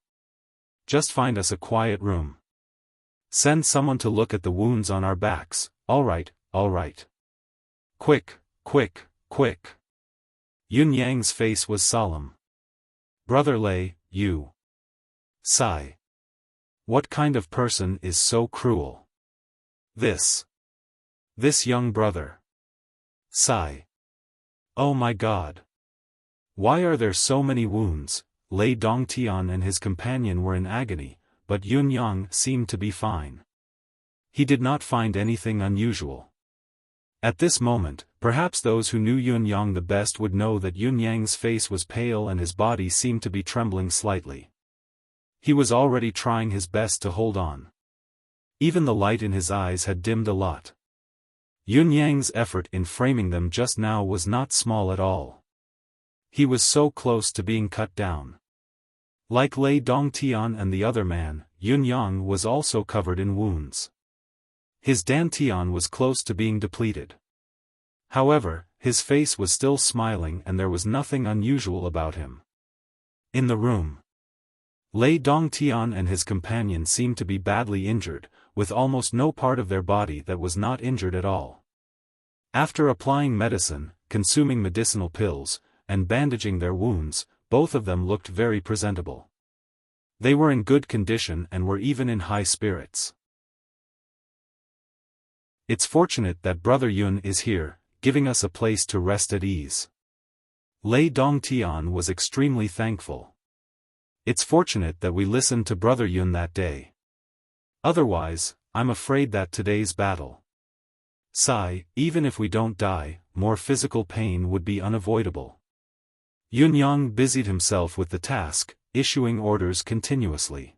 Just find us a quiet room. Send someone to look at the wounds on our backs, all right. Quick. Yunyang's face was solemn. "Brother Lei, you." Sigh. What kind of person is so cruel? This young brother. Sigh. Oh my God. Why are there so many wounds? Lei Dongtian and his companion were in agony, but Yunyang seemed to be fine. He did not find anything unusual. At this moment, perhaps those who knew Yunyang the best would know that Yunyang's face was pale and his body seemed to be trembling slightly. He was already trying his best to hold on. Even the light in his eyes had dimmed a lot. Yunyang's effort in framing them just now was not small at all. He was so close to being cut down. Like Lei Dongtian and the other man, Yunyang was also covered in wounds. His dantian was close to being depleted. However, his face was still smiling and there was nothing unusual about him. In the room, Lei Dongtian and his companion seemed to be badly injured, with almost no part of their body that was not injured at all. After applying medicine, consuming medicinal pills, and bandaging their wounds, both of them looked very presentable. They were in good condition and were even in high spirits. It's fortunate that Brother Yun is here, giving us a place to rest at ease. Lei Dongtian was extremely thankful. It's fortunate that we listened to Brother Yun that day. Otherwise, I'm afraid that today's battle. Sigh, even if we don't die, more physical pain would be unavoidable. Yunyang busied himself with the task, issuing orders continuously.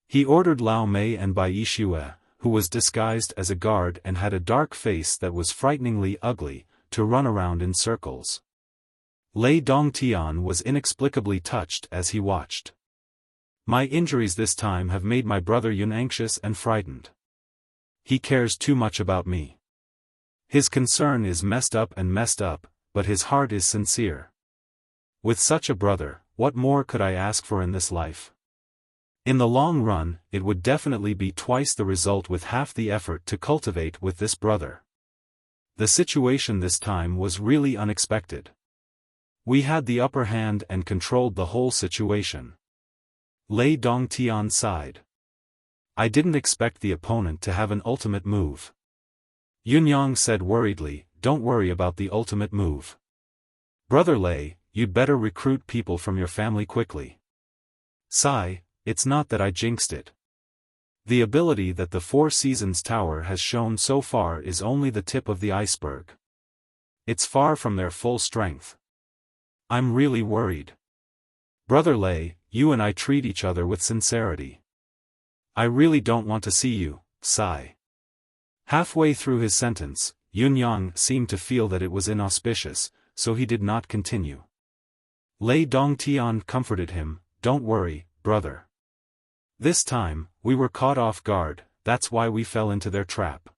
He ordered Lao Mei and Bai Yishue, who was disguised as a guard and had a dark face that was frighteningly ugly, to run around in circles. Lei Dongtian was inexplicably touched as he watched. My injuries this time have made my brother Yun anxious and frightened. He cares too much about me. His concern is messed up, but his heart is sincere. With such a brother, what more could I ask for in this life? In the long run, it would definitely be twice the result with half the effort to cultivate with this brother. The situation this time was really unexpected. We had the upper hand and controlled the whole situation. Lei Dongtian sighed. I didn't expect the opponent to have an ultimate move. Yunyang said worriedly, don't worry about the ultimate move. Brother Lei, you'd better recruit people from your family quickly. Sigh, it's not that I jinxed it. The ability that the Four Seasons Tower has shown so far is only the tip of the iceberg. It's far from their full strength. I'm really worried. Brother Lei, you and I treat each other with sincerity. I really don't want to see you, sigh. Halfway through his sentence, Yunyang seemed to feel that it was inauspicious, so he did not continue. Lei Dongtian comforted him, don't worry, brother. This time, we were caught off guard, that's why we fell into their trap.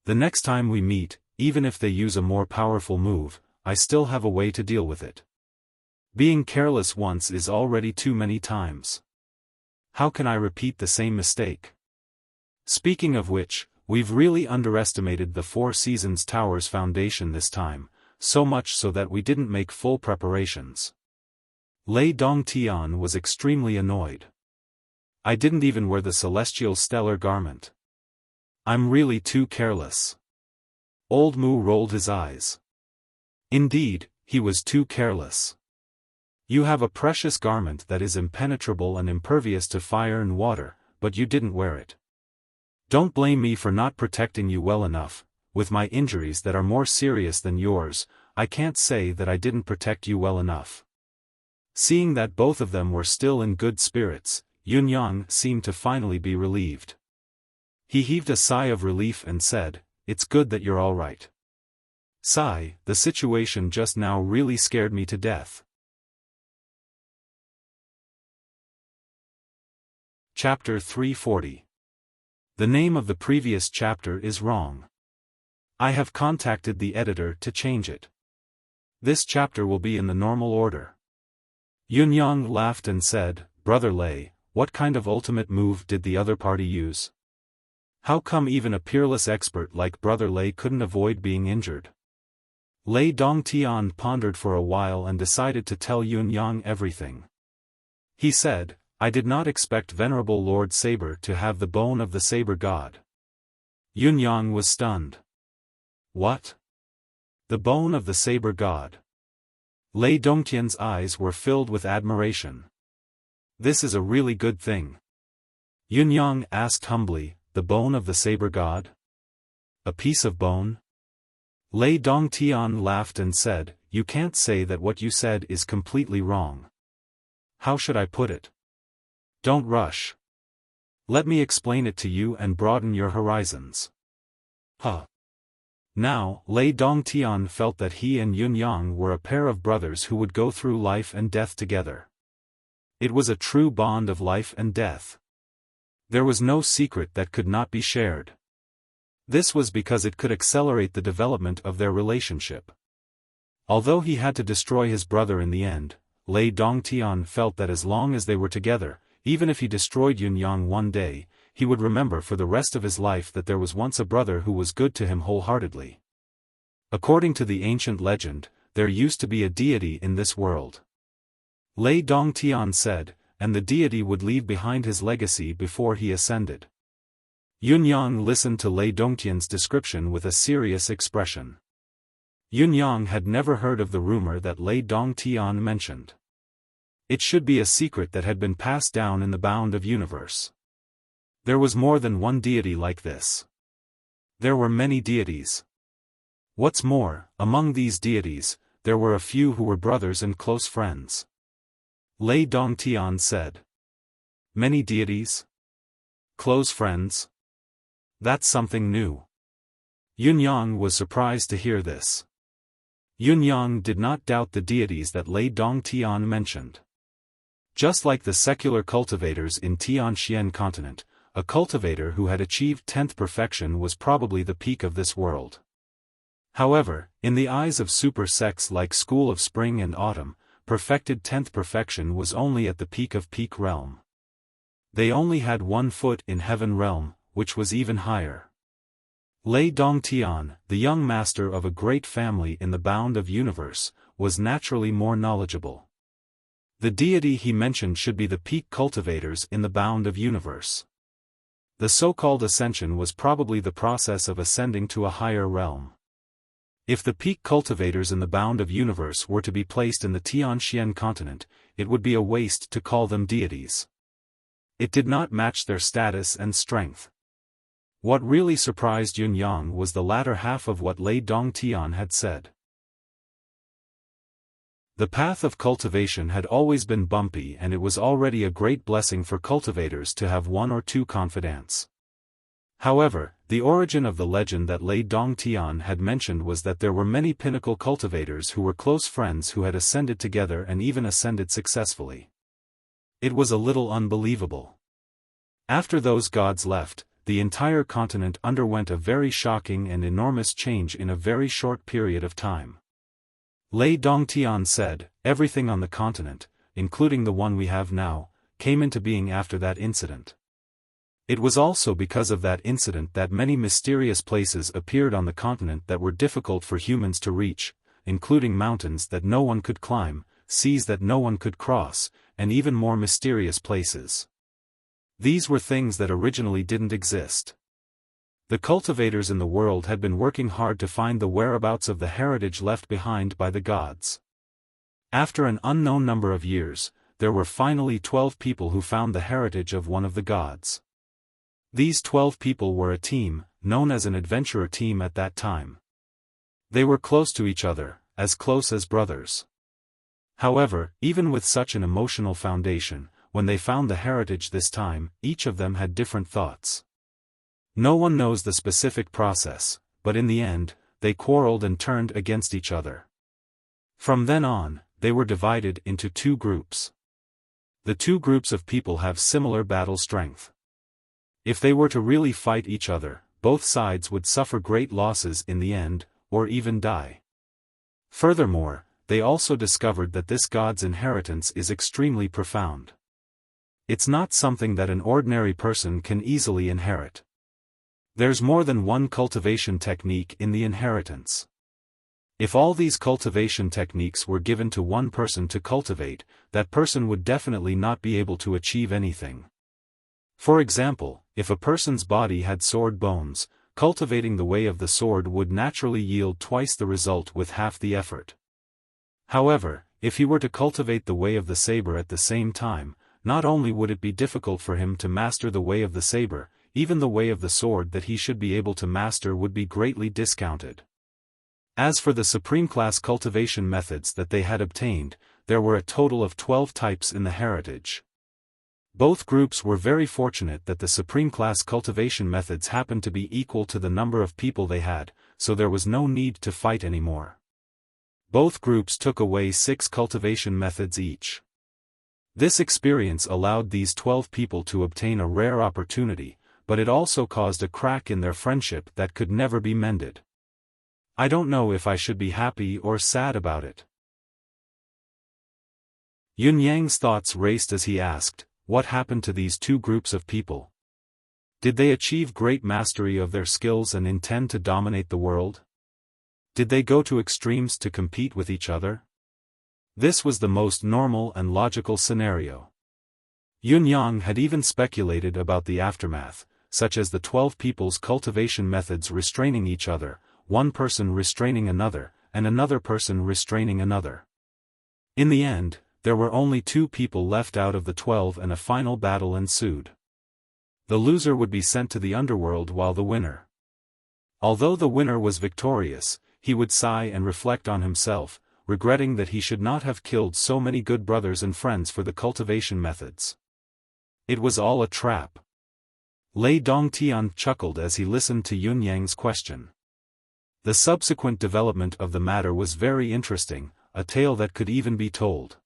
The next time we meet, even if they use a more powerful move, I still have a way to deal with it. Being careless once is already too many times. How can I repeat the same mistake? Speaking of which, we've really underestimated the Four Seasons Tower's foundation this time, so much so that we didn't make full preparations. Lei Dongtian was extremely annoyed. I didn't even wear the celestial stellar garment. I'm really too careless. Old Mu rolled his eyes. Indeed, he was too careless. You have a precious garment that is impenetrable and impervious to fire and water, but you didn't wear it. Don't blame me for not protecting you well enough. With my injuries that are more serious than yours, I can't say that I didn't protect you well enough. Seeing that both of them were still in good spirits, Yunyang seemed to finally be relieved. He heaved a sigh of relief and said, it's good that you're all right. Sigh, the situation just now really scared me to death. Chapter 340. The name of the previous chapter is wrong. I have contacted the editor to change it. This chapter will be in the normal order. Yunyang laughed and said, Brother Lei, what kind of ultimate move did the other party use? How come even a peerless expert like Brother Lei couldn't avoid being injured? Lei Dongtian pondered for a while and decided to tell Yunyang everything. He said, I did not expect Venerable Lord Saber to have the bone of the Saber God. Yunyang was stunned. What? The bone of the Saber God? Lei Dongtian's eyes were filled with admiration. This is a really good thing. Yunyang asked humbly, the bone of the Saber God? A piece of bone? Lei Dongtian laughed and said, you can't say that what you said is completely wrong. How should I put it? Don't rush. Let me explain it to you and broaden your horizons. Huh. Now, Lei Dongtian felt that he and Yunyang were a pair of brothers who would go through life and death together. It was a true bond of life and death. There was no secret that could not be shared. This was because it could accelerate the development of their relationship. Although he had to destroy his brother in the end, Lei Dongtian felt that as long as they were together, even if he destroyed Yunyang one day, he would remember for the rest of his life that there was once a brother who was good to him wholeheartedly. According to the ancient legend, there used to be a deity in this world. Lei Dongtian said, and the deity would leave behind his legacy before he ascended. Yunyang listened to Lei Dongtian's description with a serious expression. Yunyang had never heard of the rumor that Lei Dongtian mentioned. It should be a secret that had been passed down in the bound of universe. There was more than one deity like this. There were many deities. What's more, among these deities, there were a few who were brothers and close friends. Lei Dongtian said. Many deities? Close friends? That's something new. Yunyang was surprised to hear this. Yunyang did not doubt the deities that Lei Dongtian mentioned. Just like the secular cultivators in Tianxian continent, a cultivator who had achieved 10th perfection was probably the peak of this world. However, in the eyes of super sects like School of Spring and Autumn, perfected 10th perfection was only at the peak of peak realm. They only had 1 foot in heaven realm, which was even higher. Lei Dongtian, the young master of a great family in the bound of universe, was naturally more knowledgeable. The deity he mentioned should be the peak cultivators in the bound of universe. The so-called ascension was probably the process of ascending to a higher realm. If the peak cultivators in the bound of universe were to be placed in the Tianxian continent, it would be a waste to call them deities. It did not match their status and strength. What really surprised Yun Yang was the latter half of what Lei Dongtian had said. The path of cultivation had always been bumpy, and it was already a great blessing for cultivators to have one or two confidants. However, the origin of the legend that Lei Dongtian had mentioned was that there were many pinnacle cultivators who were close friends who had ascended together and even ascended successfully. It was a little unbelievable. After those gods left, the entire continent underwent a very shocking and enormous change in a very short period of time. Lei Dongtian said, everything on the continent, including the one we have now, came into being after that incident. It was also because of that incident that many mysterious places appeared on the continent that were difficult for humans to reach, including mountains that no one could climb, seas that no one could cross, and even more mysterious places. These were things that originally didn't exist. The cultivators in the world had been working hard to find the whereabouts of the heritage left behind by the gods. After an unknown number of years, there were finally 12 people who found the heritage of one of the gods. These 12 people were a team, known as an adventurer team at that time. They were close to each other, as close as brothers. However, even with such an emotional foundation, when they found the heritage this time, each of them had different thoughts. No one knows the specific process, but in the end, they quarreled and turned against each other. From then on, they were divided into two groups. The two groups of people have similar battle strength. If they were to really fight each other, both sides would suffer great losses in the end, or even die. Furthermore, they also discovered that this god's inheritance is extremely profound. It's not something that an ordinary person can easily inherit. There's more than one cultivation technique in the inheritance. If all these cultivation techniques were given to one person to cultivate, that person would definitely not be able to achieve anything. For example, if a person's body had sword bones, cultivating the way of the sword would naturally yield twice the result with half the effort. However, if he were to cultivate the way of the saber at the same time, not only would it be difficult for him to master the way of the saber, even the way of the sword that he should be able to master would be greatly discounted. As for the supreme class cultivation methods that they had obtained, there were a total of 12 types in the heritage. Both groups were very fortunate that the supreme class cultivation methods happened to be equal to the number of people they had, so there was no need to fight anymore. Both groups took away 6 cultivation methods each. This experience allowed these 12 people to obtain a rare opportunity, but it also caused a crack in their friendship that could never be mended. I don't know if I should be happy or sad about it. Yun Yang's thoughts raced as he asked, what happened to these two groups of people? Did they achieve great mastery of their skills and intend to dominate the world? Did they go to extremes to compete with each other? This was the most normal and logical scenario. Yun Yang had even speculated about the aftermath, such as the 12 people's cultivation methods restraining each other, one person restraining another, and another person restraining another. In the end, there were only 2 people left out of the 12 and a final battle ensued. The loser would be sent to the underworld while the winner. Although the winner was victorious, he would sigh and reflect on himself, regretting that he should not have killed so many good brothers and friends for the cultivation methods. It was all a trap. Lei Dongtian chuckled as he listened to Yun Yang's question. The subsequent development of the matter was very interesting, a tale that could even be told.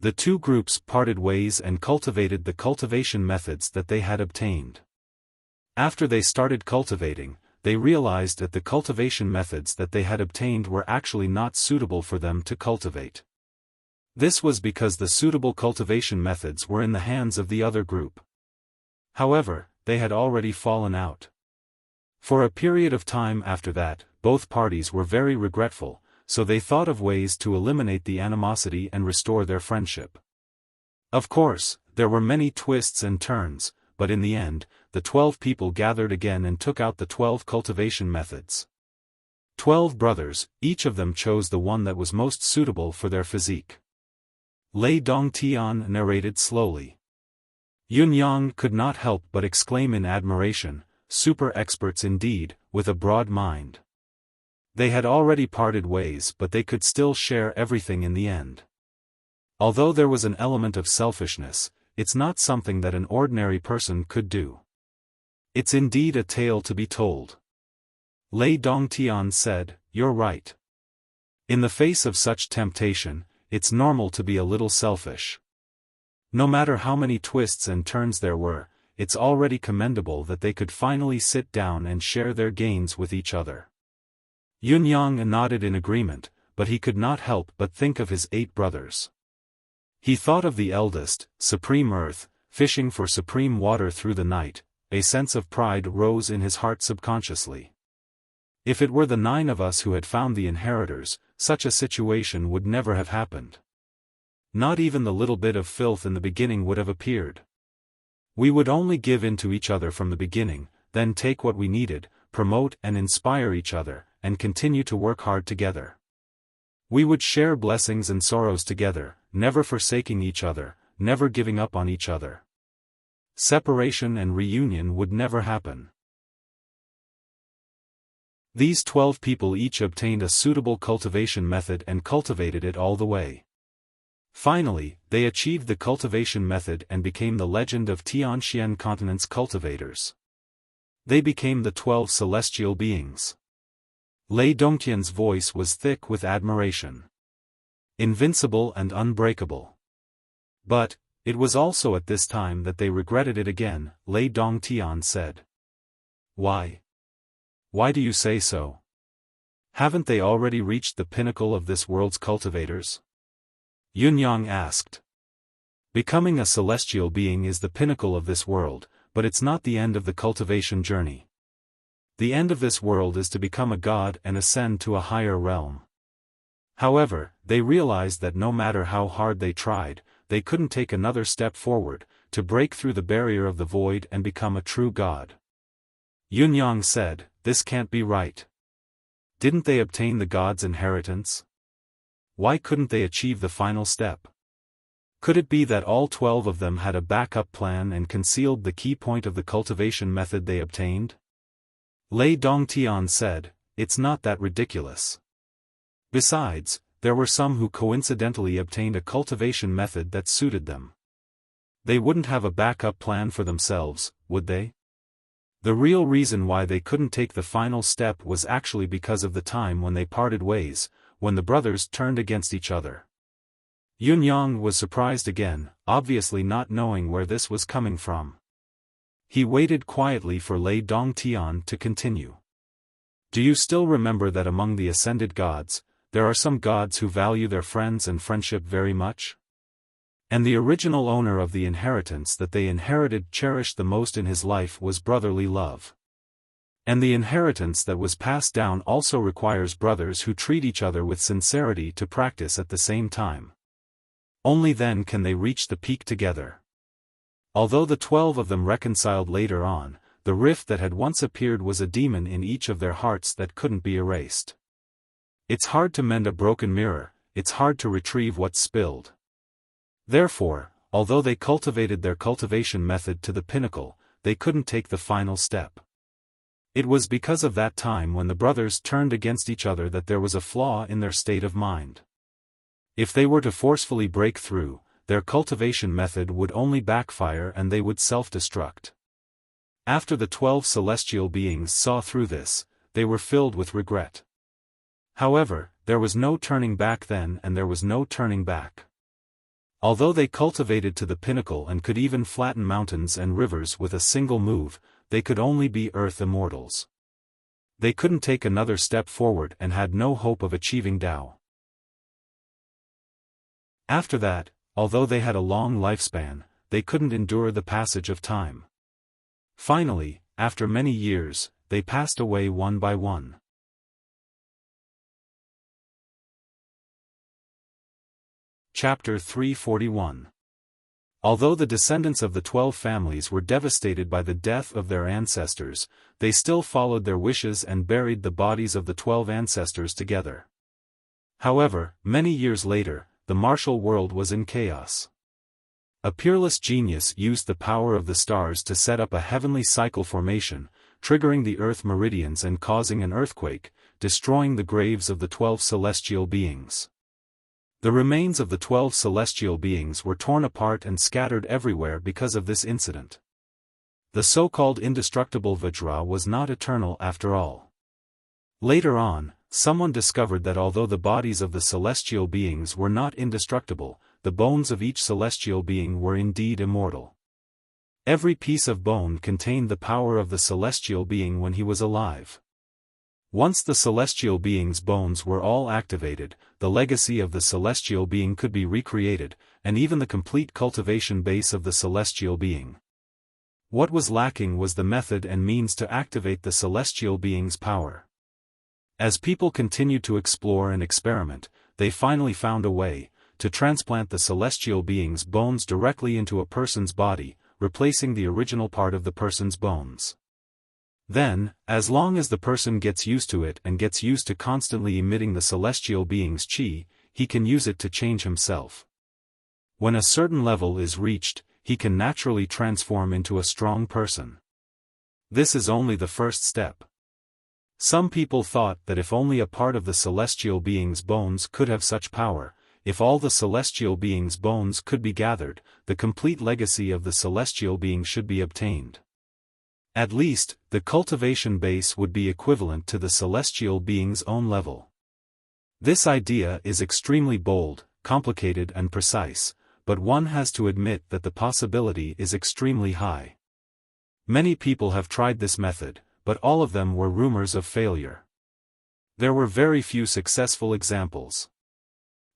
The two groups parted ways and cultivated the cultivation methods that they had obtained. After they started cultivating, they realized that the cultivation methods that they had obtained were actually not suitable for them to cultivate. This was because the suitable cultivation methods were in the hands of the other group. However, they had already fallen out. For a period of time after that, both parties were very regretful, so they thought of ways to eliminate the animosity and restore their friendship. Of course, there were many twists and turns, but in the end, the 12 people gathered again and took out the 12 cultivation methods. 12 brothers, each of them chose the one that was most suitable for their physique. Lei Dongtian narrated slowly. Yunyang could not help but exclaim in admiration, super experts indeed, with a broad mind. They had already parted ways, but they could still share everything in the end. Although there was an element of selfishness, it's not something that an ordinary person could do. It's indeed a tale to be told. Lei Dongtian said, "You're right. In the face of such temptation, it's normal to be a little selfish. No matter how many twists and turns there were, it's already commendable that they could finally sit down and share their gains with each other." Yunyang nodded in agreement, but he could not help but think of his 8 brothers. He thought of the eldest, Supreme Earth, fishing for supreme water through the night. A sense of pride rose in his heart subconsciously. If it were the 9 of us who had found the inheritors, such a situation would never have happened. Not even the little bit of filth in the beginning would have appeared. We would only give in to each other from the beginning, then take what we needed, promote and inspire each other, and continue to work hard together. We would share blessings and sorrows together, never forsaking each other, never giving up on each other. Separation and reunion would never happen. These 12 people each obtained a suitable cultivation method and cultivated it all the way. Finally, they achieved the cultivation method and became the legend of Tianxian continent's cultivators. They became the 12 celestial beings. Lei Dongtian's voice was thick with admiration. Invincible and unbreakable. But, it was also at this time that they regretted it again, Lei Dongtian said. Why? Why do you say so? Haven't they already reached the pinnacle of this world's cultivators? Yunyang asked. Becoming a celestial being is the pinnacle of this world, but it's not the end of the cultivation journey. The end of this world is to become a god and ascend to a higher realm. However, they realized that no matter how hard they tried, they couldn't take another step forward, to break through the barrier of the void and become a true god. Yunyang said, "This can't be right. Didn't they obtain the god's inheritance? Why couldn't they achieve the final step? Could it be that all 12 of them had a backup plan and concealed the key point of the cultivation method they obtained?" Lei Dongtian said, "It's not that ridiculous. Besides, there were some who coincidentally obtained a cultivation method that suited them. They wouldn't have a backup plan for themselves, would they? The real reason why they couldn't take the final step was actually because of the time when they parted ways, when the brothers turned against each other." Yunyang was surprised again, obviously not knowing where this was coming from. He waited quietly for Lei Dongtian to continue. "Do you still remember that among the ascended gods, there are some gods who value their friends and friendship very much? And the original owner of the inheritance that they inherited cherished the most in his life was brotherly love. And the inheritance that was passed down also requires brothers who treat each other with sincerity to practice at the same time. Only then can they reach the peak together." Although the 12 of them reconciled later on, the rift that had once appeared was a demon in each of their hearts that couldn't be erased. It's hard to mend a broken mirror, it's hard to retrieve what's spilled. Therefore, although they cultivated their cultivation method to the pinnacle, they couldn't take the final step. It was because of that time when the brothers turned against each other that there was a flaw in their state of mind. If they were to forcefully break through, their cultivation method would only backfire and they would self-destruct. After the 12 celestial beings saw through this, they were filled with regret. However, there was no turning back then and there was no turning back. Although they cultivated to the pinnacle and could even flatten mountains and rivers with a single move, they could only be earth immortals. They couldn't take another step forward and had no hope of achieving Tao. After that, although they had a long lifespan, they couldn't endure the passage of time. Finally, after many years, they passed away one by one. Chapter 341. Although the descendants of the 12 families were devastated by the death of their ancestors, they still followed their wishes and buried the bodies of the 12 ancestors together. However, many years later, the martial world was in chaos. A peerless genius used the power of the stars to set up a heavenly cycle formation, triggering the Earth meridians and causing an earthquake, destroying the graves of the 12 celestial beings. The remains of the 12 celestial beings were torn apart and scattered everywhere because of this incident. The so-called indestructible Vajra was not eternal after all. Later on, someone discovered that although the bodies of the celestial beings were not indestructible, the bones of each celestial being were indeed immortal. Every piece of bone contained the power of the celestial being when he was alive. Once the celestial being's bones were all activated, the legacy of the celestial being could be recreated, and even the complete cultivation base of the celestial being. What was lacking was the method and means to activate the celestial being's power. As people continued to explore and experiment, they finally found a way to transplant the celestial being's bones directly into a person's body, replacing the original part of the person's bones. Then, as long as the person gets used to it and gets used to constantly emitting the celestial being's chi, he can use it to change himself. When a certain level is reached, he can naturally transform into a strong person. This is only the first step. Some people thought that if only a part of the celestial being's bones could have such power, if all the celestial being's bones could be gathered, the complete legacy of the celestial being should be obtained. At least, the cultivation base would be equivalent to the celestial being's own level. This idea is extremely bold, complicated and precise, but one has to admit that the possibility is extremely high. Many people have tried this method, but all of them were rumors of failure. There were very few successful examples.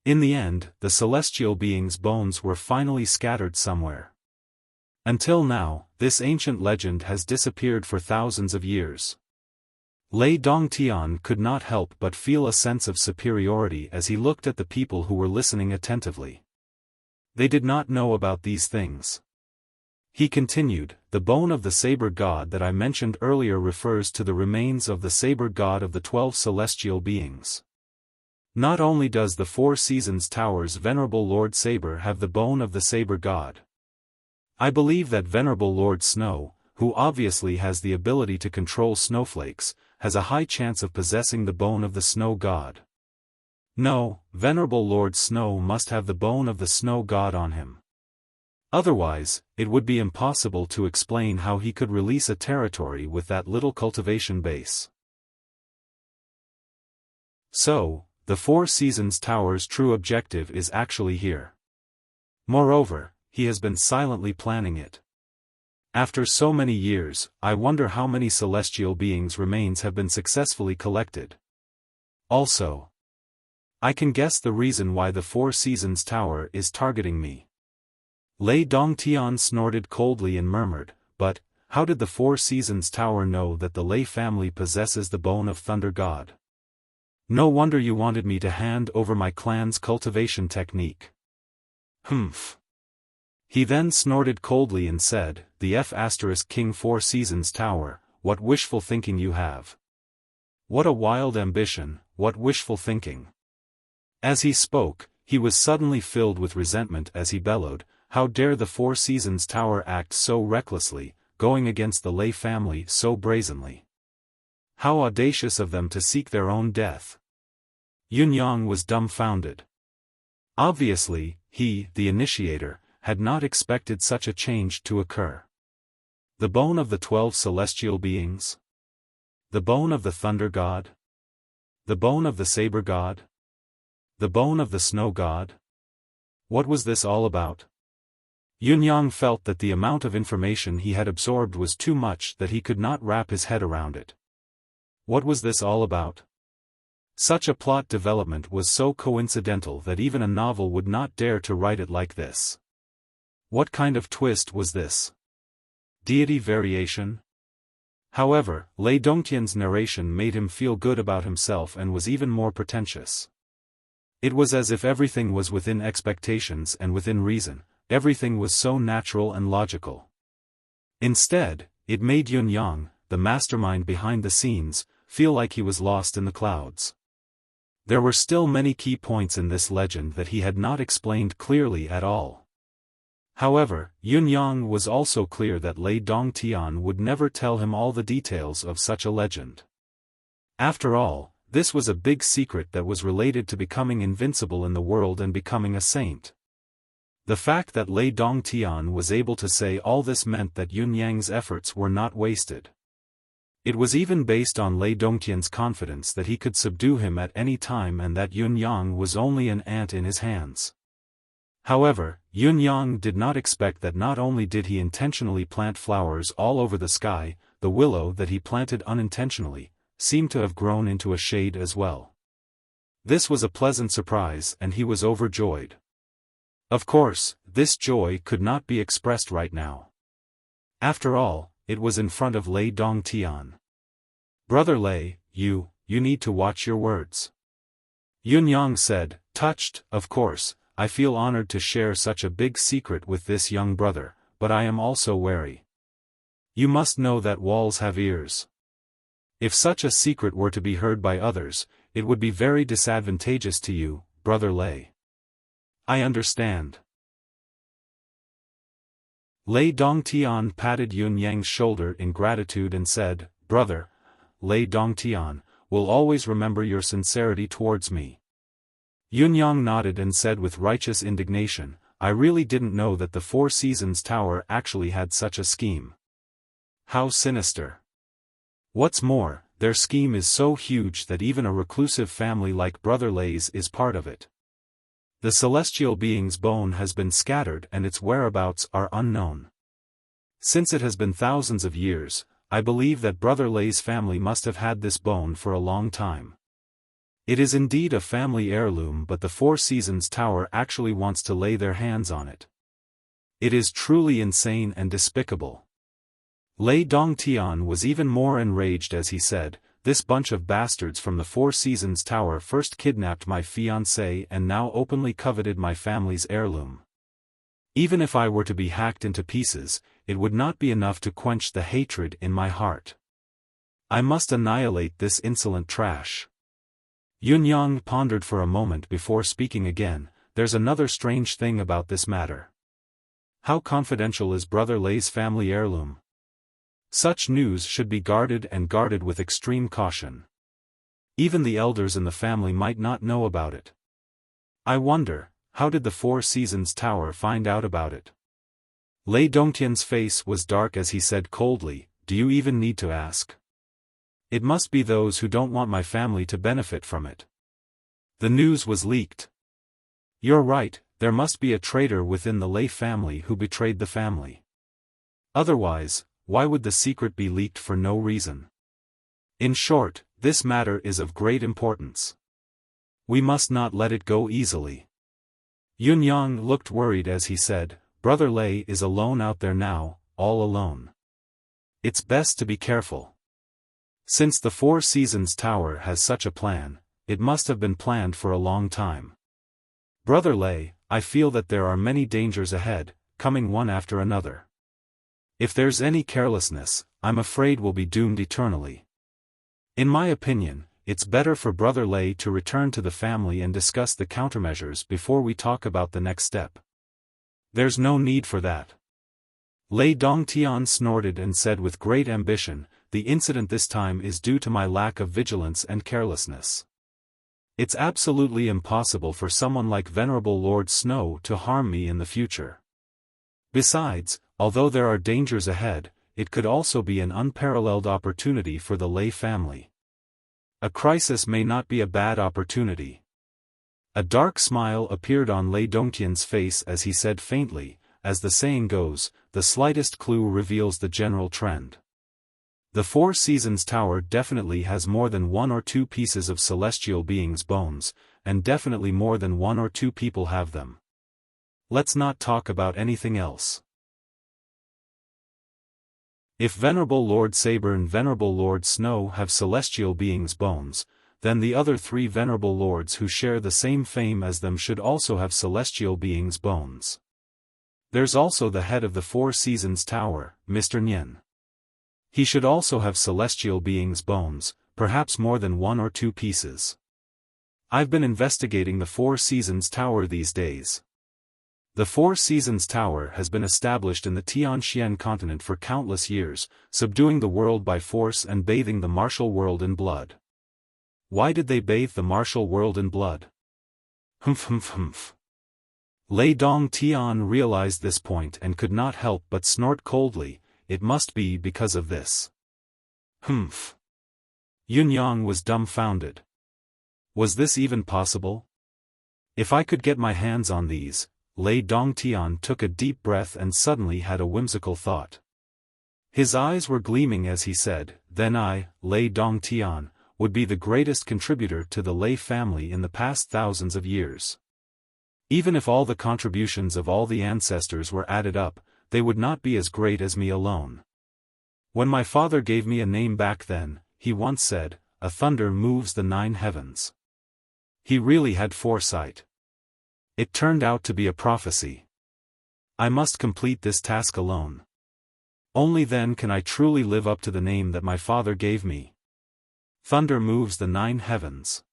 In the end, the celestial being's bones were finally scattered somewhere. Until now, this ancient legend has disappeared for thousands of years. Lei Dongtian could not help but feel a sense of superiority as he looked at the people who were listening attentively. They did not know about these things. He continued, "The bone of the saber god that I mentioned earlier refers to the remains of the saber god of the 12 celestial beings. Not only does the Four Seasons Tower's Venerable Lord Saber have the bone of the saber god. I believe that Venerable Lord Snow, who obviously has the ability to control snowflakes, has a high chance of possessing the bone of the snow god. No, Venerable Lord Snow must have the bone of the snow god on him. Otherwise, it would be impossible to explain how he could release a territory with that little cultivation base. So, the Four Seasons Tower's true objective is actually here. Moreover, he has been silently planning it. After so many years, I wonder how many celestial beings' remains have been successfully collected. Also, I can guess the reason why the Four Seasons Tower is targeting me." Lei Dongtian snorted coldly and murmured, "But, how did the Four Seasons Tower know that the Lei family possesses the bone of Thunder God? No wonder you wanted me to hand over my clan's cultivation technique." "Humph." He then snorted coldly and said, "The King Four Seasons Tower, what wishful thinking you have. What a wild ambition, what wishful thinking." As he spoke, he was suddenly filled with resentment as he bellowed, "How dare the Four Seasons Tower act so recklessly, going against the Lei family so brazenly? How audacious of them to seek their own death." Yunyang was dumbfounded. Obviously, he, the initiator, had not expected such a change to occur. The bone of the 12 celestial beings? The bone of the thunder god? The bone of the saber god? The bone of the snow god? What was this all about? Yunyang felt that the amount of information he had absorbed was too much, that he could not wrap his head around it. What was this all about? Such a plot development was so coincidental that even a novel would not dare to write it like this. What kind of twist was this? Deity variation? However, Lei Dongtian's narration made him feel good about himself and was even more pretentious. It was as if everything was within expectations and within reason, everything was so natural and logical. Instead, it made Yun Yang, the mastermind behind the scenes, feel like he was lost in the clouds. There were still many key points in this legend that he had not explained clearly at all. However, Yun Yang was also clear that Lei Dongtian would never tell him all the details of such a legend. After all, this was a big secret that was related to becoming invincible in the world and becoming a saint. The fact that Lei Dongtian was able to say all this meant that Yun Yang's efforts were not wasted. It was even based on Lei Dongtian's confidence that he could subdue him at any time and that Yun Yang was only an ant in his hands. However, Yun Yang did not expect that not only did he intentionally plant flowers all over the sky, the willow that he planted unintentionally seemed to have grown into a shade as well. This was a pleasant surprise and he was overjoyed. Of course, this joy could not be expressed right now. After all, it was in front of Lei Dongtian. "Brother Lei, you need to watch your words." Yun Yang said, touched. "Of course, I feel honored to share such a big secret with this young brother, but I am also wary. You must know that walls have ears. If such a secret were to be heard by others, it would be very disadvantageous to you, Brother Lei." "I understand." Lei Dongtian patted Yun Yang's shoulder in gratitude and said, "Brother, Lei Dongtian, will always remember your sincerity towards me." Yun Yang nodded and said with righteous indignation, "I really didn't know that the Four Seasons Tower actually had such a scheme. How sinister. What's more, their scheme is so huge that even a reclusive family like Brother Lei's is part of it. The celestial being's bone has been scattered and its whereabouts are unknown. Since it has been thousands of years, I believe that Brother Lei's family must have had this bone for a long time. It is indeed a family heirloom, but the Four Seasons Tower actually wants to lay their hands on it. It is truly insane and despicable." Lei Dongtian was even more enraged as he said, "This bunch of bastards from the Four Seasons Tower first kidnapped my fiancée and now openly coveted my family's heirloom. Even if I were to be hacked into pieces, it would not be enough to quench the hatred in my heart. I must annihilate this insolent trash." Yun Yang pondered for a moment before speaking again. "There's another strange thing about this matter. How confidential is Brother Lei's family heirloom? Such news should be guarded with extreme caution. Even the elders in the family might not know about it. I wonder, how did the Four Seasons Tower find out about it?" Lei Dongtian's face was dark as he said coldly, "Do you even need to ask? It must be those who don't want my family to benefit from it. The news was leaked. You're right, there must be a traitor within the Lei family who betrayed the family. Otherwise, why would the secret be leaked for no reason? In short, this matter is of great importance. We must not let it go easily." Yun Yang looked worried as he said, "Brother Lei is alone out there now, all alone. It's best to be careful. Since the Four Seasons Tower has such a plan, it must have been planned for a long time. Brother Lei, I feel that there are many dangers ahead, coming one after another. If there's any carelessness, I'm afraid we'll be doomed eternally. In my opinion, it's better for Brother Lei to return to the family and discuss the countermeasures before we talk about the next step." "There's no need for that." Lei Dongtian snorted and said with great ambition, "The incident this time is due to my lack of vigilance and carelessness. It's absolutely impossible for someone like Venerable Lord Snow to harm me in the future. Besides, although there are dangers ahead, it could also be an unparalleled opportunity for the Lei family. A crisis may not be a bad opportunity." A dark smile appeared on Lei Dongtian's face as he said faintly, "As the saying goes, the slightest clue reveals the general trend. The Four Seasons Tower definitely has more than one or two pieces of celestial beings' bones, and definitely more than one or two people have them. Let's not talk about anything else. If Venerable Lord Saber and Venerable Lord Snow have celestial beings' bones, then the other three venerable lords who share the same fame as them should also have celestial beings' bones. There's also the head of the Four Seasons Tower, Mr. Nyen. He should also have celestial beings' bones, perhaps more than 1 or 2 pieces. I've been investigating the Four Seasons Tower these days. The Four Seasons Tower has been established in the Tianxian continent for countless years, subduing the world by force and bathing the martial world in blood. Why did they bathe the martial world in blood? Humph. Lei Dongtian realized this point and could not help but snort coldly. It must be because of this. Humph. Yunyang was dumbfounded. Was this even possible? If I could get my hands on these. Lei Dongtian took a deep breath and suddenly had a whimsical thought. His eyes were gleaming as he said, then I, Lei Dongtian, would be the greatest contributor to the Lei family in the past thousands of years. Even if all the contributions of all the ancestors were added up, they would not be as great as me alone. When my father gave me a name back then, he once said, "A thunder moves the 9 heavens." He really had foresight. It turned out to be a prophecy. I must complete this task alone. Only then can I truly live up to the name that my father gave me. Thunder moves the 9 heavens.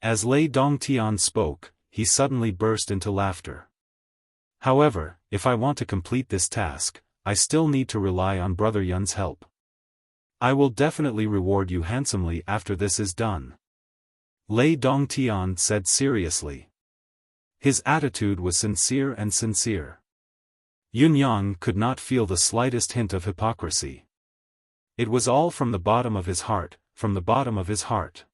As Lei Dongtian spoke, he suddenly burst into laughter. However, if I want to complete this task, I still need to rely on Brother Yun's help. I will definitely reward you handsomely after this is done. Lei Dongtian said seriously. His attitude was sincere and sincere. Yunyang could not feel the slightest hint of hypocrisy. It was all from the bottom of his heart, from the bottom of his heart.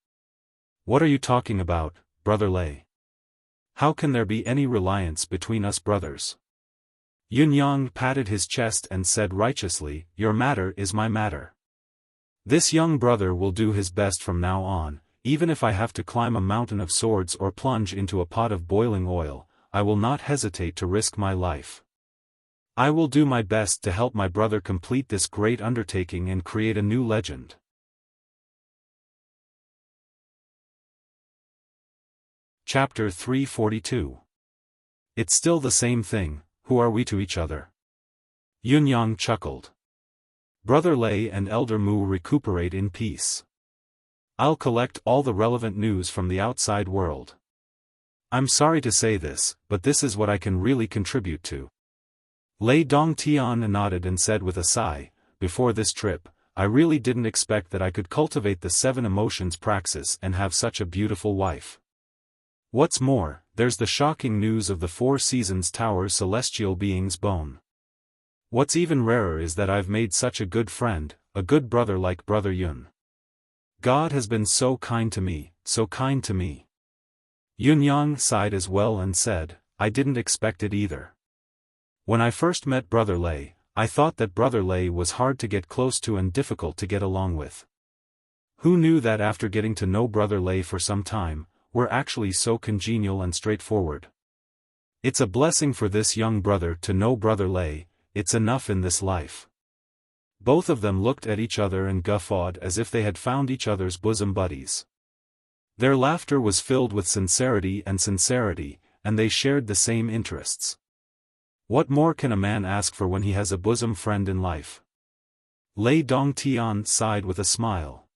What are you talking about, Brother Lei? How can there be any reliance between us brothers? Yunyang patted his chest and said righteously, your matter is my matter. This young brother will do his best from now on. Even if I have to climb a mountain of swords or plunge into a pot of boiling oil, I will not hesitate to risk my life. I will do my best to help my brother complete this great undertaking and create a new legend. Chapter 342. It's still the same thing, who are we to each other? Yunyang chuckled. Brother Lei and Elder Mu recuperate in peace. I'll collect all the relevant news from the outside world. I'm sorry to say this, but this is what I can really contribute to. Lei Dongtian nodded and said with a sigh, before this trip, I really didn't expect that I could cultivate the 7 emotions praxis and have such a beautiful wife. What's more, there's the shocking news of the Four Seasons Tower's celestial being's bone. What's even rarer is that I've made such a good friend, a good brother like Brother Yun. God has been so kind to me, so kind to me. Yunyang sighed as well and said, I didn't expect it either. When I first met Brother Lei, I thought that Brother Lei was hard to get close to and difficult to get along with. Who knew that after getting to know Brother Lei for some time, we're actually so congenial and straightforward. It's a blessing for this young brother to know Brother Lei, it's enough in this life. Both of them looked at each other and guffawed as if they had found each other's bosom buddies. Their laughter was filled with sincerity, and they shared the same interests. What more can a man ask for when he has a bosom friend in life? Lei Dongtian sighed with a smile.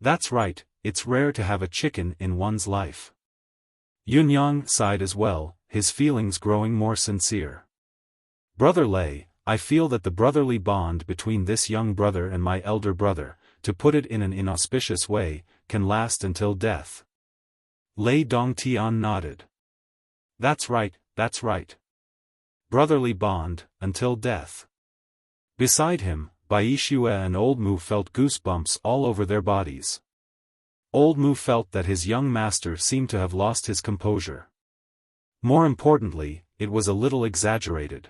That's right, it's rare to have a chicken in one's life. Yunyang sighed as well, his feelings growing more sincere. Brother Lei, I feel that the brotherly bond between this young brother and my elder brother, to put it in an inauspicious way, can last until death. Lei Dongtian nodded. That's right. Brotherly bond, until death. Beside him, Baishue and Old Mu felt goosebumps all over their bodies. Old Mu felt that his young master seemed to have lost his composure. More importantly, it was a little exaggerated.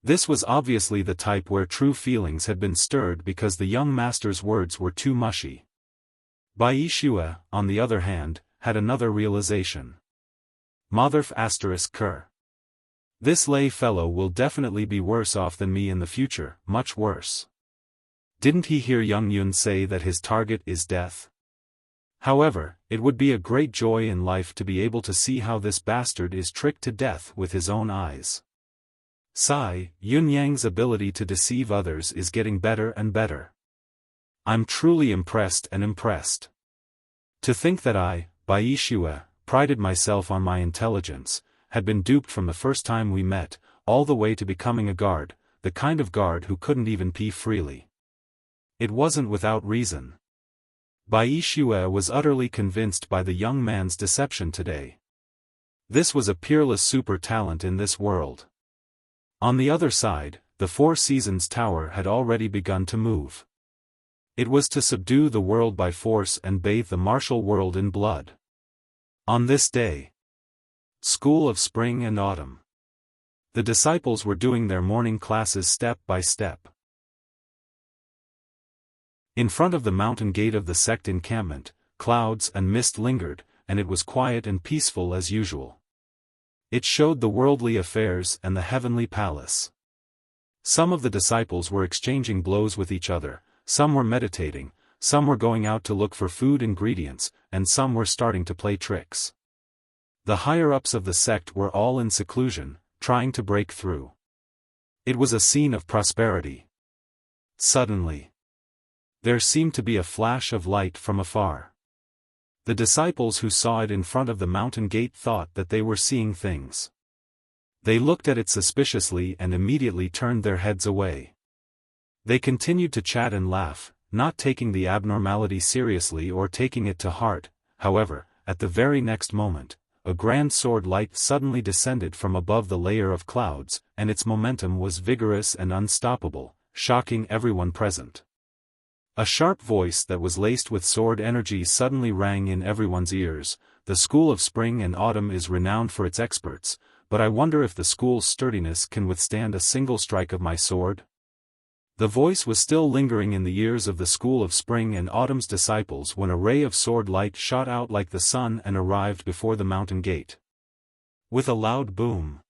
This was obviously the type where true feelings had been stirred because the young master's words were too mushy. Baishue, on the other hand, had another realization. Motherf ****. This Lei fellow will definitely be worse off than me in the future, much worse. Didn't he hear young Yun say that his target is death? However, it would be a great joy in life to be able to see how this bastard is tricked to death with his own eyes. Sigh, Yun Yang's ability to deceive others is getting better and better. I'm truly impressed and impressed. To think that I, Bai Shue, prided myself on my intelligence, had been duped from the first time we met, all the way to becoming a guard, the kind of guard who couldn't even pee freely. It wasn't without reason. Bai Shue was utterly convinced by the young man's deception today. This was a peerless super talent in this world. On the other side, the Four Seasons Tower had already begun to move. It was to subdue the world by force and bathe the martial world in blood. On this day, School of Spring and Autumn. The disciples were doing their morning classes step by step. In front of the mountain gate of the sect encampment, clouds and mist lingered, and it was quiet and peaceful as usual. It showed the worldly affairs and the heavenly palace. Some of the disciples were exchanging blows with each other, some were meditating, some were going out to look for food ingredients, and some were starting to play tricks. The higher-ups of the sect were all in seclusion, trying to break through. It was a scene of prosperity. Suddenly, there seemed to be a flash of light from afar. The disciples who saw it in front of the mountain gate thought that they were seeing things. They looked at it suspiciously and immediately turned their heads away. They continued to chat and laugh, not taking the abnormality seriously or taking it to heart. However, at the very next moment, a grand sword light suddenly descended from above the layer of clouds, and its momentum was vigorous and unstoppable, shocking everyone present. A sharp voice that was laced with sword energy suddenly rang in everyone's ears. The School of Spring and Autumn is renowned for its experts, but I wonder if the school's sturdiness can withstand a single strike of my sword? The voice was still lingering in the ears of the School of Spring and Autumn's disciples when a ray of sword light shot out like the sun and arrived before the mountain gate. With a loud boom,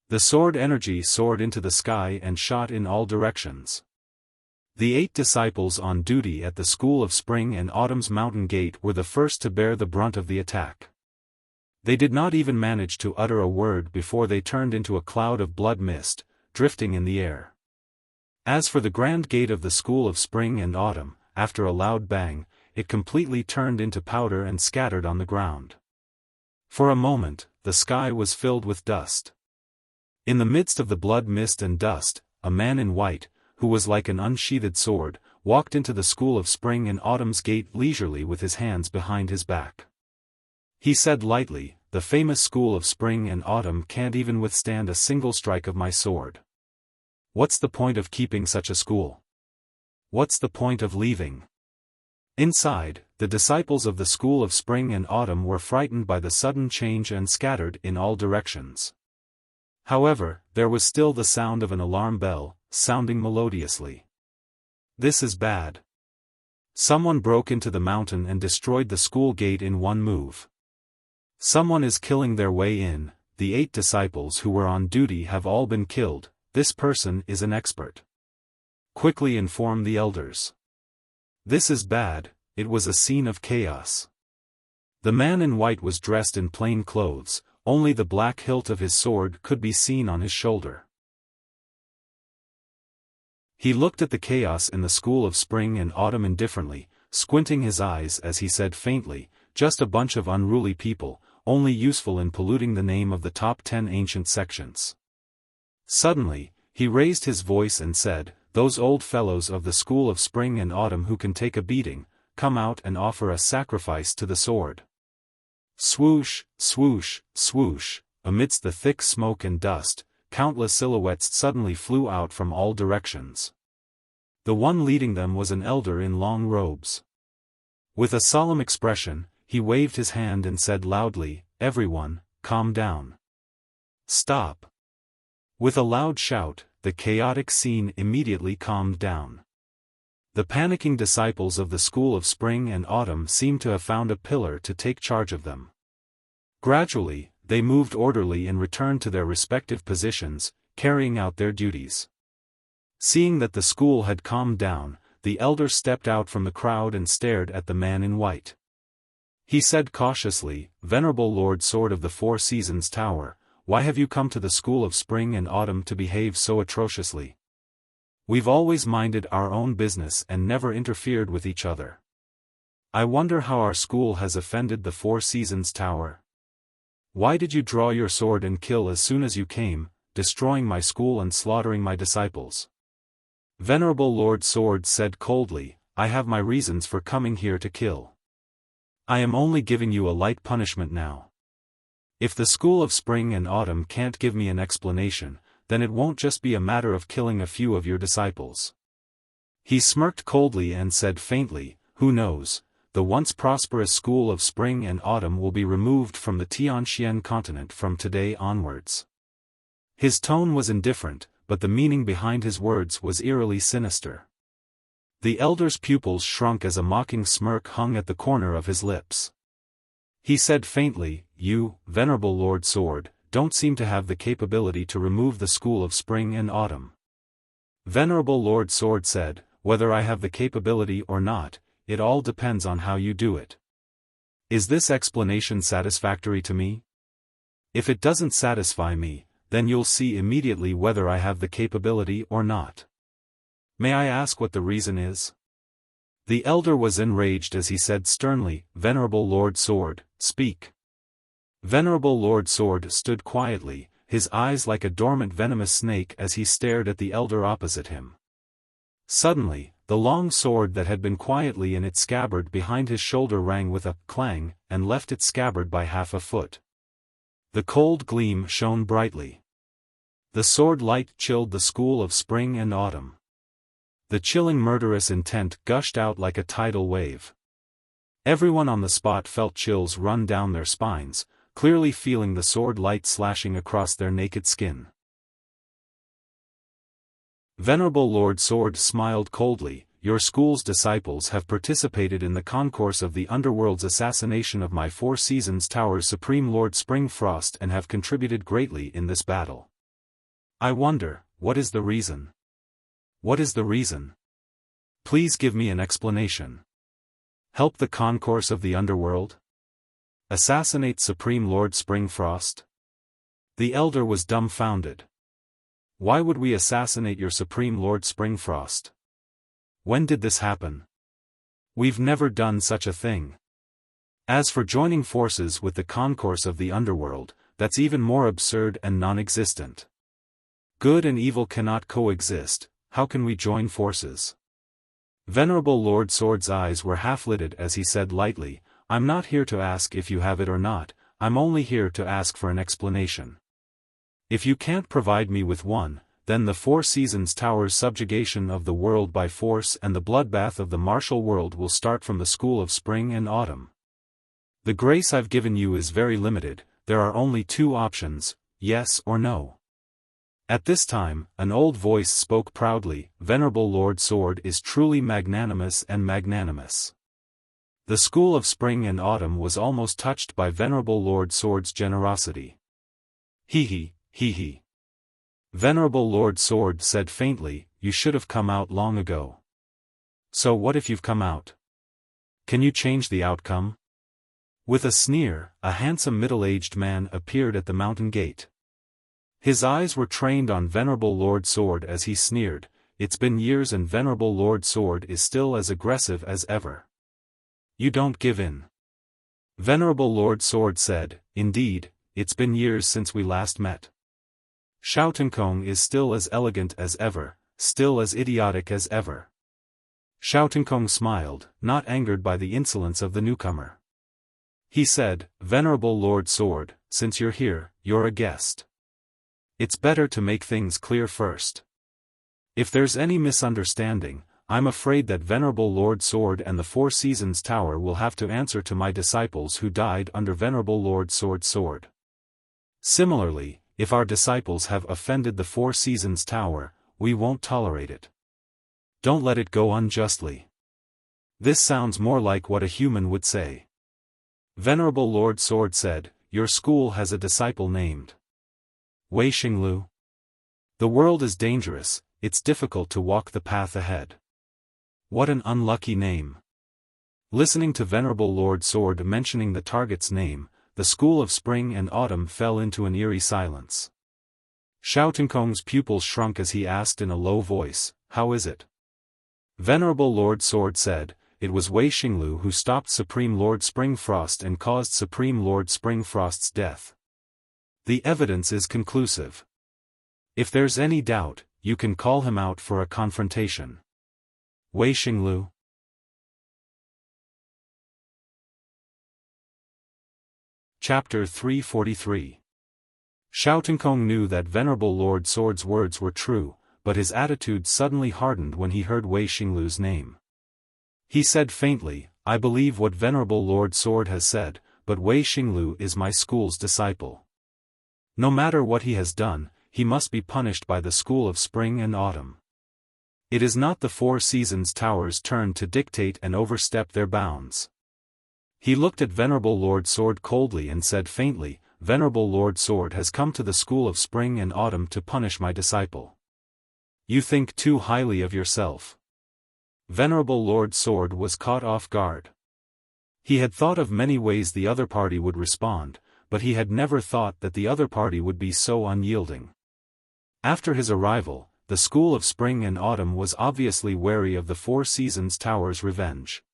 the sword energy soared into the sky and shot in all directions. The 8 disciples on duty at the School of Spring and Autumn's mountain gate were the first to bear the brunt of the attack. They did not even manage to utter a word before they turned into a cloud of blood mist, drifting in the air. As for the grand gate of the School of Spring and Autumn, after a loud bang, it completely turned into powder and scattered on the ground. For a moment, the sky was filled with dust. In the midst of the blood mist and dust, a man in white, who was like an unsheathed sword, walked into the School of Spring and Autumn's gate leisurely with his hands behind his back. He said lightly, "The famous School of Spring and Autumn can't even withstand a single strike of my sword. What's the point of keeping such a school? What's the point of leaving?" Inside, the disciples of the School of Spring and Autumn were frightened by the sudden change and scattered in all directions. However, there was still the sound of an alarm bell, sounding melodiously. This is bad. Someone broke into the mountain and destroyed the school gate in one move. Someone is killing their way in. The 8 disciples who were on duty have all been killed. This person is an expert. Quickly inform the elders. This is bad. It was a scene of chaos. The man in white was dressed in plain clothes, only the black hilt of his sword could be seen on his shoulder. He looked at the chaos in the School of Spring and Autumn indifferently, squinting his eyes as he said faintly, "Just a bunch of unruly people, only useful in polluting the name of the top 10 ancient sections." Suddenly, he raised his voice and said, "Those old fellows of the School of Spring and Autumn who can take a beating, come out and offer a sacrifice to the sword." Swoosh, swoosh, swoosh, amidst the thick smoke and dust, countless silhouettes suddenly flew out from all directions. The one leading them was an elder in long robes. With a solemn expression, he waved his hand and said loudly, "Everyone, calm down. Stop." With a loud shout, the chaotic scene immediately calmed down. The panicking disciples of the School of Spring and Autumn seemed to have found a pillar to take charge of them. Gradually, they moved orderly and returned to their respective positions, carrying out their duties. Seeing that the school had calmed down, the elder stepped out from the crowd and stared at the man in white. He said cautiously, "Venerable Lord Sword of the Four Seasons Tower, why have you come to the school of spring and autumn to behave so atrociously? We've always minded our own business and never interfered with each other. I wonder how our school has offended the Four Seasons Tower. Why did you draw your sword and kill as soon as you came, destroying my school and slaughtering my disciples? Venerable Lord Sword said coldly, I have my reasons for coming here to kill. I am only giving you a light punishment now. If the school of spring and autumn can't give me an explanation, then it won't just be a matter of killing a few of your disciples. He smirked coldly and said faintly, who knows, the once prosperous school of spring and autumn will be removed from the Tianxian continent from today onwards. His tone was indifferent, but the meaning behind his words was eerily sinister. The elder's pupils shrunk as a mocking smirk hung at the corner of his lips. He said faintly, you, Venerable Lord Sword, don't seem to have the capability to remove the school of spring and autumn. Venerable Lord Sword said, whether I have the capability or not, it all depends on how you do it. Is this explanation satisfactory to me? If it doesn't satisfy me, then you'll see immediately whether I have the capability or not. May I ask what the reason is? The elder was enraged as he said sternly, Venerable Lord Sword, speak. Venerable Lord Sword stood quietly, his eyes like a dormant venomous snake as he stared at the elder opposite him. Suddenly, the long sword that had been quietly in its scabbard behind his shoulder rang with a clang, and left its scabbard by half a foot. The cold gleam shone brightly. The sword light chilled the school of spring and autumn. The chilling murderous intent gushed out like a tidal wave. Everyone on the spot felt chills run down their spines, clearly feeling the sword light slashing across their naked skin. Venerable Lord Sword smiled coldly, your school's disciples have participated in the concourse of the underworld's assassination of my Four Seasons Tower's Supreme Lord Springfrost and have contributed greatly in this battle. I wonder, what is the reason? What is the reason? Please give me an explanation. Help the concourse of the underworld? Assassinate Supreme Lord Springfrost? The elder was dumbfounded. Why would we assassinate your Supreme Lord Springfrost? When did this happen? We've never done such a thing. As for joining forces with the concourse of the underworld, that's even more absurd and non-existent. Good and evil cannot coexist, how can we join forces? Venerable Lord Sword's eyes were half-lidded as he said lightly, I'm not here to ask if you have it or not, I'm only here to ask for an explanation. If you can't provide me with one, then the Four Seasons Tower's subjugation of the world by force and the bloodbath of the martial world will start from the school of spring and autumn. The grace I've given you is very limited, there are only two options, yes or no. At this time, an old voice spoke proudly, Venerable Lord Sword is truly magnanimous and magnanimous. The school of spring and autumn was almost touched by Venerable Lord Sword's generosity. Hee hee. Venerable Lord Sword said faintly, you should have come out long ago. So what if you've come out? Can you change the outcome? With a sneer, a handsome middle-aged man appeared at the mountain gate. His eyes were trained on Venerable Lord Sword as he sneered, it's been years and Venerable Lord Sword is still as aggressive as ever. You don't give in. Venerable Lord Sword said, indeed, it's been years since we last met. Xiaofan is still as elegant as ever, still as idiotic as ever. Xiaofan smiled, not angered by the insolence of the newcomer. He said, Venerable Lord Sword, since you're here, you're a guest. It's better to make things clear first. If there's any misunderstanding, I'm afraid that Venerable Lord Sword and the Four Seasons Tower will have to answer to my disciples who died under Venerable Lord Sword's sword. Similarly, if our disciples have offended the Four Seasons Tower, we won't tolerate it. Don't let it go unjustly. This sounds more like what a human would say. Venerable Lord Sword said, your school has a disciple named Wei Xinglu. The world is dangerous, it's difficult to walk the path ahead. What an unlucky name. Listening to Venerable Lord Sword mentioning the target's name, the school of spring and autumn fell into an eerie silence. Xiaotinkong's pupils shrunk as he asked in a low voice, "How is it?" Venerable Lord Sword said, "It was Wei Xinglu who stopped Supreme Lord Springfrost and caused Supreme Lord Springfrost's death. The evidence is conclusive. If there's any doubt, you can call him out for a confrontation." Wei Xinglu. Chapter 343. Xiaotinkong knew that Venerable Lord Sword's words were true, but his attitude suddenly hardened when he heard Wei Xinglu's name. He said faintly, "I believe what Venerable Lord Sword has said, but Wei Xinglu is my school's disciple. No matter what he has done, he must be punished by the school of spring and autumn. It is not the Four Seasons Tower's turn to dictate and overstep their bounds." He looked at Venerable Lord Sword coldly and said faintly, "Venerable Lord Sword has come to the school of spring and autumn to punish my disciple. You think too highly of yourself." Venerable Lord Sword was caught off guard. He had thought of many ways the other party would respond, but he had never thought that the other party would be so unyielding. After his arrival, the school of spring and autumn was obviously wary of the Four Seasons Tower's revenge.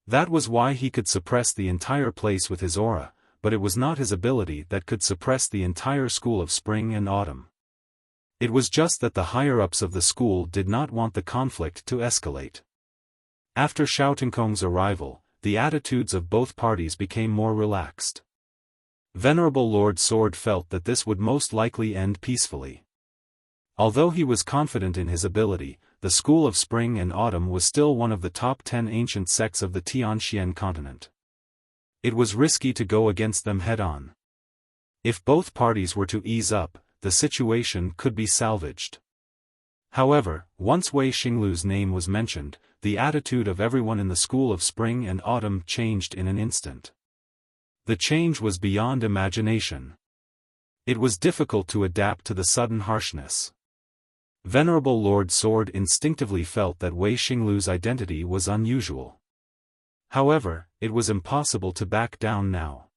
That was why he could suppress the entire place with his aura, but it was not his ability that could suppress the entire school of spring and autumn. It was just that the higher-ups of the school did not want the conflict to escalate. After Xiaotinkong's arrival, the attitudes of both parties became more relaxed. Venerable Lord Sword felt that this would most likely end peacefully. Although he was confident in his ability, the school of spring and autumn was still one of the top 10 ancient sects of the Tianxian continent. It was risky to go against them head-on. If both parties were to ease up, the situation could be salvaged. However, once Wei Xinglu's name was mentioned, the attitude of everyone in the school of spring and autumn changed in an instant. The change was beyond imagination. It was difficult to adapt to the sudden harshness. Venerable Lord Sword instinctively felt that Wei Xinglu's identity was unusual. However, it was impossible to back down now.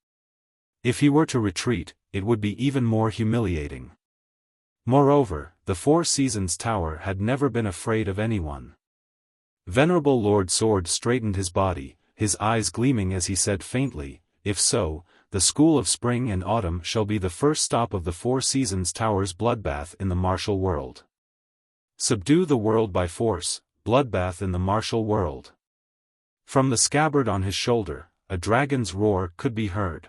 If he were to retreat, it would be even more humiliating. Moreover, the Four Seasons Tower had never been afraid of anyone. Venerable Lord Sword straightened his body, his eyes gleaming as he said faintly, "If so, the school of spring and autumn shall be the first stop of the Four Seasons Tower's bloodbath in the martial world. Subdue the world by force, bloodbath in the martial world." From the scabbard on his shoulder, a dragon's roar could be heard.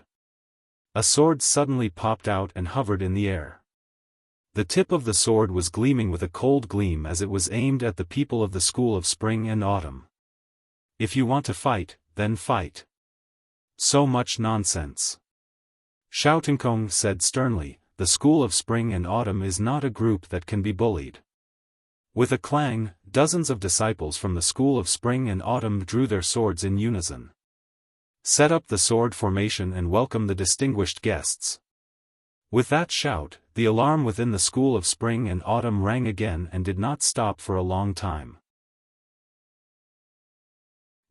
A sword suddenly popped out and hovered in the air. The tip of the sword was gleaming with a cold gleam as it was aimed at the people of the school of spring and autumn. "If you want to fight, then fight. So much nonsense." Xiaotinkong said sternly, "The school of spring and autumn is not a group that can be bullied." With a clang, dozens of disciples from the school of spring and autumn drew their swords in unison. "Set up the sword formation and welcome the distinguished guests." With that shout, the alarm within the school of spring and autumn rang again and did not stop for a long time.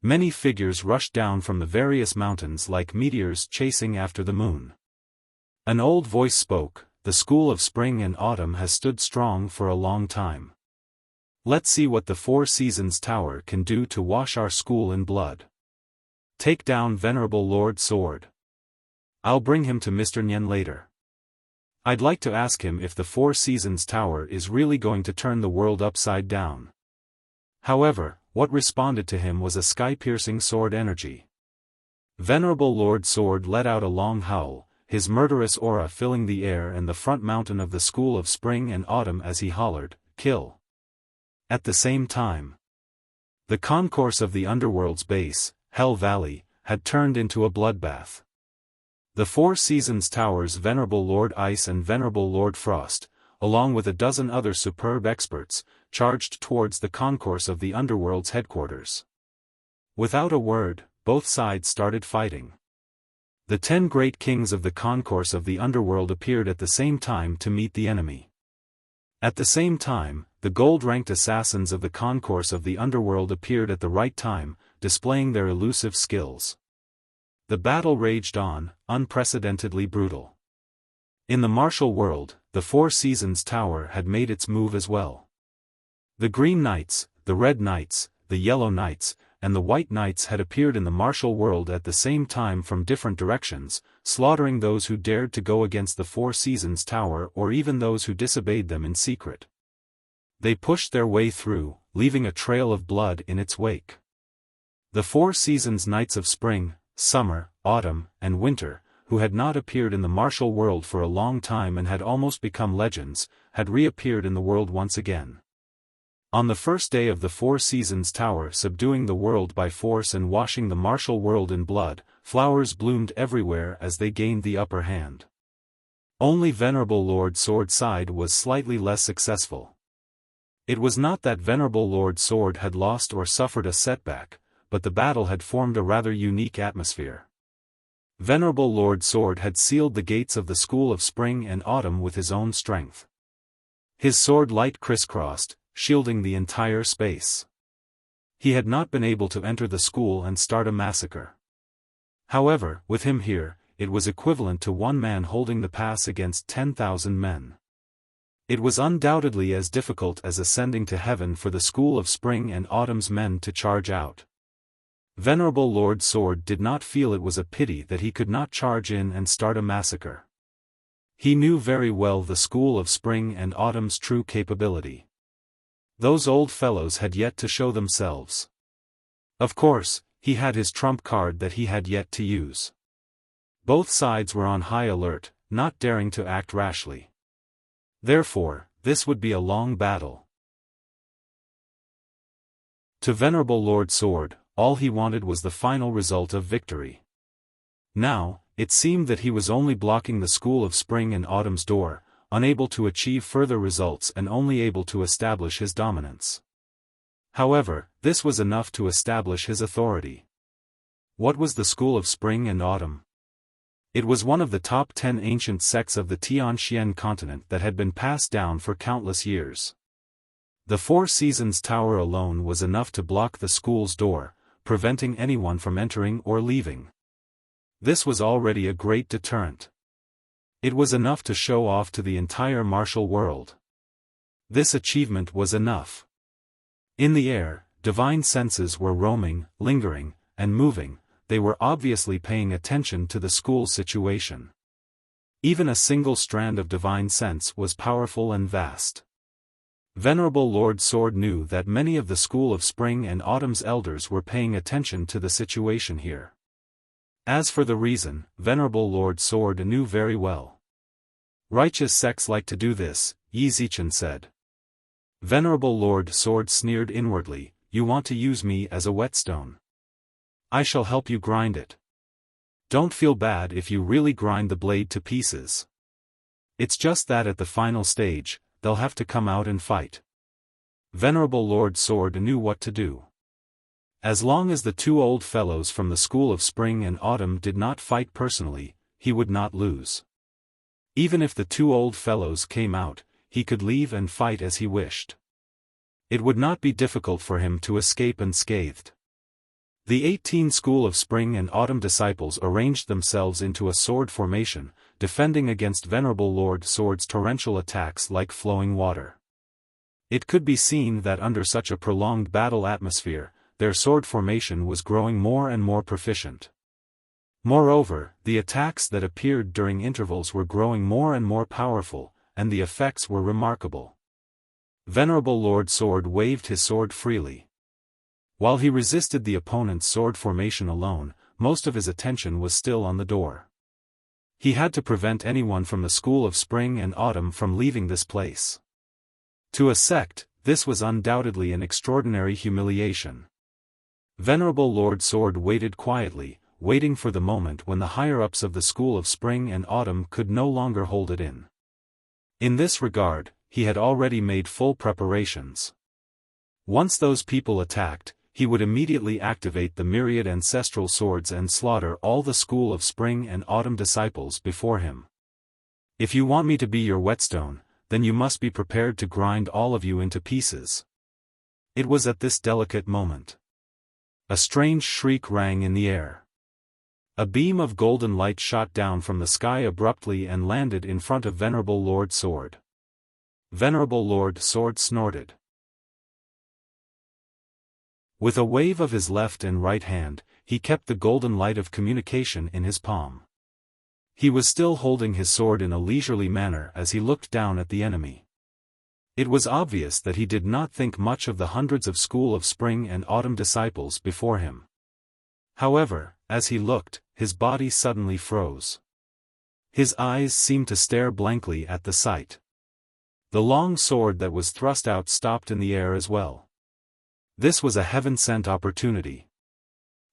Many figures rushed down from the various mountains like meteors chasing after the moon. An old voice spoke, "The school of spring and autumn has stood strong for a long time. Let's see what the Four Seasons Tower can do to wash our school in blood. Take down Venerable Lord Sword. I'll bring him to Mr. Nian later. I'd like to ask him if the Four Seasons Tower is really going to turn the world upside down." However, what responded to him was a sky-piercing sword energy. Venerable Lord Sword let out a long howl, his murderous aura filling the air and the front mountain of the school of spring and autumn as he hollered, "Kill." At the same time, the concourse of the underworld's base, Hell Valley, had turned into a bloodbath. The Four Seasons Tower's Venerable Lord Ice and Venerable Lord Frost, along with a dozen other superb experts, charged towards the concourse of the underworld's headquarters. Without a word, both sides started fighting. The 10 great kings of the concourse of the underworld appeared at the same time to meet the enemy. At the same time, the gold-ranked assassins of the concourse of the underworld appeared at the right time, displaying their elusive skills. The battle raged on, unprecedentedly brutal. In the martial world, the Four Seasons Tower had made its move as well. The Green Knights, the Red Knights, the Yellow Knights, and the White Knights had appeared in the martial world at the same time from different directions, slaughtering those who dared to go against the Four Seasons Tower or even those who disobeyed them in secret. They pushed their way through, leaving a trail of blood in its wake. The Four Seasons Knights of Spring, Summer, Autumn, and Winter, who had not appeared in the martial world for a long time and had almost become legends, had reappeared in the world once again. On the first day of the Four Seasons Tower subduing the world by force and washing the martial world in blood, flowers bloomed everywhere as they gained the upper hand. Only Venerable Lord Sword side was slightly less successful. It was not that Venerable Lord Sword had lost or suffered a setback, but the battle had formed a rather unique atmosphere. Venerable Lord Sword had sealed the gates of the School of Spring and Autumn with his own strength. His sword light crisscrossed, shielding the entire space. He had not been able to enter the school and start a massacre. However, with him here, it was equivalent to one man holding the pass against 10,000 men. It was undoubtedly as difficult as ascending to heaven for the School of Spring and Autumn's men to charge out. Venerable Lord Sword did not feel it was a pity that he could not charge in and start a massacre. He knew very well the School of Spring and Autumn's true capability. Those old fellows had yet to show themselves. Of course, he had his trump card that he had yet to use. Both sides were on high alert, not daring to act rashly. Therefore, this would be a long battle. To Venerable Lord Sword, all he wanted was the final result of victory. Now, it seemed that he was only blocking the School of Spring and Autumn's door, unable to achieve further results and only able to establish his dominance. However, this was enough to establish his authority. What was the School of Spring and Autumn? It was one of the top 10 ancient sects of the Tianxian continent that had been passed down for countless years. The Four Seasons Tower alone was enough to block the school's door, preventing anyone from entering or leaving. This was already a great deterrent. It was enough to show off to the entire martial world. This achievement was enough. In the air, divine senses were roaming, lingering, and moving. They were obviously paying attention to the school's situation. Even a single strand of divine sense was powerful and vast. Venerable Lord Sword knew that many of the School of Spring and Autumn's elders were paying attention to the situation here. As for the reason, Venerable Lord Sword knew very well. Righteous sects like to do this, Yi Zichen said. Venerable Lord Sword sneered inwardly, you want to use me as a whetstone. I shall help you grind it. Don't feel bad if you really grind the blade to pieces. It's just that at the final stage, they'll have to come out and fight. Venerable Lord Sword knew what to do. As long as the two old fellows from the School of Spring and Autumn did not fight personally, he would not lose. Even if the two old fellows came out, he could leave and fight as he wished. It would not be difficult for him to escape unscathed. The 18 School of Spring and Autumn disciples arranged themselves into a sword formation, defending against Venerable Lord Sword's torrential attacks like flowing water. It could be seen that under such a prolonged battle atmosphere, their sword formation was growing more and more proficient. Moreover, the attacks that appeared during intervals were growing more and more powerful, and the effects were remarkable. Venerable Lord Sword waved his sword freely. While he resisted the opponent's sword formation alone, most of his attention was still on the door. He had to prevent anyone from the School of Spring and Autumn from leaving this place. To a sect, this was undoubtedly an extraordinary humiliation. Venerable Lord Sword waited quietly, waiting for the moment when the higher-ups of the School of Spring and Autumn could no longer hold it in. In this regard, he had already made full preparations. Once those people attacked, he would immediately activate the myriad ancestral swords and slaughter all the School of Spring and Autumn disciples before him. If you want me to be your whetstone, then you must be prepared to grind all of you into pieces. It was at this delicate moment. A strange shriek rang in the air. A beam of golden light shot down from the sky abruptly and landed in front of Venerable Lord Sword. Venerable Lord Sword snorted. With a wave of his left and right hand, he kept the golden light of communication in his palm. He was still holding his sword in a leisurely manner as he looked down at the enemy. It was obvious that he did not think much of the hundreds of School of Spring and Autumn disciples before him. However, as he looked, his body suddenly froze. His eyes seemed to stare blankly at the sight. The long sword that was thrust out stopped in the air as well. This was a heaven-sent opportunity.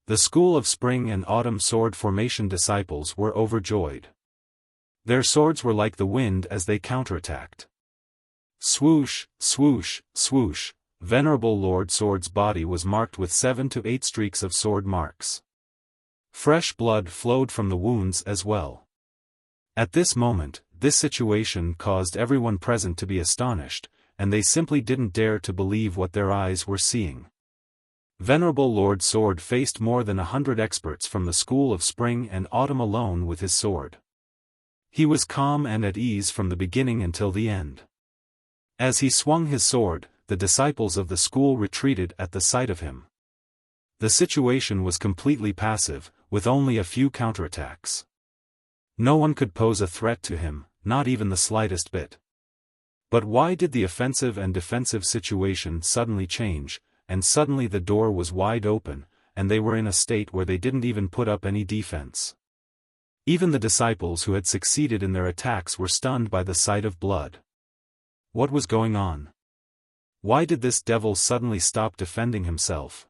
The School of Spring and Autumn sword formation disciples were overjoyed. Their swords were like the wind as they counterattacked. Swoosh, swoosh, swoosh, Venerable Lord Sword's body was marked with 7 to 8 streaks of sword marks. Fresh blood flowed from the wounds as well. At this moment, this situation caused everyone present to be astonished, and they simply didn't dare to believe what their eyes were seeing. Venerable Lord Sword faced more than 100 experts from the School of Spring and Autumn alone with his sword. He was calm and at ease from the beginning until the end. As he swung his sword, the disciples of the school retreated at the sight of him. The situation was completely passive, with only a few counterattacks. No one could pose a threat to him, not even the slightest bit. But why did the offensive and defensive situation suddenly change, and suddenly the door was wide open, and they were in a state where they didn't even put up any defense? Even the disciples who had succeeded in their attacks were stunned by the sight of blood. What was going on? Why did this devil suddenly stop defending himself?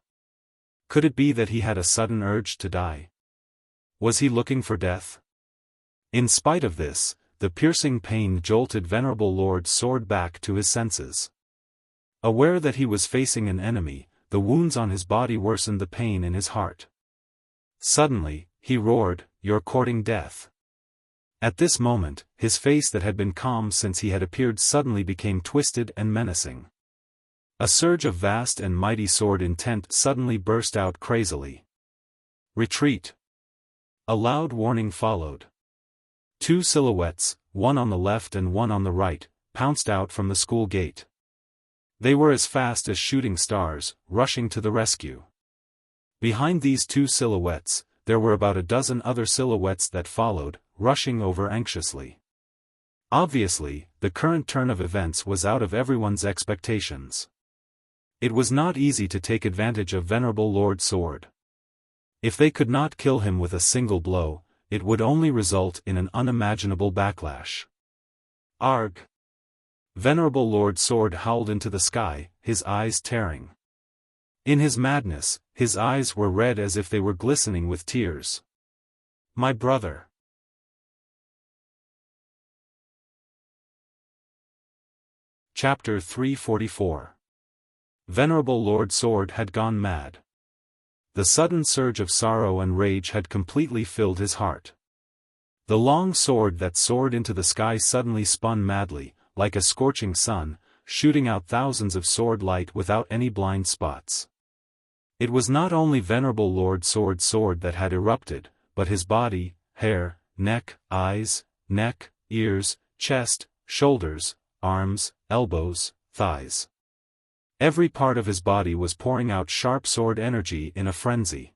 Could it be that he had a sudden urge to die? Was he looking for death? In spite of this, the piercing pain jolted Venerable Lord Sword back to his senses. Aware that he was facing an enemy, the wounds on his body worsened the pain in his heart. Suddenly, he roared, "You're courting death." At this moment, his face that had been calm since he had appeared suddenly became twisted and menacing. A surge of vast and mighty sword intent suddenly burst out crazily. Retreat! A loud warning followed. 2 silhouettes, one on the left and one on the right, pounced out from the school gate. They were as fast as shooting stars, rushing to the rescue. Behind these 2 silhouettes, there were about a dozen other silhouettes that followed, rushing over anxiously. Obviously, the current turn of events was out of everyone's expectations. It was not easy to take advantage of Venerable Lord Sword. If they could not kill him with a single blow, it would only result in an unimaginable backlash. Arg! Venerable Lord Sword howled into the sky, his eyes tearing. In his madness, his eyes were red as if they were glistening with tears. My brother! Chapter 344. Venerable Lord Sword had gone mad. The sudden surge of sorrow and rage had completely filled his heart. The long sword that soared into the sky suddenly spun madly, like a scorching sun, shooting out thousands of sword light without any blind spots. It was not only Venerable Lord Sword's sword that had erupted, but his body, hair, neck, eyes, neck, ears, chest, shoulders, arms, elbows, thighs. Every part of his body was pouring out sharp sword energy in a frenzy.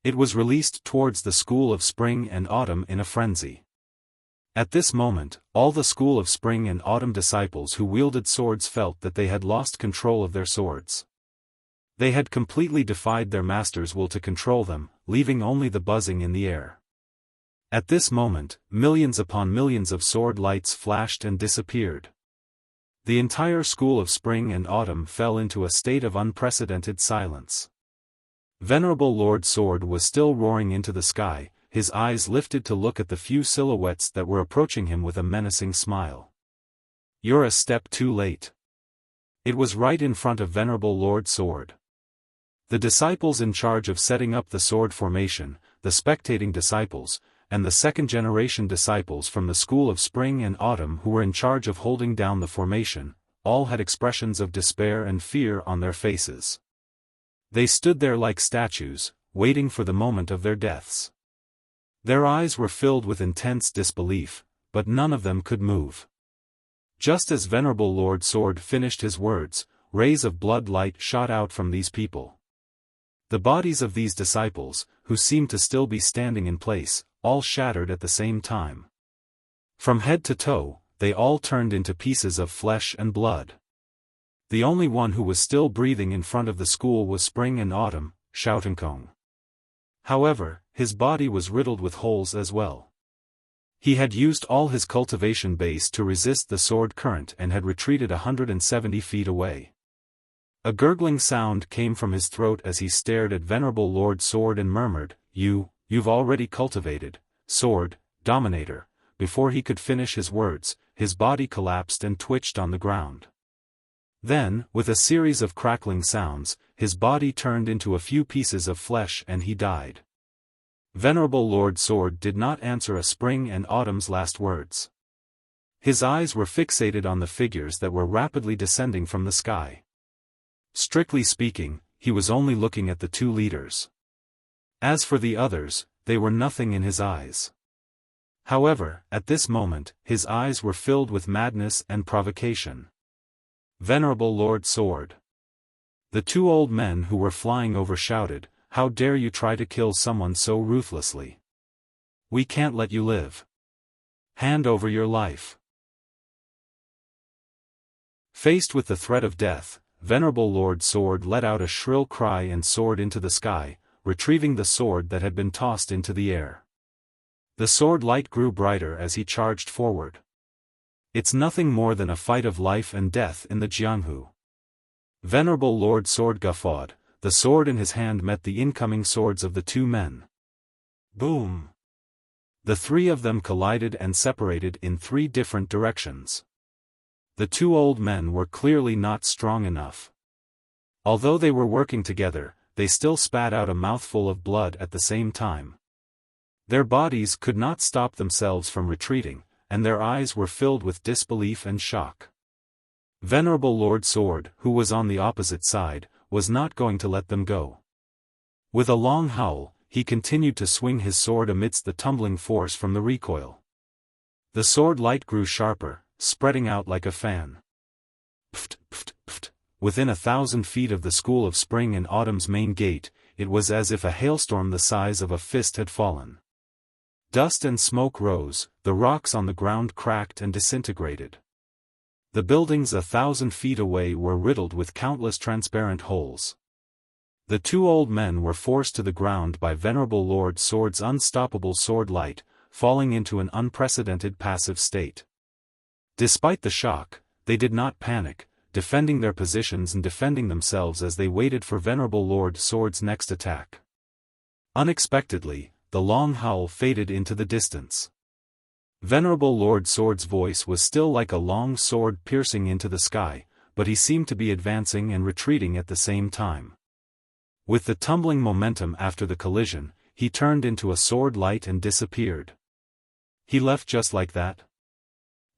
It was released towards the School of Spring and Autumn in a frenzy. At this moment, all the School of Spring and Autumn disciples who wielded swords felt that they had lost control of their swords. They had completely defied their master's will to control them, leaving only the buzzing in the air. At this moment, millions upon millions of sword lights flashed and disappeared. The entire School of Spring and Autumn fell into a state of unprecedented silence. Venerable Lord Sword was still roaring into the sky, his eyes lifted to look at the few silhouettes that were approaching him with a menacing smile. You're a step too late. It was right in front of Venerable Lord Sword. The disciples in charge of setting up the sword formation, the spectating disciples, and the second-generation disciples from the School of Spring and Autumn who were in charge of holding down the formation, all had expressions of despair and fear on their faces. They stood there like statues, waiting for the moment of their deaths. Their eyes were filled with intense disbelief, but none of them could move. Just as Venerable Lord Sword finished his words, rays of blood light shot out from these people. The bodies of these disciples, who seemed to still be standing in place, all shattered at the same time. From head to toe, they all turned into pieces of flesh and blood. The only one who was still breathing in front of the school was Spring and Autumn, Xiaofan. However, his body was riddled with holes as well. He had used all his cultivation base to resist the sword current and had retreated 170 feet away. A gurgling sound came from his throat as he stared at Venerable Lord Sword and murmured, You've already cultivated, Sword, Dominator." Before he could finish his words, his body collapsed and twitched on the ground. Then, with a series of crackling sounds, his body turned into a few pieces of flesh and he died. Venerable Lord Sword did not answer a Spring and Autumn's last words. His eyes were fixated on the figures that were rapidly descending from the sky. Strictly speaking, he was only looking at the two leaders. As for the others, they were nothing in his eyes. However, at this moment, his eyes were filled with madness and provocation. Venerable Lord Sword. The two old men who were flying over shouted, "How dare you try to kill someone so ruthlessly? We can't let you live. Hand over your life." Faced with the threat of death, Venerable Lord Sword let out a shrill cry and soared into the sky, retrieving the sword that had been tossed into the air. The sword light grew brighter as he charged forward. It's nothing more than a fight of life and death in the Jianghu. Venerable Lord Sword guffawed. The sword in his hand met the incoming swords of the two men. Boom! The three of them collided and separated in three different directions. The two old men were clearly not strong enough. Although they were working together, they still spat out a mouthful of blood at the same time. Their bodies could not stop themselves from retreating, and their eyes were filled with disbelief and shock. Venerable Lord Sword, who was on the opposite side, was not going to let them go. With a long howl, he continued to swing his sword amidst the tumbling force from the recoil. The sword light grew sharper, spreading out like a fan. Pft, pft, pft. Within 1,000 feet of the School of Spring and Autumn's main gate, it was as if a hailstorm the size of a fist had fallen. Dust and smoke rose, the rocks on the ground cracked and disintegrated. The buildings 1,000 feet away were riddled with countless transparent holes. The two old men were forced to the ground by Venerable Lord Sword's unstoppable sword light, falling into an unprecedented passive state. Despite the shock, they did not panic, defending their positions and defending themselves as they waited for Venerable Lord Sword's next attack. Unexpectedly, the long howl faded into the distance. Venerable Lord Sword's voice was still like a long sword piercing into the sky, but he seemed to be advancing and retreating at the same time. With the tumbling momentum after the collision, he turned into a sword light and disappeared. He left just like that?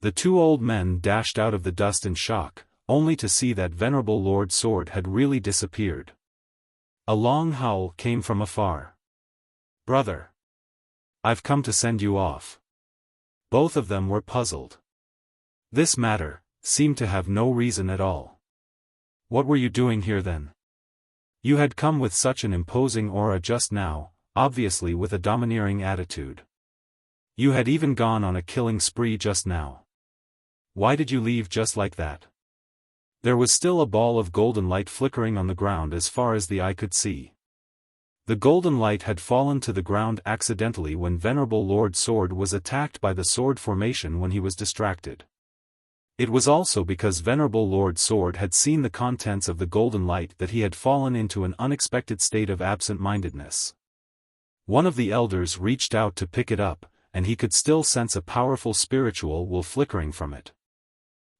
The two old men dashed out of the dust in shock, only to see that Venerable Lord Sword had really disappeared. A long howl came from afar. "Brother! I've come to send you off." Both of them were puzzled. This matter seemed to have no reason at all. What were you doing here then? You had come with such an imposing aura just now, obviously with a domineering attitude. You had even gone on a killing spree just now. Why did you leave just like that? There was still a ball of golden light flickering on the ground as far as the eye could see. The golden light had fallen to the ground accidentally when Venerable Lord Sword was attacked by the sword formation when he was distracted. It was also because Venerable Lord Sword had seen the contents of the golden light that he had fallen into an unexpected state of absent-mindedness. One of the elders reached out to pick it up, and he could still sense a powerful spiritual will flickering from it.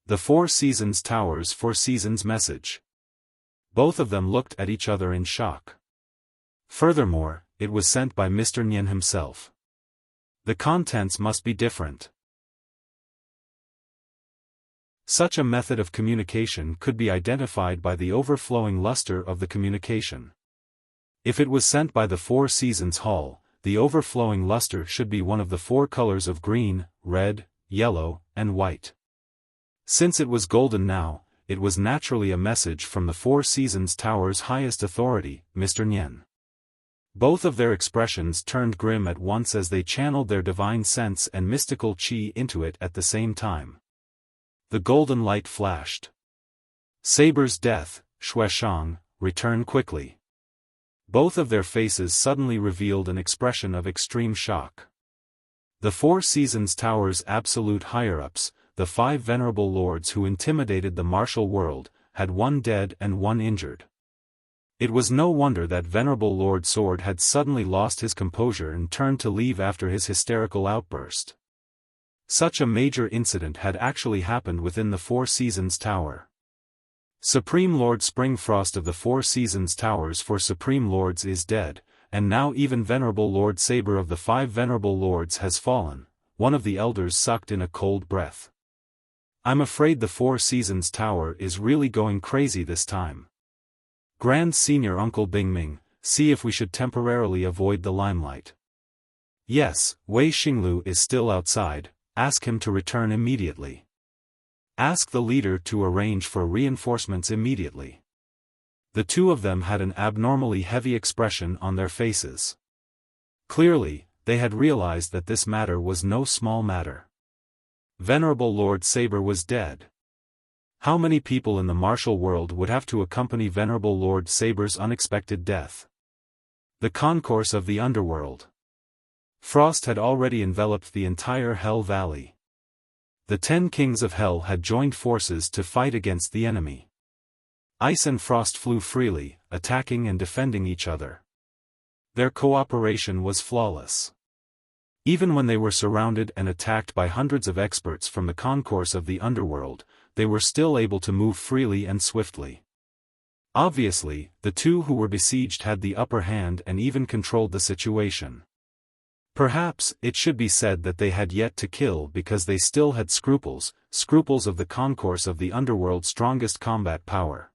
The Four Seasons Tower's Four Seasons message. Both of them looked at each other in shock. Furthermore, it was sent by Mr. Nian himself. The contents must be different. Such a method of communication could be identified by the overflowing luster of the communication. If it was sent by the Four Seasons Hall, the overflowing luster should be one of the four colors of green, red, yellow, and white. Since it was golden now, it was naturally a message from the Four Seasons Tower's highest authority, Mr. Nian. Both of their expressions turned grim at once as they channeled their divine sense and mystical qi into it at the same time. The golden light flashed. Saber's death, Xiaofan, return quickly. Both of their faces suddenly revealed an expression of extreme shock. The Four Seasons Tower's absolute higher-ups, the five venerable lords who intimidated the martial world, had one dead and one injured. It was no wonder that venerable Lord Sword had suddenly lost his composure and turned to leave after his hysterical outburst. Such a major incident had actually happened within the Four Seasons Tower. Supreme Lord Springfrost of the Four Seasons Towers for Supreme Lords is dead, and now even Venerable Lord Saber of the Five Venerable Lords has fallen. One of the elders sucked in a cold breath. I'm afraid the Four Seasons Tower is really going crazy this time. Grand Senior Uncle Bingming, see if we should temporarily avoid the limelight. Yes, Wei Xinglu is still outside, ask him to return immediately. Ask the leader to arrange for reinforcements immediately. The two of them had an abnormally heavy expression on their faces. Clearly, they had realized that this matter was no small matter. Venerable Lord Saber was dead. How many people in the martial world would have to accompany Venerable Lord Saber's unexpected death? The concourse of the underworld. Frost had already enveloped the entire Hell Valley. The 10 kings of Hell had joined forces to fight against the enemy. Ice and Frost flew freely, attacking and defending each other. Their cooperation was flawless. Even when they were surrounded and attacked by hundreds of experts from the concourse of the underworld, they were still able to move freely and swiftly. Obviously, the two who were besieged had the upper hand and even controlled the situation. Perhaps it should be said that they had yet to kill because they still had scruples of the concourse of the underworld's strongest combat power.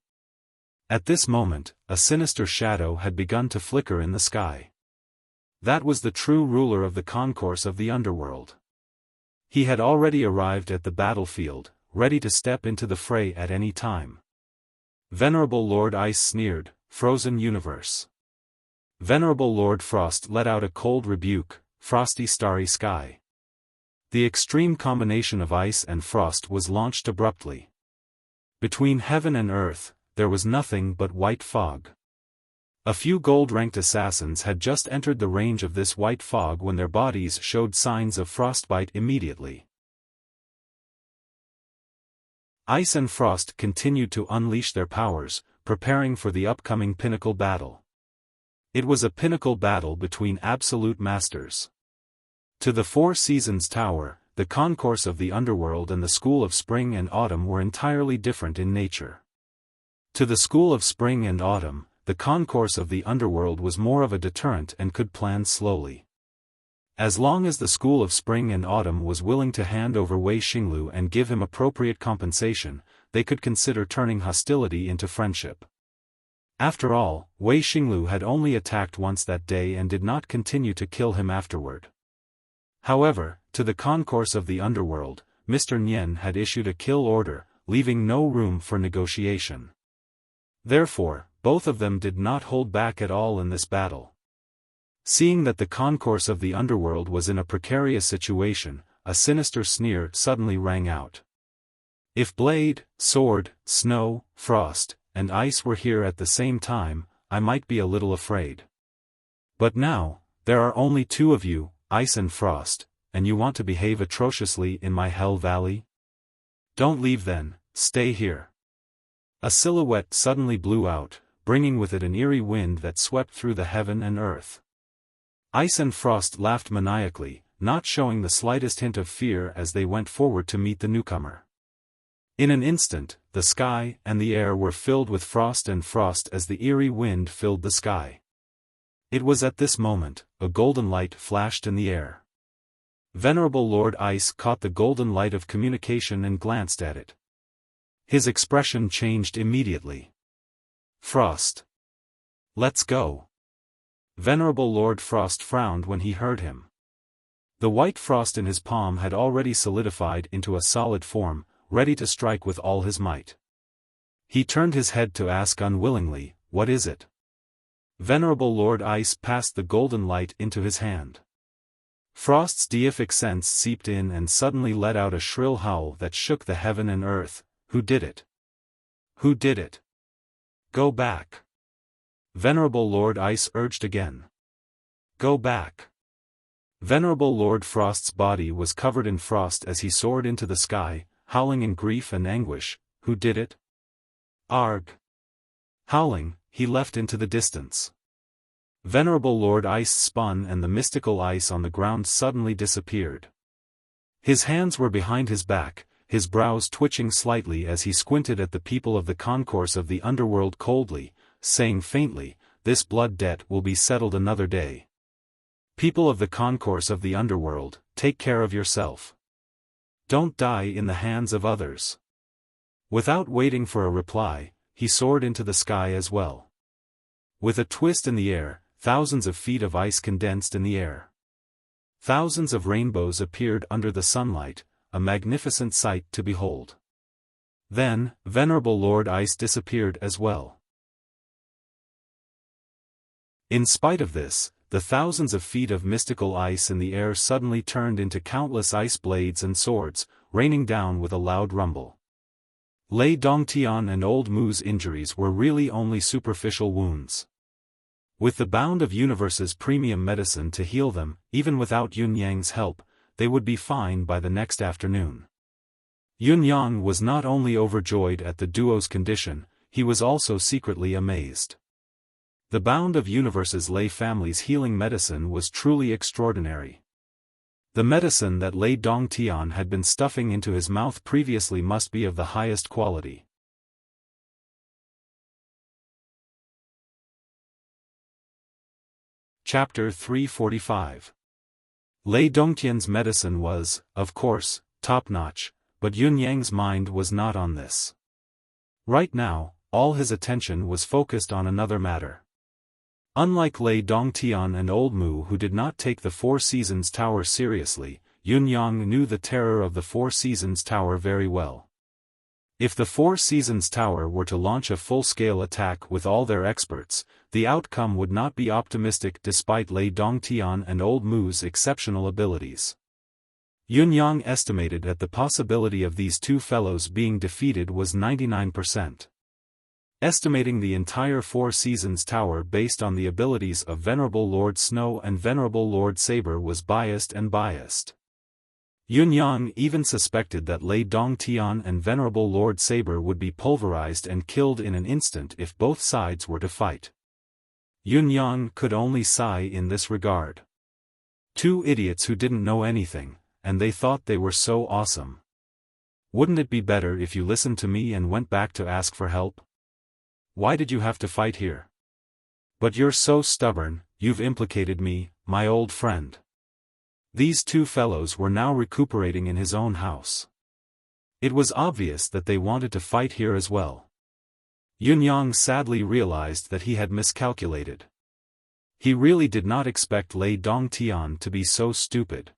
At this moment, a sinister shadow had begun to flicker in the sky. That was the true ruler of the concourse of the underworld. He had already arrived at the battlefield, ready to step into the fray at any time. Venerable Lord Ice sneered, "Frozen universe." Venerable Lord Frost let out a cold rebuke, "Frosty starry sky." The extreme combination of ice and frost was launched abruptly. Between heaven and earth, there was nothing but white fog. A few gold-ranked assassins had just entered the range of this white fog when their bodies showed signs of frostbite immediately. Ice and Frost continued to unleash their powers, preparing for the upcoming pinnacle battle. It was a pinnacle battle between absolute masters. To the Four Seasons Tower, the concourse of the underworld and the School of Spring and Autumn were entirely different in nature. To the School of Spring and Autumn, the concourse of the underworld was more of a deterrent and could plan slowly. As long as the School of Spring and Autumn was willing to hand over Wei Xinglu and give him appropriate compensation, they could consider turning hostility into friendship. After all, Wei Xinglu had only attacked once that day and did not continue to kill him afterward. However, to the concourse of the underworld, Mr. Nian had issued a kill order, leaving no room for negotiation. Therefore, both of them did not hold back at all in this battle. Seeing that the concourse of the underworld was in a precarious situation, a sinister sneer suddenly rang out. If blade, sword, snow, frost, and ice were here at the same time, I might be a little afraid. But now, there are only two of you, Ice and Frost, and you want to behave atrociously in my Hell Valley? Don't leave then, stay here. A silhouette suddenly blew out, bringing with it an eerie wind that swept through the heaven and earth. Ice and Frost laughed maniacally, not showing the slightest hint of fear as they went forward to meet the newcomer. In an instant, the sky and the air were filled with frost as the eerie wind filled the sky. It was at this moment, a golden light flashed in the air. Venerable Lord Ice caught the golden light of communication and glanced at it. His expression changed immediately. Frost. Let's go. Venerable Lord Frost frowned when he heard him. The white frost in his palm had already solidified into a solid form, ready to strike with all his might. He turned his head to ask unwillingly, "What is it?" Venerable Lord Ice passed the golden light into his hand. Frost's deific sense seeped in and suddenly let out a shrill howl that shook the heaven and earth. "Who did it? Who did it? Go back!" Venerable Lord Ice urged again. "Go back!" Venerable Lord Frost's body was covered in frost as he soared into the sky, howling in grief and anguish. "Who did it? Arg!" Howling, he left into the distance. Venerable Lord Ice spun and the mystical ice on the ground suddenly disappeared. His hands were behind his back, his brows twitching slightly as he squinted at the people of the concourse of the underworld coldly, saying faintly, "This blood debt will be settled another day. People of the concourse of the underworld, take care of yourself. Don't die in the hands of others." Without waiting for a reply, he soared into the sky as well. With a twist in the air, thousands of feet of ice condensed in the air. Thousands of rainbows appeared under the sunlight, a magnificent sight to behold. Then, Venerable Lord Ice disappeared as well. In spite of this, the thousands of feet of mystical ice in the air suddenly turned into countless ice blades and swords, raining down with a loud rumble. Lei Dongtian and Old Mu's injuries were really only superficial wounds. With the bound of Universe's premium medicine to heal them, even without Yun Yang's help, they would be fine by the next afternoon. Yun Yang was not only overjoyed at the duo's condition, he was also secretly amazed. The bound of Universe's Lei family's healing medicine was truly extraordinary. The medicine that Lei Dongtian had been stuffing into his mouth previously must be of the highest quality. Chapter 345. Lei Dongtian's medicine was, of course, top-notch, but Yun Yang's mind was not on this. Right now, all his attention was focused on another matter. Unlike Lei Dongtian and Old Mu who did not take the Four Seasons Tower seriously, Yun Yang knew the terror of the Four Seasons Tower very well. If the Four Seasons Tower were to launch a full-scale attack with all their experts, the outcome would not be optimistic despite Lei Dongtian and Old Mu's exceptional abilities. Yun Yang estimated that the possibility of these two fellows being defeated was 99%. Estimating the entire Four Seasons Tower based on the abilities of Venerable Lord Snow and Venerable Lord Saber was biased. Yun Yang even suspected that Lei Dongtian and Venerable Lord Saber would be pulverized and killed in an instant if both sides were to fight. Yun Yang could only sigh in this regard. Two idiots who didn't know anything, and they thought they were so awesome. Wouldn't it be better if you listened to me and went back to ask for help? Why did you have to fight here? But you're so stubborn, you've implicated me, my old friend. These two fellows were now recuperating in his own house. It was obvious that they wanted to fight here as well. Yun Yang sadly realized that he had miscalculated. He really did not expect Lei Dongtian to be so stupid.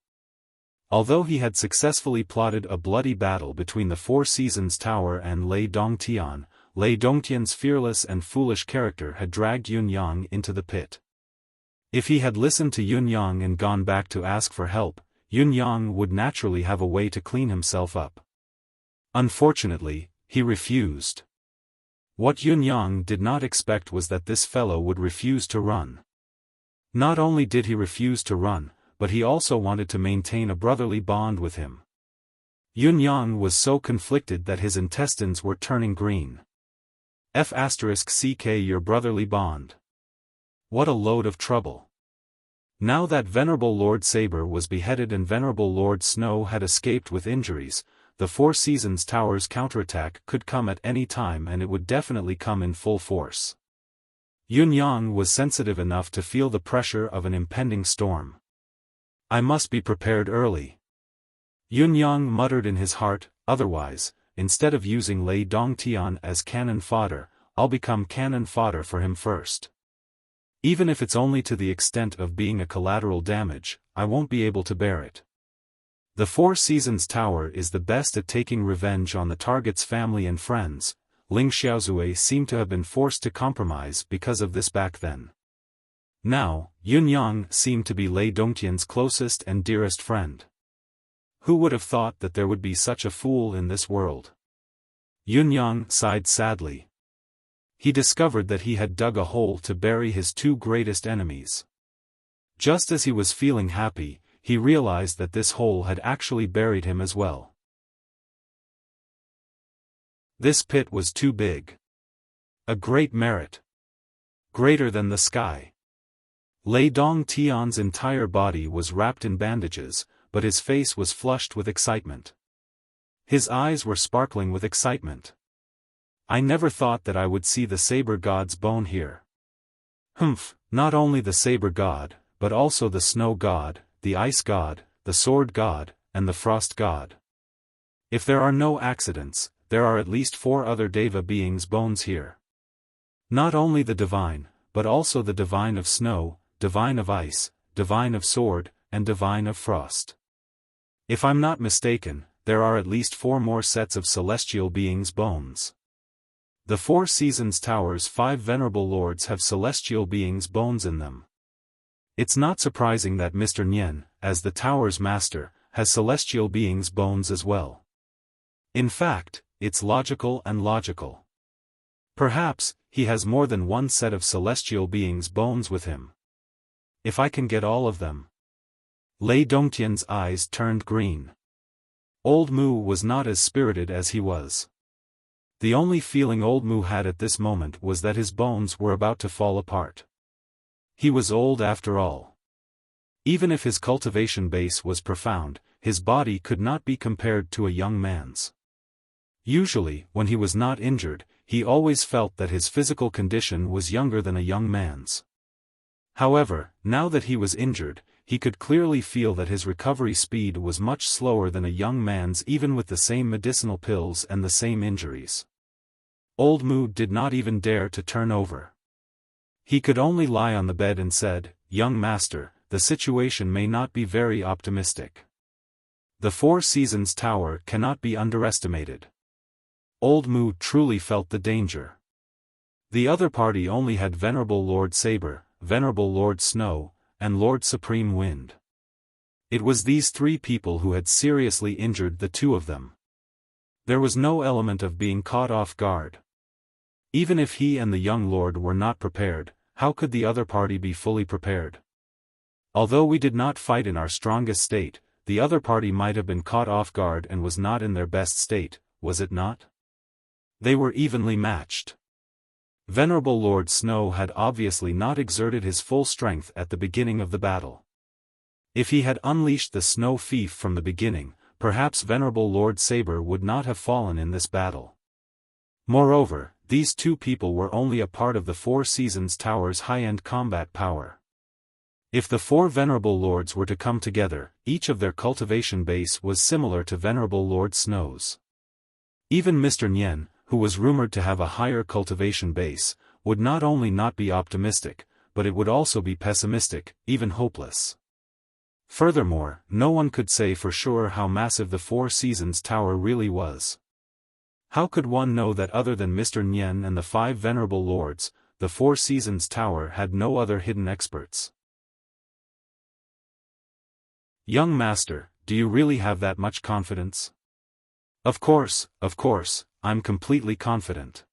Although he had successfully plotted a bloody battle between the Four Seasons Tower and Lei Dongtian, Lei Dongtian's fearless and foolish character had dragged Yun Yang into the pit. If he had listened to Yun Yang and gone back to ask for help, Yun Yang would naturally have a way to clean himself up. Unfortunately, he refused. What Yun Yang did not expect was that this fellow would refuse to run. Not only did he refuse to run, but he also wanted to maintain a brotherly bond with him. Yun Yang was so conflicted that his intestines were turning green. *CK your brotherly bond. What a load of trouble. Now that Venerable Lord Saber was beheaded and Venerable Lord Snow had escaped with injuries, the Four Seasons Tower's counterattack could come at any time and it would definitely come in full force. Yun Yang was sensitive enough to feel the pressure of an impending storm. I must be prepared early. Yun Yang muttered in his heart, otherwise, instead of using Lei Dongtian as cannon fodder, I'll become cannon fodder for him first. Even if it's only to the extent of being a collateral damage, I won't be able to bear it. The Four Seasons Tower is the best at taking revenge on the target's family and friends. Ling Xiaozue seemed to have been forced to compromise because of this back then. Now, Yun Yang seemed to be Lei Dongtian's closest and dearest friend. Who would have thought that there would be such a fool in this world? Yun Yang sighed sadly. He discovered that he had dug a hole to bury his two greatest enemies. Just as he was feeling happy, he realized that this hole had actually buried him as well. This pit was too big. A great merit. Greater than the sky. Lei Dongtian's entire body was wrapped in bandages, but his face was flushed with excitement. His eyes were sparkling with excitement. I never thought that I would see the saber god's bone here. Humph, not only the saber god, but also the snow god, the ice god, the sword god, and the frost god. If there are no accidents, there are at least 4 other Deva beings' bones here. Not only the divine, but also the divine of snow, divine of ice, divine of sword, and divine of frost. If I'm not mistaken, there are at least 4 more sets of celestial beings' bones. The Four Seasons Tower's 5 venerable lords have celestial beings' bones in them. It's not surprising that Mr. Nian, as the tower's master, has celestial beings' bones as well. In fact, it's logical and logical. Perhaps, he has more than one set of celestial beings' bones with him. If I can get all of them. Lei Dongtian's eyes turned green. Old Mu was not as spirited as he was. The only feeling Old Mu had at this moment was that his bones were about to fall apart. He was old after all. Even if his cultivation base was profound, his body could not be compared to a young man's. Usually, when he was not injured, he always felt that his physical condition was younger than a young man's. However, now that he was injured, he could clearly feel that his recovery speed was much slower than a young man's even with the same medicinal pills and the same injuries. Old Mu did not even dare to turn over. He could only lie on the bed and said, "Young master, the situation may not be very optimistic. The Four Seasons Tower cannot be underestimated." Old Mu truly felt the danger. The other party only had Venerable Lord Saber, Venerable Lord Snow, and Lord Supreme Wind. It was these 3 people who had seriously injured the 2 of them. There was no element of being caught off guard. Even if he and the young lord were not prepared, how could the other party be fully prepared? Although we did not fight in our strongest state, the other party might have been caught off guard and was not in their best state, was it not? They were evenly matched. Venerable Lord Snow had obviously not exerted his full strength at the beginning of the battle. If he had unleashed the snow fief from the beginning, perhaps Venerable Lord Saber would not have fallen in this battle. Moreover, these 2 people were only a part of the Four Seasons Tower's high-end combat power. If the 4 Venerable Lords were to come together, each of their cultivation base was similar to Venerable Lord Snow's. Even Mr. Nian, who was rumored to have a higher cultivation base, would not only not be optimistic, but it would also be pessimistic, even hopeless. Furthermore, no one could say for sure how massive the Four Seasons Tower really was. How could one know that other than Mr. Nian and the 5 Venerable Lords, the Four Seasons Tower had no other hidden experts? Young master, do you really have that much confidence? Of course, I'm completely confident.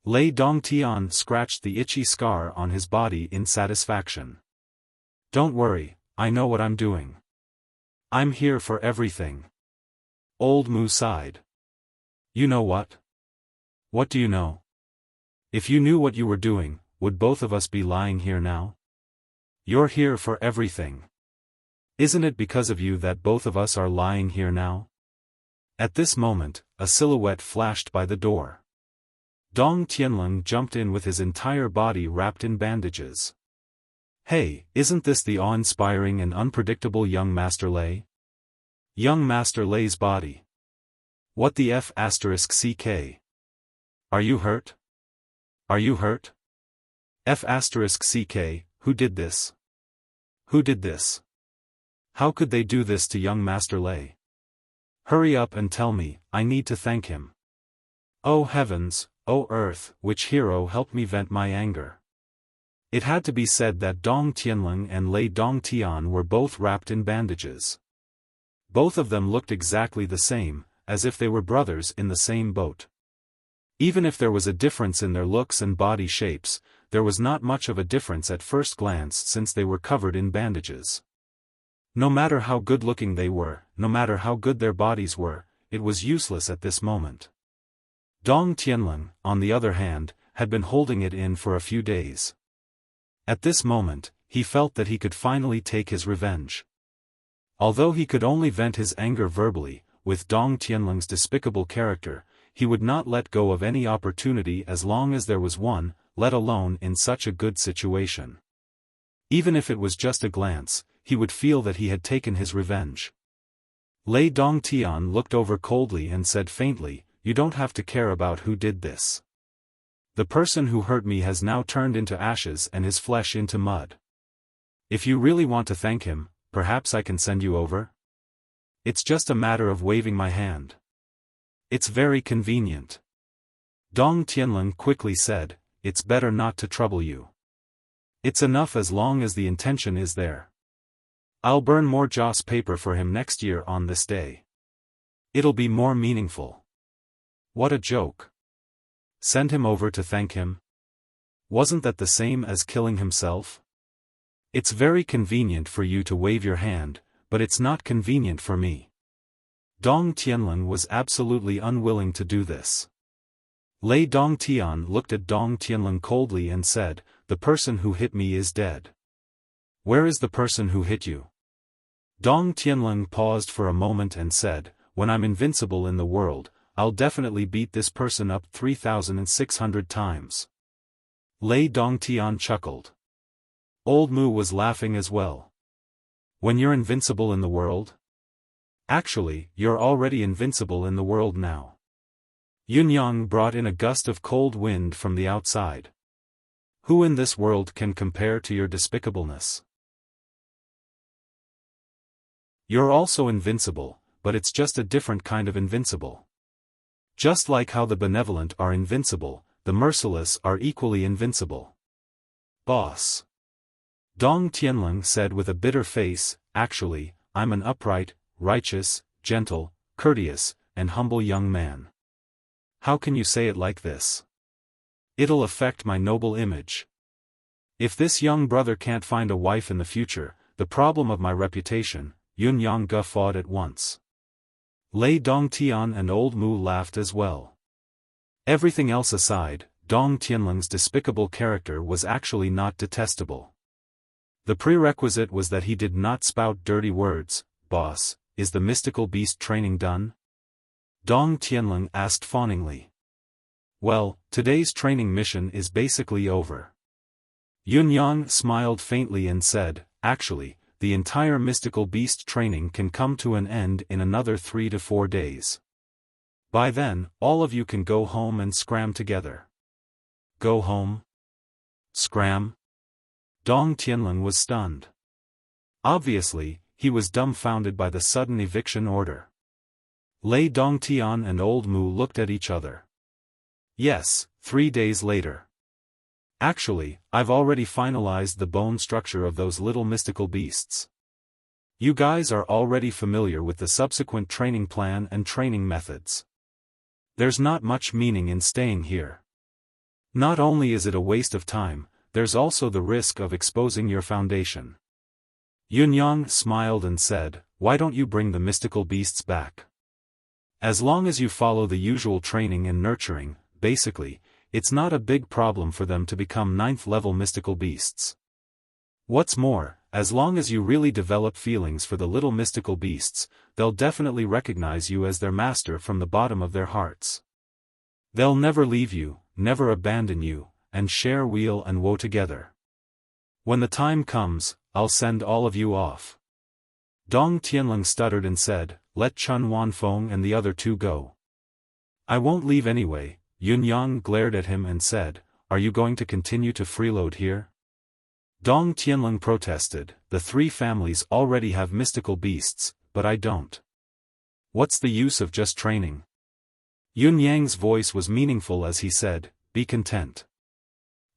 Lei Dongtian scratched the itchy scar on his body in satisfaction. Don't worry, I know what I'm doing. I'm here for everything. Old Mu sighed. You know what? What do you know? If you knew what you were doing, would both of us be lying here now? You're here for everything. Isn't it because of you that both of us are lying here now? At this moment, a silhouette flashed by the door. Dong Tianlong jumped in with his entire body wrapped in bandages. Hey, isn't this the awe-inspiring and unpredictable young Master Lei? Young Master Lei's body. What the F***ck? Are you hurt? Are you hurt? F*ck, who did this? Who did this? How could they do this to young Master Lei? Hurry up and tell me, I need to thank him. Oh heavens, oh earth, which hero helped me vent my anger? It had to be said that Dong Tianling and Lei Dongtian were both wrapped in bandages. Both of them looked exactly the same, as if they were brothers in the same boat. Even if there was a difference in their looks and body shapes, there was not much of a difference at first glance since they were covered in bandages. No matter how good-looking they were, no matter how good their bodies were, it was useless at this moment. Dong Tianling, on the other hand, had been holding it in for a few days. At this moment, he felt that he could finally take his revenge. Although he could only vent his anger verbally, with Dong Tianling's despicable character, he would not let go of any opportunity as long as there was one, let alone in such a good situation. Even if it was just a glance, he would feel that he had taken his revenge. Lei Dongtian looked over coldly and said faintly, "You don't have to care about who did this. The person who hurt me has now turned into ashes and his flesh into mud. If you really want to thank him, perhaps I can send you over? It's just a matter of waving my hand. It's very convenient." Dong Tianling quickly said, "It's better not to trouble you. It's enough as long as the intention is there. I'll burn more joss paper for him next year on this day. It'll be more meaningful." What a joke. Send him over to thank him? Wasn't that the same as killing himself? It's very convenient for you to wave your hand, but it's not convenient for me. Dong Tianling was absolutely unwilling to do this. Lei Dongtian looked at Dong Tianling coldly and said, "The person who hit me is dead." "Where is the person who hit you?" Dong Tianling paused for a moment and said, "When I'm invincible in the world, I'll definitely beat this person up 3,600 times. Lei Dongtian chuckled. Old Mu was laughing as well. "When you're invincible in the world? Actually, you're already invincible in the world now." Yunyang brought in a gust of cold wind from the outside. "Who in this world can compare to your despicableness? You're also invincible, but it's just a different kind of invincible. Just like how the benevolent are invincible, the merciless are equally invincible. Boss." Dong Tianling said with a bitter face, "Actually, I'm an upright, righteous, gentle, courteous, and humble young man. How can you say it like this? It'll affect my noble image. If this young brother can't find a wife in the future, the problem of my reputation," Yunyang guffawed at once. Lei Dongtian and Old Mu laughed as well. Everything else aside, Dong Tianling's despicable character was actually not detestable. The prerequisite was that he did not spout dirty words. "Boss, is the mystical beast training done?" Dong Tianling asked fawningly. "Well, today's training mission is basically over." Yunyang smiled faintly and said, "Actually, the entire mystical beast training can come to an end in another 3 to 4 days. By then, all of you can go home and scram together." Go home? Scram? Dong Tianling was stunned. Obviously, he was dumbfounded by the sudden eviction order. Lei Dongtian and Old Mu looked at each other. "Yes, 3 days later. Actually, I've already finalized the bone structure of those little mystical beasts. You guys are already familiar with the subsequent training plan and training methods. There's not much meaning in staying here. Not only is it a waste of time, there's also the risk of exposing your foundation." Yunyang smiled and said, "Why don't you bring the mystical beasts back? As long as you follow the usual training and nurturing, basically, it's not a big problem for them to become 9th-level mystical beasts. What's more, as long as you really develop feelings for the little mystical beasts, they'll definitely recognize you as their master from the bottom of their hearts. They'll never leave you, never abandon you, and share weal and woe together. When the time comes, I'll send all of you off." Dong Tianling stuttered and said, "Let Chun Wanfeng and the other 2 go." "I won't leave anyway." Yunyang glared at him and said, are you going to continue to freeload here? Dong Tianlong protested, the three families already have mystical beasts, but I don't. What's the use of just training? Yun Yang's voice was meaningful as he said, be content.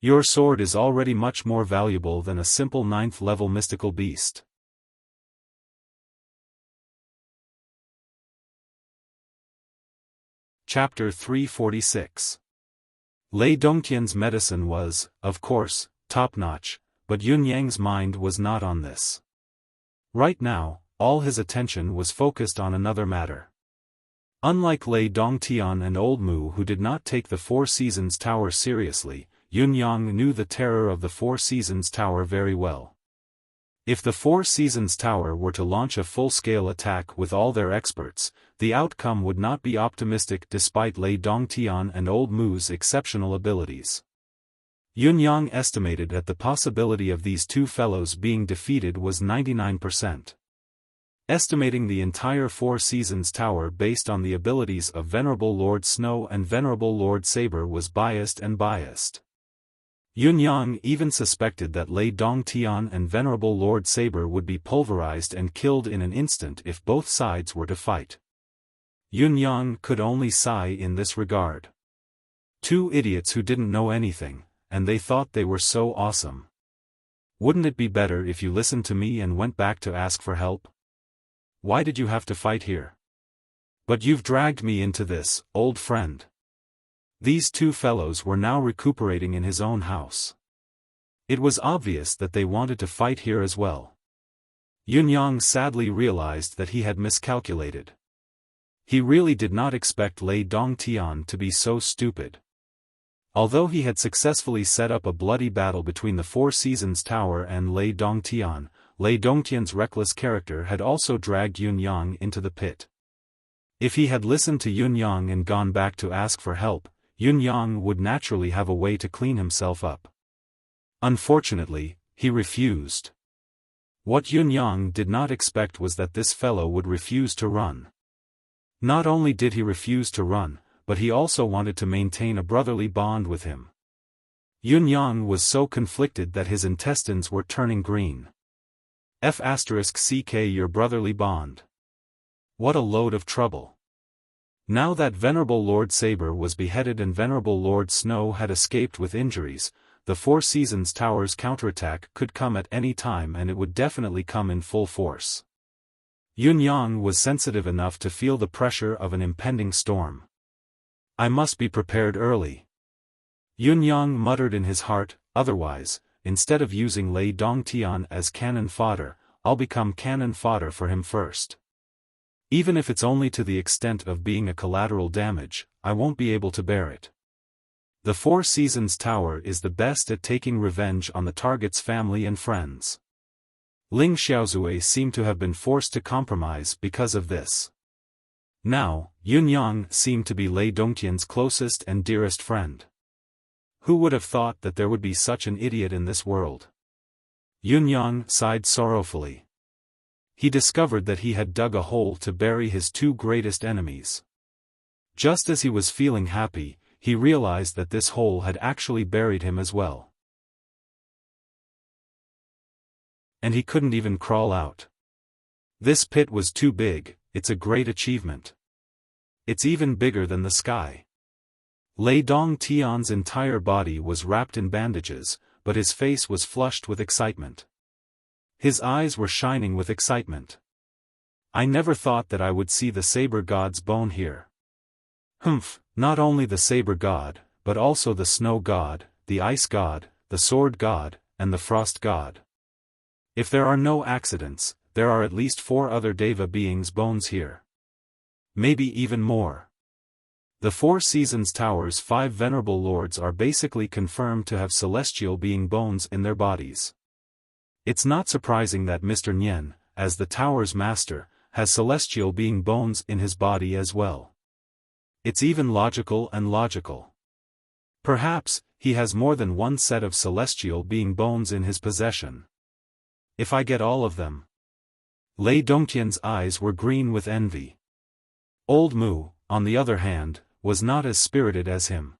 Your sword is already much more valuable than a simple 9th-level mystical beast. Chapter 346. Lei Dongtian's medicine was, of course, top-notch, but Yun Yang's mind was not on this. Right now, all his attention was focused on another matter. Unlike Lei Dongtian and Old Mu who did not take the Four Seasons Tower seriously, Yun Yang knew the terror of the Four Seasons Tower very well. If the Four Seasons Tower were to launch a full-scale attack with all their experts, the outcome would not be optimistic despite Lei Dongtian and Old Mu's exceptional abilities. Yun Yang estimated that the possibility of these two fellows being defeated was 99%. Estimating the entire Four Seasons Tower based on the abilities of Venerable Lord Snow and Venerable Lord Saber was biased. Yun Yang even suspected that Lei Dongtian and Venerable Lord Saber would be pulverized and killed in an instant if both sides were to fight. Yun Yang could only sigh in this regard. Two idiots who didn't know anything, and they thought they were so awesome. Wouldn't it be better if you listened to me and went back to ask for help? Why did you have to fight here? But you've dragged me into this, old friend. These two fellows were now recuperating in his own house. It was obvious that they wanted to fight here as well. Yun Yang sadly realized that he had miscalculated. He really did not expect Lei Dongtian to be so stupid. Although he had successfully set up a bloody battle between the Four Seasons Tower and Lei Dongtian, Lei Dongtian's reckless character had also dragged Yun Yang into the pit. If he had listened to Yun Yang and gone back to ask for help, Yun Yang would naturally have a way to clean himself up. Unfortunately, he refused. What Yun Yang did not expect was that this fellow would refuse to run. Not only did he refuse to run, but he also wanted to maintain a brotherly bond with him. Yun Yang was so conflicted that his intestines were turning green. *CK your brotherly bond. What a load of trouble. Now that Venerable Lord Saber was beheaded and Venerable Lord Snow had escaped with injuries, the Four Seasons Tower's counterattack could come at any time and it would definitely come in full force. Yun Yang was sensitive enough to feel the pressure of an impending storm. I must be prepared early. Yun Yang muttered in his heart, otherwise, instead of using Lei Dongtian as cannon fodder, I'll become cannon fodder for him first. Even if it's only to the extent of being a collateral damage, I won't be able to bear it. The Four Seasons Tower is the best at taking revenge on the target's family and friends. Ling Xiaozue seemed to have been forced to compromise because of this. Now, Yun Yang seemed to be Lei Dongtian's closest and dearest friend. Who would have thought that there would be such an idiot in this world? Yun Yang sighed sorrowfully. He discovered that he had dug a hole to bury his two greatest enemies. Just as he was feeling happy, he realized that this hole had actually buried him as well. And he couldn't even crawl out. This pit was too big. It's a great achievement. It's even bigger than the sky. Lei Dongtian's entire body was wrapped in bandages, but his face was flushed with excitement. His eyes were shining with excitement. I never thought that I would see the Saber God's bone here. Humph, not only the Saber God, but also the Snow God, the Ice God, the Sword God, and the Frost God. If there are no accidents, there are at least 4 other Deva beings' bones here. Maybe even more. The Four Seasons Tower's 5 venerable lords are basically confirmed to have celestial being bones in their bodies. It's not surprising that Mr. Nian, as the tower's master, has celestial being bones in his body as well. It's even logical. Perhaps, he has more than one set of celestial being bones in his possession. If I get all of them. Lei Dongtian's eyes were green with envy. Old Mu, on the other hand, was not as spirited as him.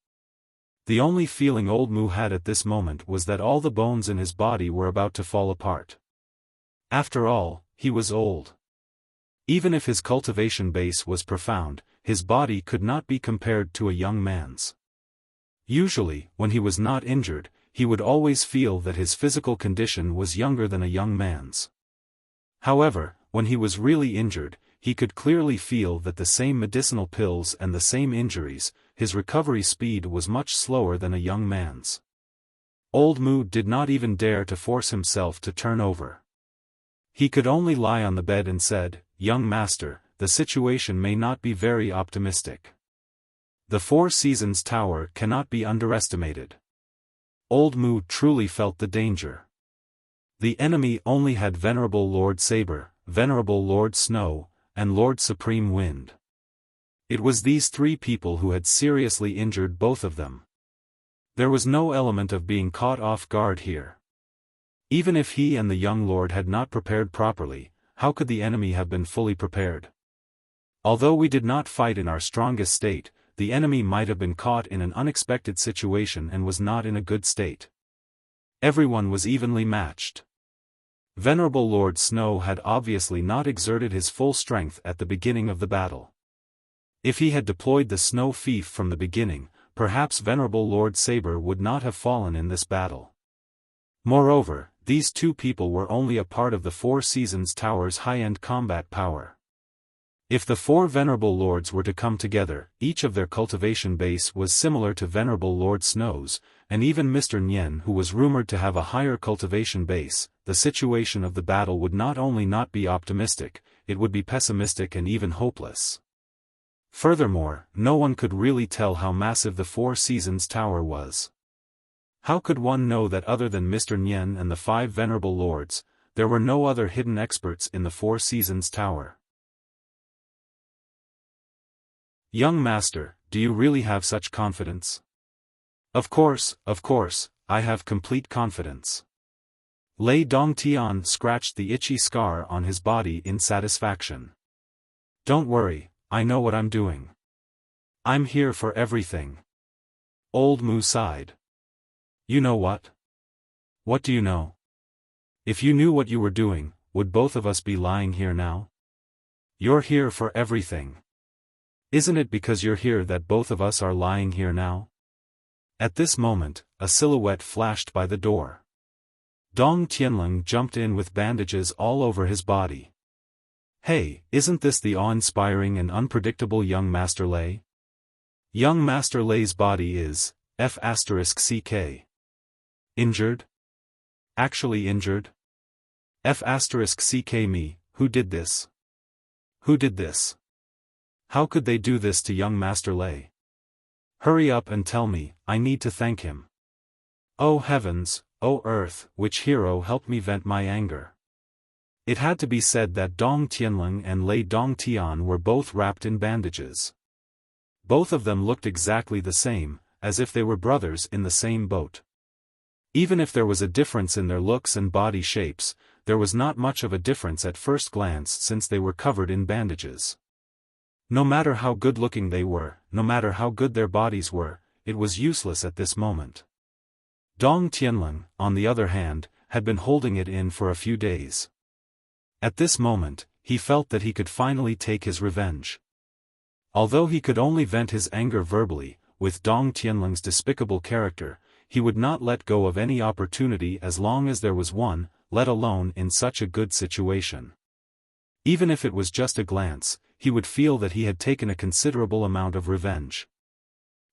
The only feeling old Mu had at this moment was that all the bones in his body were about to fall apart. After all, he was old. Even if his cultivation base was profound, his body could not be compared to a young man's. Usually, when he was not injured, he would always feel that his physical condition was younger than a young man's. However, when he was really injured, he could clearly feel that the same medicinal pills and the same injuries, his recovery speed was much slower than a young man's. Old Mu did not even dare to force himself to turn over. He could only lie on the bed and said, "Young master, the situation may not be very optimistic. The Four Seasons Tower cannot be underestimated." Old Mu truly felt the danger. The enemy only had Venerable Lord Saber, Venerable Lord Snow, and Lord Supreme Wind. It was these three people who had seriously injured both of them. There was no element of being caught off guard here. Even if he and the young lord had not prepared properly, how could the enemy have been fully prepared? Although we did not fight in our strongest state, the enemy might have been caught in an unexpected situation and was not in a good state. Everyone was evenly matched. Venerable Lord Snow had obviously not exerted his full strength at the beginning of the battle. If he had deployed the snow fief from the beginning, perhaps Venerable Lord Saber would not have fallen in this battle. Moreover, these two people were only a part of the Four Seasons Tower's high-end combat power. If the four Venerable Lords were to come together, each of their cultivation base was similar to Venerable Lord Snow's, and even Mr. Nyen, who was rumored to have a higher cultivation base, the situation of the battle would not only not be optimistic, it would be pessimistic and even hopeless. Furthermore, no one could really tell how massive the Four Seasons Tower was. How could one know that other than Mr. Nyen and the five Venerable Lords, there were no other hidden experts in the Four Seasons Tower? Young master, do you really have such confidence? Of course, I have complete confidence. Lei Dongtian scratched the itchy scar on his body in satisfaction. Don't worry, I know what I'm doing. I'm here for everything. Old Mu sighed. You know what? What do you know? If you knew what you were doing, would both of us be lying here now? You're here for everything. Isn't it because you're here that both of us are lying here now? At this moment, a silhouette flashed by the door. Dong Tianlong jumped in with bandages all over his body. Hey, isn't this the awe-inspiring and unpredictable young Master Lei? Young Master Lei's body is F***CK. Injured? Actually injured? F***CK me, who did this? Who did this? How could they do this to young Master Lei? Hurry up and tell me, I need to thank him. Oh heavens, oh earth, which hero helped me vent my anger? It had to be said that Dong Tianlong and Lei Dongtian were both wrapped in bandages. Both of them looked exactly the same, as if they were brothers in the same boat. Even if there was a difference in their looks and body shapes, there was not much of a difference at first glance since they were covered in bandages. No matter how good-looking they were, no matter how good their bodies were, it was useless at this moment. Dong Tianlong, on the other hand, had been holding it in for a few days. At this moment, he felt that he could finally take his revenge. Although he could only vent his anger verbally, with Dong Tianlong's despicable character, he would not let go of any opportunity as long as there was one, let alone in such a good situation. Even if it was just a glance, he would feel that he had taken a considerable amount of revenge.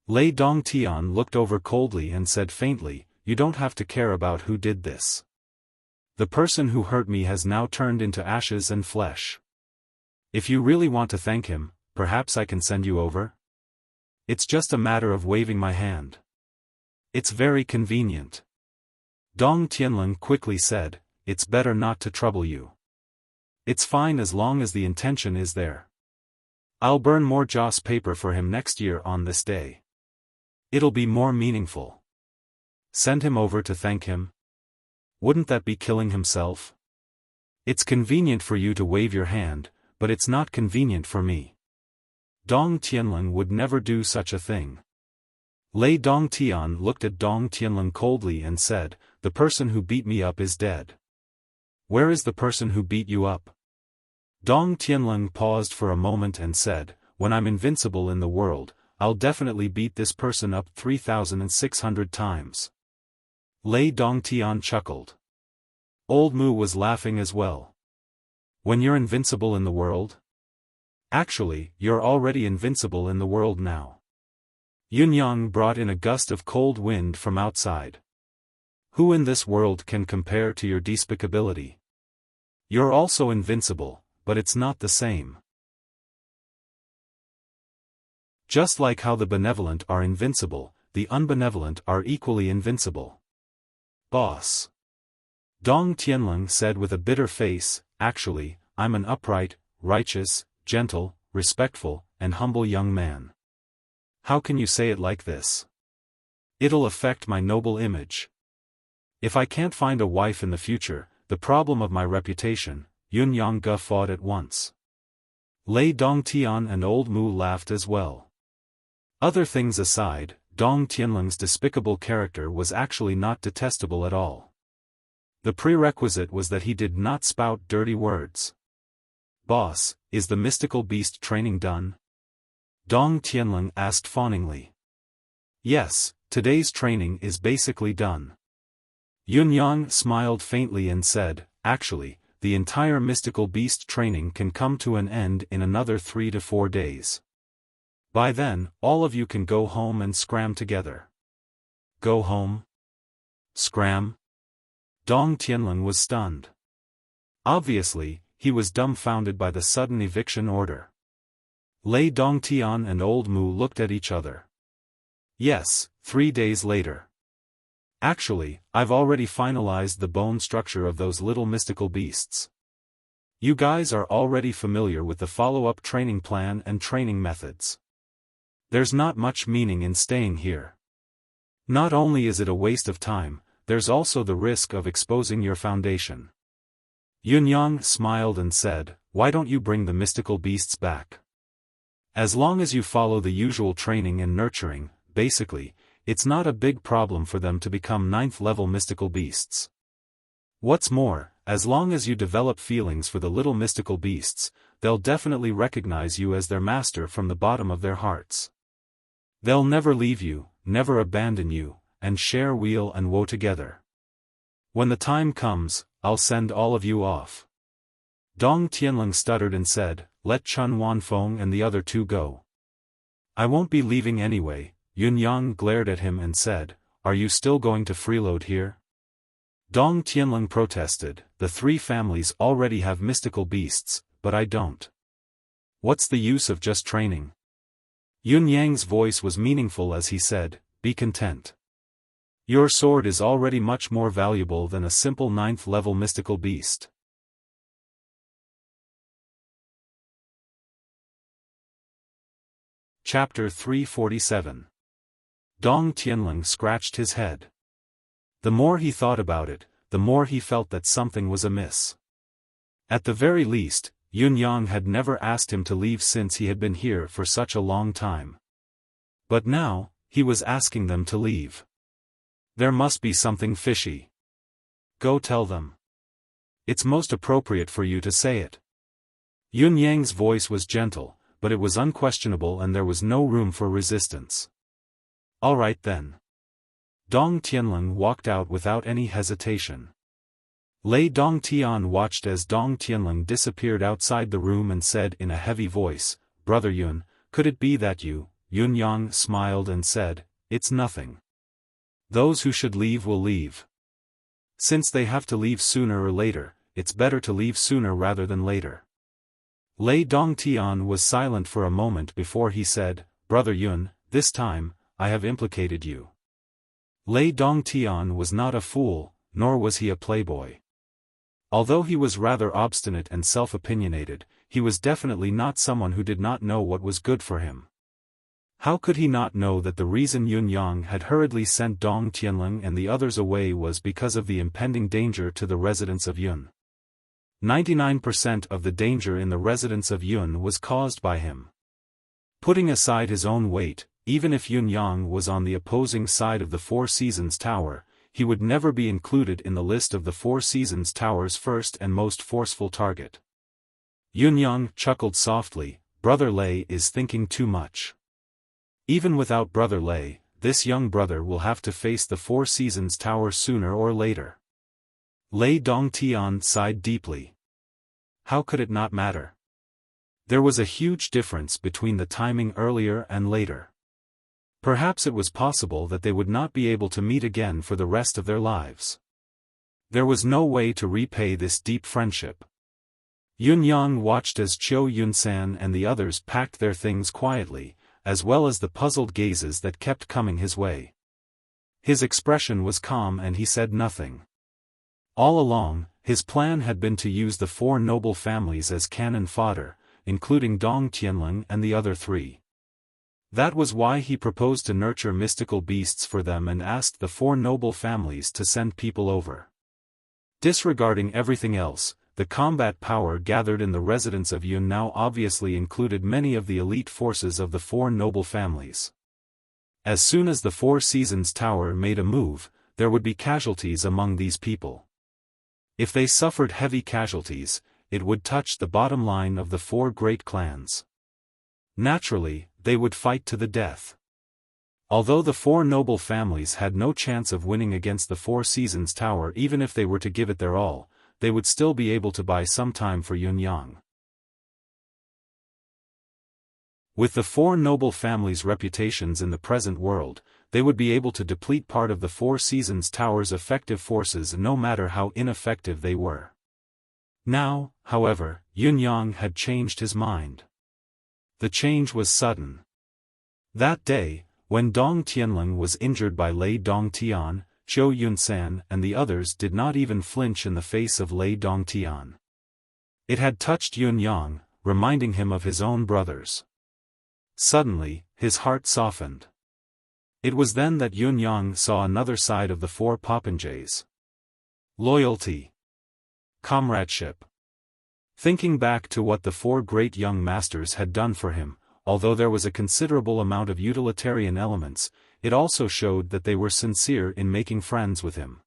Lei Dongtian looked over coldly and said faintly, "You don't have to care about who did this. The person who hurt me has now turned into ashes and flesh. If you really want to thank him, perhaps I can send you over? It's just a matter of waving my hand. It's very convenient." Dong Tianlong quickly said, "It's better not to trouble you. It's fine as long as the intention is there. I'll burn more joss paper for him next year on this day. It'll be more meaningful. Send him over to thank him? Wouldn't that be killing himself? It's convenient for you to wave your hand, but it's not convenient for me. Dong Tianlong would never do such a thing. Lei Dongtian looked at Dong Tianlong coldly and said, "The person who beat me up is dead." "Where is the person who beat you up?" Dong Tianlong paused for a moment and said, "When I'm invincible in the world, I'll definitely beat this person up 3,600 times. Lei Dongtian chuckled. Old Mu was laughing as well. "When you're invincible in the world? Actually, you're already invincible in the world now." Yunyang brought in a gust of cold wind from outside. "Who in this world can compare to your despicability? You're also invincible, but it's not the same. Just like how the benevolent are invincible, the unbenevolent are equally invincible. Boss." Dong Tianlong said with a bitter face, "Actually, I'm an upright, righteous, gentle, respectful, and humble young man. How can you say it like this? It'll affect my noble image. If I can't find a wife in the future, the problem of my reputation." Yun Yang guffawed at once. Lei Dongtian and Old Mu laughed as well. Other things aside, Dong Tianlong's despicable character was actually not detestable at all. The prerequisite was that he did not spout dirty words. "Boss, is the mystical beast training done?" Dong Tianlong asked fawningly. "Yes, today's training is basically done." Yun Yang smiled faintly and said, "Actually, the entire mystical beast training can come to an end in another 3 to 4 days. By then, all of you can go home and scram together." "Go home? Scram?" Dong Tianlong was stunned. Obviously, he was dumbfounded by the sudden eviction order. Lei Dongtian and Old Mu looked at each other. "Yes, 3 days later. Actually, I've already finalized the bone structure of those little mystical beasts. You guys are already familiar with the follow-up training plan and training methods. There's not much meaning in staying here. Not only is it a waste of time, there's also the risk of exposing your foundation." Yun Yang smiled and said, "Why don't you bring the mystical beasts back? As long as you follow the usual training and nurturing, basically, it's not a big problem for them to become 9th-level mystical beasts. What's more, as long as you develop feelings for the little mystical beasts, they'll definitely recognize you as their master from the bottom of their hearts. They'll never leave you, never abandon you, and share weal and woe together. When the time comes, I'll send all of you off." Dong Tianlong stuttered and said, "Let Chun Wanfeng and the other 2 go." "I won't be leaving anyway." Yun Yang glared at him and said, "Are you still going to freeload here?" Dong Tianlong protested, "The 3 families already have mystical beasts, but I don't. What's the use of just training?" Yun Yang's voice was meaningful as he said, "Be content. Your sword is already much more valuable than a simple 9th-level mystical beast." Chapter 347. Dong Tianlong scratched his head. The more he thought about it, the more he felt that something was amiss. At the very least, Yun Yang had never asked him to leave since he had been here for such a long time. But now, he was asking them to leave. There must be something fishy. "Go tell them. It's most appropriate for you to say it." Yun Yang's voice was gentle, but it was unquestionable and there was no room for resistance. "All right then." Dong Tianlong walked out without any hesitation. Lei Dongtian watched as Dong Tianlong disappeared outside the room and said in a heavy voice, "Brother Yun, could it be that you?" Yun Yang smiled and said, "It's nothing. Those who should leave will leave. Since they have to leave sooner or later, it's better to leave sooner rather than later." Lei Dongtian was silent for a moment before he said, "Brother Yun, this time, I have implicated you." Lei Dongtian was not a fool, nor was he a playboy. Although he was rather obstinate and self-opinionated, he was definitely not someone who did not know what was good for him. How could he not know that the reason Yun Yang had hurriedly sent Dong Tianlong and the others away was because of the impending danger to the residents of Yun? 99% of the danger in the residence of Yun was caused by him. Putting aside his own weight, even if Yun Yang was on the opposing side of the Four Seasons Tower, he would never be included in the list of the Four Seasons Tower's first and most forceful target. Yun Yang chuckled softly. Brother Lei is thinking too much. Even without Brother Lei, this young brother will have to face the Four Seasons Tower sooner or later. Lei Dongtian sighed deeply. How could it not matter? There was a huge difference between the timing earlier and later. Perhaps it was possible that they would not be able to meet again for the rest of their lives. There was no way to repay this deep friendship. Yun Yang watched as Qiu Yunsan and the others packed their things quietly, as well as the puzzled gazes that kept coming his way. His expression was calm and he said nothing. All along, his plan had been to use the four noble families as cannon fodder, including Dong Tianling and the other three. That was why he proposed to nurture mystical beasts for them and asked the four noble families to send people over. Disregarding everything else, the combat power gathered in the residence of Yun now obviously included many of the elite forces of the four noble families. As soon as the Four Seasons Tower made a move, there would be casualties among these people. If they suffered heavy casualties, it would touch the bottom line of the four great clans. Naturally, they would fight to the death. Although the four noble families had no chance of winning against the Four Seasons Tower even if they were to give it their all, they would still be able to buy some time for Yun Yang. With the four noble families' reputations in the present world, they would be able to deplete part of the Four Seasons Tower's effective forces no matter how ineffective they were. Now, however, Yun Yang had changed his mind. The change was sudden. That day, when Dong Tianling was injured by Lei Dongtian, Qiu Yunsan and the others did not even flinch in the face of Lei Dongtian. It had touched Yun Yang, reminding him of his own brothers. Suddenly, his heart softened. It was then that Yun Yang saw another side of the four popinjays. Loyalty. Comradeship. Thinking back to what the four great young masters had done for him, although there was a considerable amount of utilitarian elements, it also showed that they were sincere in making friends with him.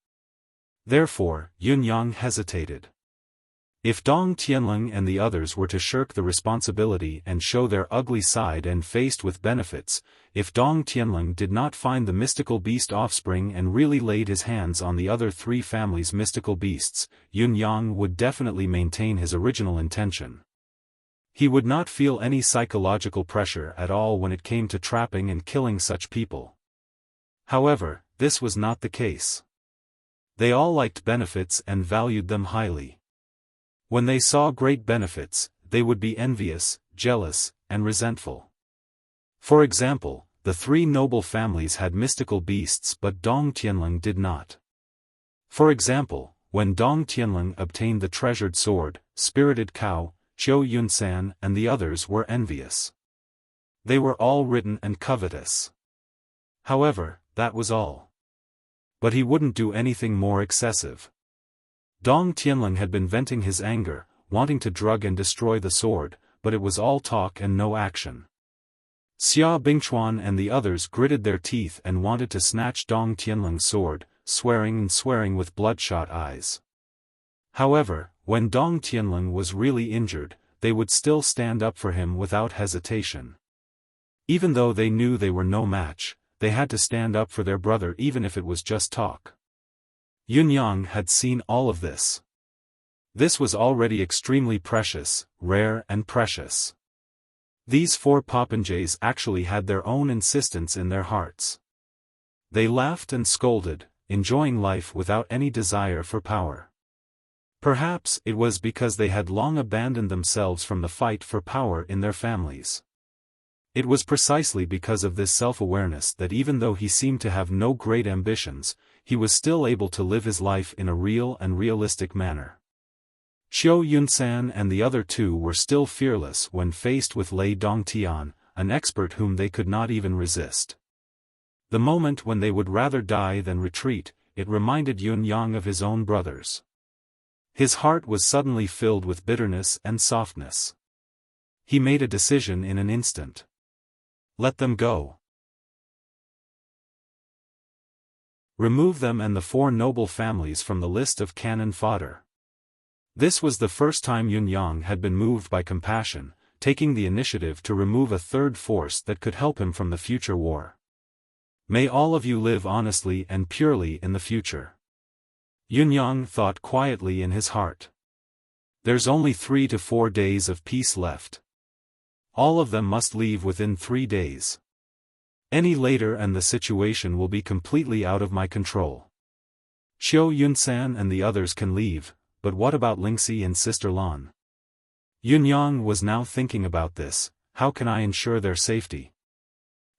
Therefore, Yun Yang hesitated. If Dong Tianling and the others were to shirk the responsibility and show their ugly side and faced with benefits, if Dong Tianling did not find the mystical beast offspring and really laid his hands on the other three families' mystical beasts, Yun Yang would definitely maintain his original intention. He would not feel any psychological pressure at all when it came to trapping and killing such people. However, this was not the case. They all liked benefits and valued them highly. When they saw great benefits, they would be envious, jealous, and resentful. For example, the three noble families had mystical beasts but Dong Tianling did not. For example, when Dong Tianling obtained the treasured sword, spirited cow, Qiu Yunsan and the others were envious. They were all ridden and covetous. However, that was all. But he wouldn't do anything more excessive. Dong Tianling had been venting his anger, wanting to drug and destroy the sword, but it was all talk and no action. Xia Bingchuan and the others gritted their teeth and wanted to snatch Dong Tianling's sword, swearing with bloodshot eyes. However, when Dong Tianling was really injured, they would still stand up for him without hesitation. Even though they knew they were no match, they had to stand up for their brother even if it was just talk. Yun Yang had seen all of this. This was already extremely precious, rare and precious. These four popinjays actually had their own insistence in their hearts. They laughed and scolded, enjoying life without any desire for power. Perhaps it was because they had long abandoned themselves from the fight for power in their families. It was precisely because of this self-awareness that even though he seemed to have no great ambitions, he was still able to live his life in a real and realistic manner. Qiu Yunsan and the other two were still fearless when faced with Lei Dongtian, an expert whom they could not even resist. The moment when they would rather die than retreat, it reminded Yun Yang of his own brothers. His heart was suddenly filled with bitterness and softness. He made a decision in an instant. Let them go. Remove them and the 4 noble families from the list of cannon fodder. This was the first time Yunyang had been moved by compassion, taking the initiative to remove a third force that could help him from the future war. May all of you live honestly and purely in the future. Yunyang thought quietly in his heart. There's only 3 to 4 days of peace left. All of them must leave within 3 days. Any later and the situation will be completely out of my control. Xiao Yunsan and the others can leave, but what about Lingxi and Sister Lan? Yunyang was now thinking about this. How can I ensure their safety?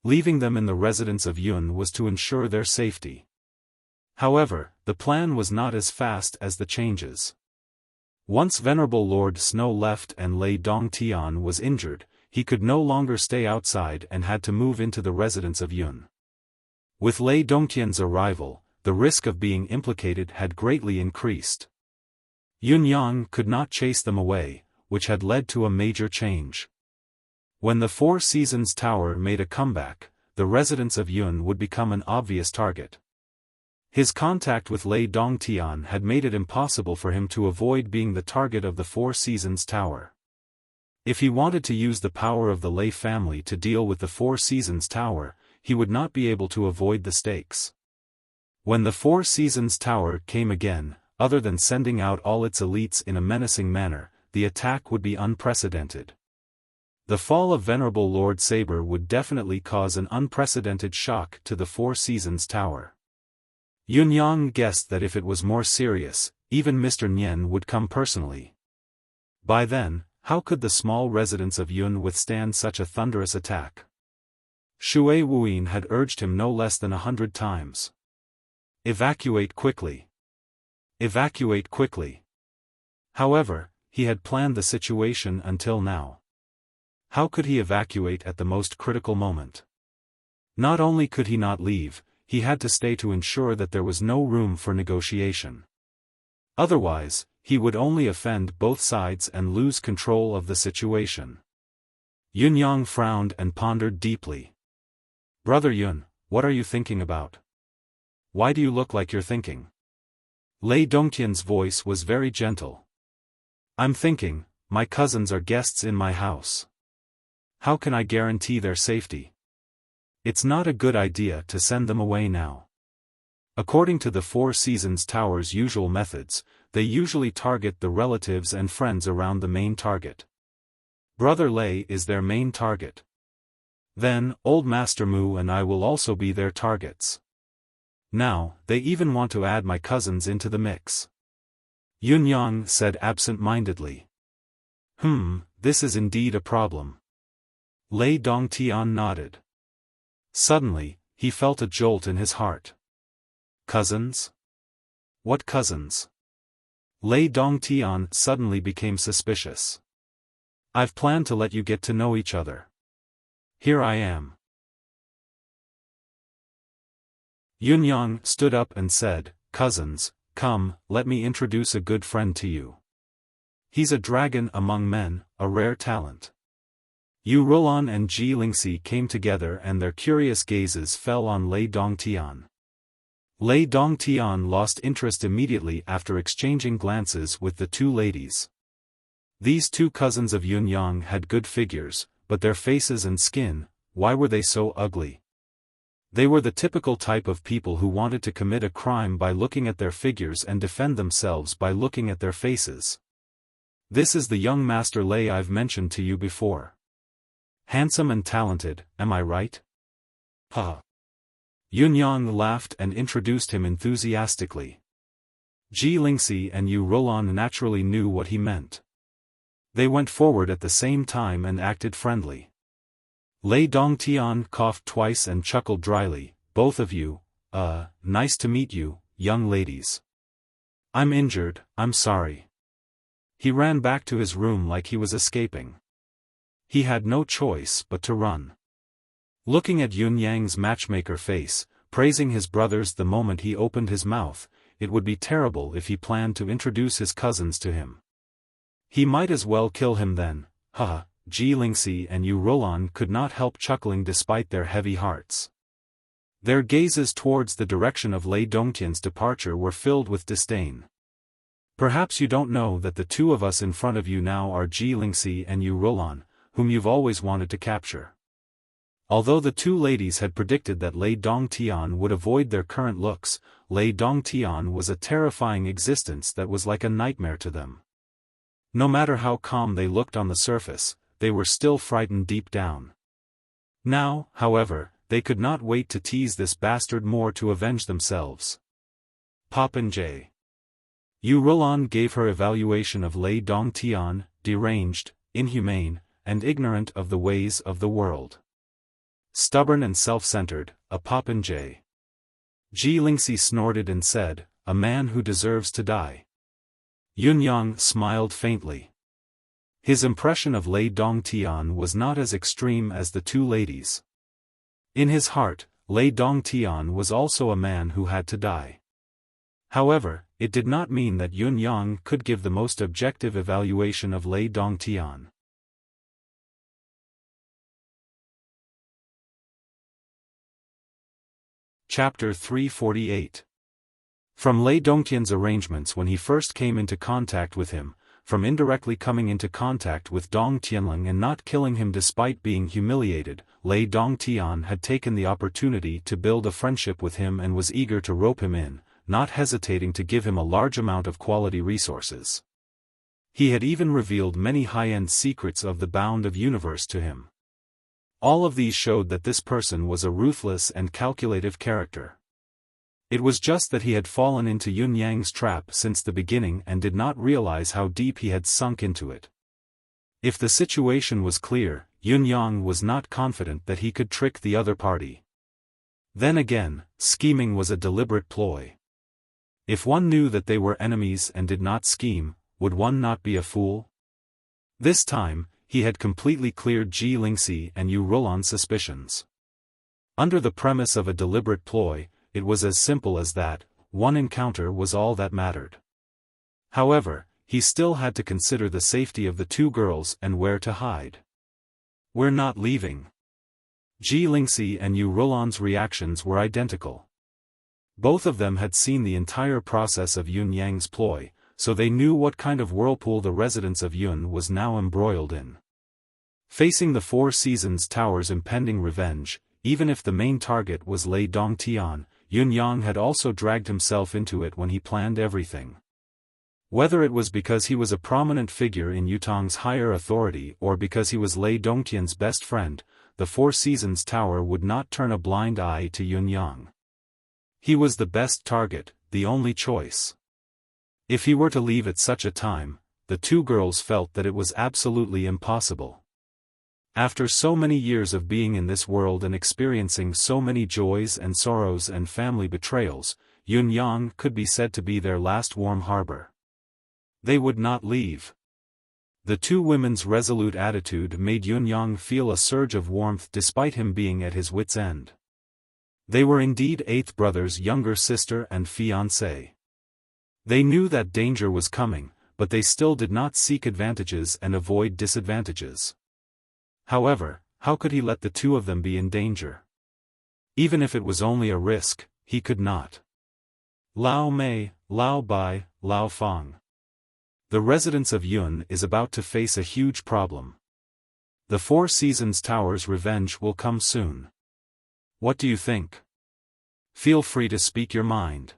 Leaving them in the residence of Yun was to ensure their safety. However, the plan was not as fast as the changes. Once Venerable Lord Snow left and Lei Dongtian was injured, he could no longer stay outside and had to move into the residence of Yun. With Lei Dongtian's arrival, the risk of being implicated had greatly increased. Yunyang could not chase them away, which had led to a major change. When the 4 Seasons Tower made a comeback, the residence of Yun would become an obvious target. His contact with Lei Dongtian had made it impossible for him to avoid being the target of the 4 Seasons Tower. If he wanted to use the power of the Lei family to deal with the 4 Seasons Tower, he would not be able to avoid the stakes. When the 4 Seasons Tower came again, other than sending out all its elites in a menacing manner, the attack would be unprecedented. The fall of Venerable Lord Saber would definitely cause an unprecedented shock to the 4 Seasons Tower. Yunyang guessed that if it was more serious, even Mr. Nian would come personally. By then, how could the small residence of Yun withstand such a thunderous attack? Shui Wuyin had urged him no less than 100 times. Evacuate quickly. Evacuate quickly. However, he had planned the situation until now. How could he evacuate at the most critical moment? Not only could he not leave, he had to stay to ensure that there was no room for negotiation. Otherwise, he would only offend both sides and lose control of the situation. Yunyang frowned and pondered deeply. Brother Yun, what are you thinking about? Why do you look like you're thinking? Lei Dongtian's voice was very gentle. I'm thinking, my cousins are guests in my house. How can I guarantee their safety? It's not a good idea to send them away now. According to the 4 Seasons Tower's usual methods, they usually target the relatives and friends around the main target. Brother Lei is their main target. Then, Old Master Mu and I will also be their targets. Now, they even want to add my cousins into the mix. Yunyang said absent-mindedly. This is indeed a problem. Lei Dongtian nodded. Suddenly, he felt a jolt in his heart. Cousins? What cousins? Lei Dongtian suddenly became suspicious. I've planned to let you get to know each other. Here I am. Yunyang stood up and said, Cousins, come, let me introduce a good friend to you. He's a dragon among men, a rare talent. Yu Rulan and Ji Lingxi came together and their curious gazes fell on Lei Dongtian. Lei Dongtian lost interest immediately after exchanging glances with the 2 ladies. These 2 cousins of Yunyang had good figures, but their faces and skin, why were they so ugly? They were the typical type of people who wanted to commit a crime by looking at their figures and defend themselves by looking at their faces. This is the young Master Lei I've mentioned to you before. Handsome and talented, am I right? Ha! Yunyang laughed and introduced him enthusiastically. Ji Lingxi and Yu Rulan naturally knew what he meant. They went forward at the same time and acted friendly. Lei Dongtian coughed twice and chuckled dryly, both of you, nice to meet you, young ladies. I'm injured, I'm sorry. He ran back to his room like he was escaping. He had no choice but to run. Looking at Yunyang's matchmaker face, praising his brothers the moment he opened his mouth, it would be terrible if he planned to introduce his cousins to him. He might as well kill him then. Ji Lingxi and Yu Rulan could not help chuckling despite their heavy hearts. Their gazes towards the direction of Lei Dongtian's departure were filled with disdain. Perhaps you don't know that the two of us in front of you now are Ji Lingxi and Yu Rolan, whom you've always wanted to capture. Although the two ladies had predicted that Lei Dongtian would avoid their current looks, Lei Dongtian was a terrifying existence that was like a nightmare to them. No matter how calm they looked on the surface, they were still frightened deep down. Now, however, they could not wait to tease this bastard more to avenge themselves. Popinjay. Yu Rolan gave her evaluation of Lei Dongtian: deranged, inhumane, and ignorant of the ways of the world. Stubborn and self-centered, a popinjay. Ji Lingxi snorted and said, "A man who deserves to die." Yunyang smiled faintly. His impression of Lei Dongtian was not as extreme as the two ladies. In his heart, Lei Dongtian was also a man who had to die. However, it did not mean that Yunyang could give the most objective evaluation of Lei Dongtian. Chapter 348. From Lei Dongtian's arrangements when he first came into contact with him, from indirectly coming into contact with Dong Tianling and not killing him despite being humiliated, Lei Dongtian had taken the opportunity to build a friendship with him and was eager to rope him in, not hesitating to give him a large amount of quality resources. He had even revealed many high-end secrets of the bound of universe to him. All of these showed that this person was a ruthless and calculative character. It was just that he had fallen into Yunyang's trap since the beginning and did not realize how deep he had sunk into it. If the situation was clear, Yunyang was not confident that he could trick the other party. Then again, scheming was a deliberate ploy. If one knew that they were enemies and did not scheme, would one not be a fool? This time, he had completely cleared Ji Lingxi and Yu Rolan's suspicions. Under the premise of a deliberate ploy, it was as simple as that, one encounter was all that mattered. However, he still had to consider the safety of the two girls and where to hide. "We're not leaving." Ji Lingxi and Yu Rolan's reactions were identical. Both of them had seen the entire process of Yunyang's ploy, so they knew what kind of whirlpool the residents of Yun was now embroiled in. Facing the Four Seasons Tower's impending revenge, even if the main target was Lei Dongtian, Yunyang had also dragged himself into it when he planned everything. Whether it was because he was a prominent figure in Yutong's higher authority or because he was Lei Dongtian's best friend, the Four Seasons Tower would not turn a blind eye to Yunyang. He was the best target, the only choice. If he were to leave at such a time, the two girls felt that it was absolutely impossible. After so many years of being in this world and experiencing so many joys and sorrows and family betrayals, Yunyang could be said to be their last warm harbor. They would not leave. The two women's resolute attitude made Yunyang feel a surge of warmth despite him being at his wit's end. They were indeed eighth brother's younger sister and fiancée. They knew that danger was coming, but they still did not seek advantages and avoid disadvantages. However, how could he let the two of them be in danger? Even if it was only a risk, he could not. Lao Mei, Lao Bai, Lao Fang. The residents of Yun is about to face a huge problem. The Four Seasons Tower's revenge will come soon. What do you think? Feel free to speak your mind.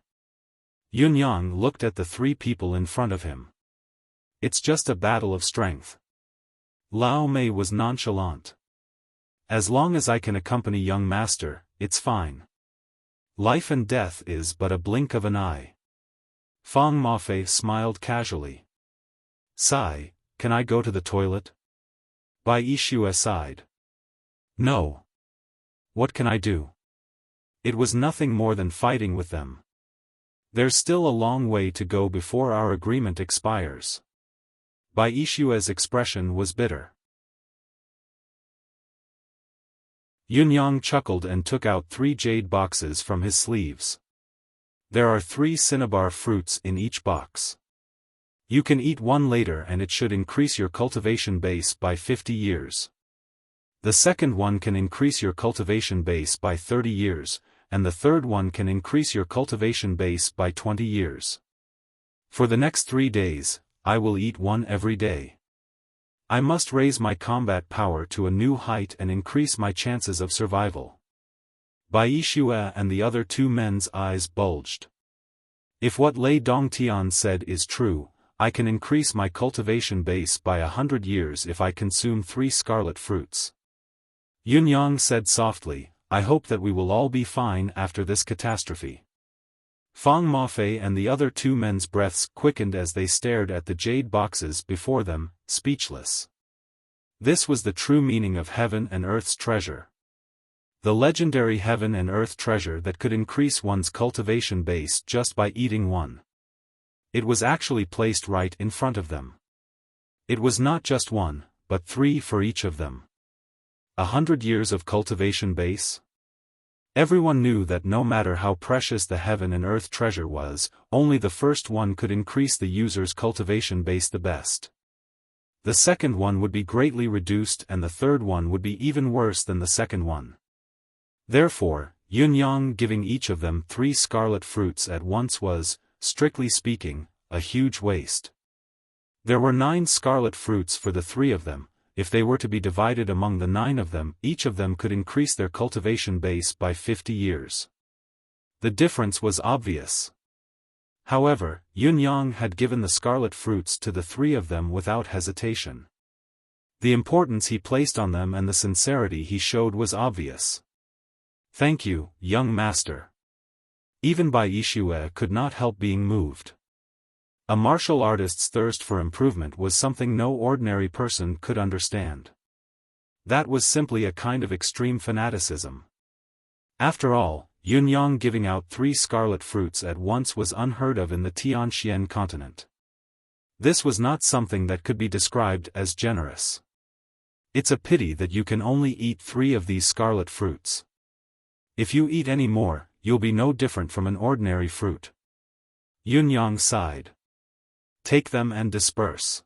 Yunyang looked at the three people in front of him. It's just a battle of strength. Lao Mei was nonchalant. As long as I can accompany young master, it's fine. Life and death is but a blink of an eye. Fang Mafei smiled casually. Sai, can I go to the toilet? Bai Yixue sighed. No. What can I do? It was nothing more than fighting with them. There's still a long way to go before our agreement expires. Bai Yixue's expression was bitter. Yunyang chuckled and took out 3 jade boxes from his sleeves. There are 3 cinnabar fruits in each box. You can eat one later and it should increase your cultivation base by 50 years. The second one can increase your cultivation base by 30 years, and the third one can increase your cultivation base by 20 years. For the next 3 days, I will eat one every day. I must raise my combat power to a new height and increase my chances of survival. Bai Yixue and the other 2 men's eyes bulged. If what Lei Dongtian said is true, I can increase my cultivation base by 100 years if I consume 3 scarlet fruits. Yunyang said softly, I hope that we will all be fine after this catastrophe. Fang Mafei and the other 2 men's breaths quickened as they stared at the jade boxes before them, speechless. This was the true meaning of heaven and earth's treasure. The legendary heaven and earth treasure that could increase one's cultivation base just by eating one. It was actually placed right in front of them. It was not just 1, but 3 for each of them. 100 years of cultivation base? Everyone knew that no matter how precious the heaven and earth treasure was, only the first one could increase the user's cultivation base the best. The second one would be greatly reduced and the third one would be even worse than the second one. Therefore, Yunyang giving each of them 3 scarlet fruits at once was, strictly speaking, a huge waste. There were 9 scarlet fruits for the 3 of them. If they were to be divided among the 9 of them, each of them could increase their cultivation base by 50 years. The difference was obvious. However, Yunyang had given the scarlet fruits to the 3 of them without hesitation. The importance he placed on them and the sincerity he showed was obvious. Thank you, young master. Even Bai Yixue could not help being moved. A martial artist's thirst for improvement was something no ordinary person could understand. That was simply a kind of extreme fanaticism. After all, Yunyang giving out 3 scarlet fruits at once was unheard of in the Tianxian continent. This was not something that could be described as generous. It's a pity that you can only eat 3 of these scarlet fruits. If you eat any more, you'll be no different from an ordinary fruit. Yunyang sighed. Take them and disperse.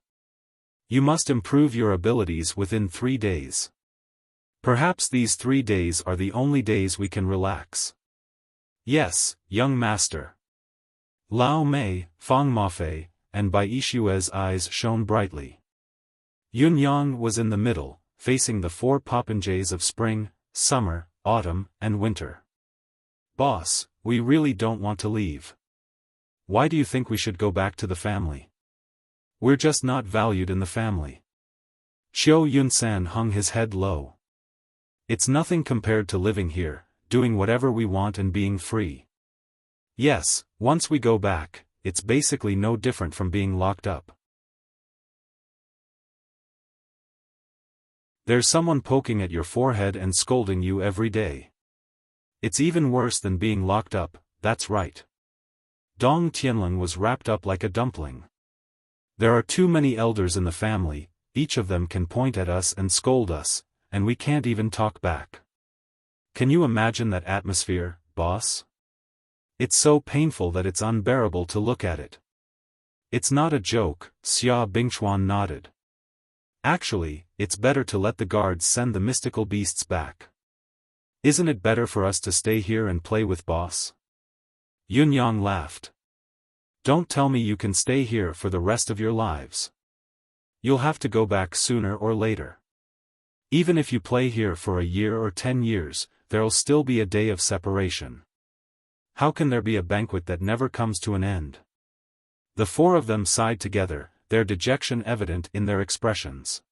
You must improve your abilities within 3 days. Perhaps these 3 days are the only days we can relax. Yes, young master. Lao Mei, Fang Mafei, and Bai Yixue's eyes shone brightly. Yunyang was in the middle, facing the 4 popinjays of spring, summer, autumn, and winter. Boss, we really don't want to leave. Why do you think we should go back to the family? We're just not valued in the family. Xiao Yunsan hung his head low. It's nothing compared to living here, doing whatever we want and being free. Yes, once we go back, it's basically no different from being locked up. There's someone poking at your forehead and scolding you every day. It's even worse than being locked up, that's right. Dong Tianlong was wrapped up like a dumpling. There are too many elders in the family, each of them can point at us and scold us, and we can't even talk back. Can you imagine that atmosphere, boss? It's so painful that it's unbearable to look at it. It's not a joke, Xia Bingchuan nodded. Actually, it's better to let the guards send the mystical beasts back. Isn't it better for us to stay here and play with boss? Yunyang laughed. Don't tell me you can stay here for the rest of your lives. You'll have to go back sooner or later. Even if you play here for a year or 10 years, there'll still be a day of separation. How can there be a banquet that never comes to an end? The 4 of them sighed together, their dejection evident in their expressions.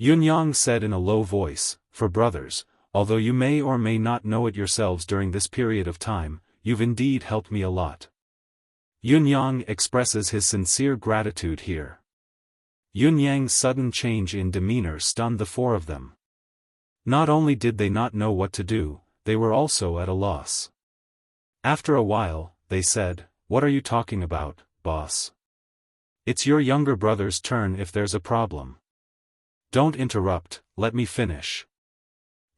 Yunyang said in a low voice, for brothers, although you may or may not know it yourselves during this period of time, you've indeed helped me a lot. Yunyang expresses his sincere gratitude here. Yunyang's sudden change in demeanor stunned the 4 of them. Not only did they not know what to do, they were also at a loss. After a while, they said, "What are you talking about, boss? It's your younger brother's turn if there's a problem." "Don't interrupt, let me finish."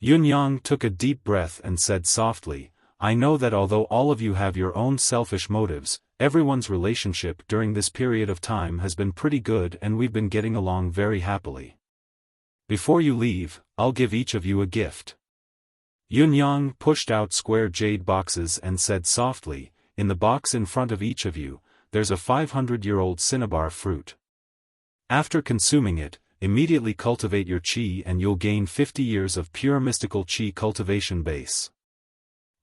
Yunyang took a deep breath and said softly, "I know that although all of you have your own selfish motives, everyone's relationship during this period of time has been pretty good and we've been getting along very happily. Before you leave, I'll give each of you a gift." Yunyang pushed out square jade boxes and said softly, "In the box in front of each of you, there's a 500-year-old cinnabar fruit. After consuming it, immediately cultivate your qi and you'll gain 50 years of pure mystical qi cultivation base."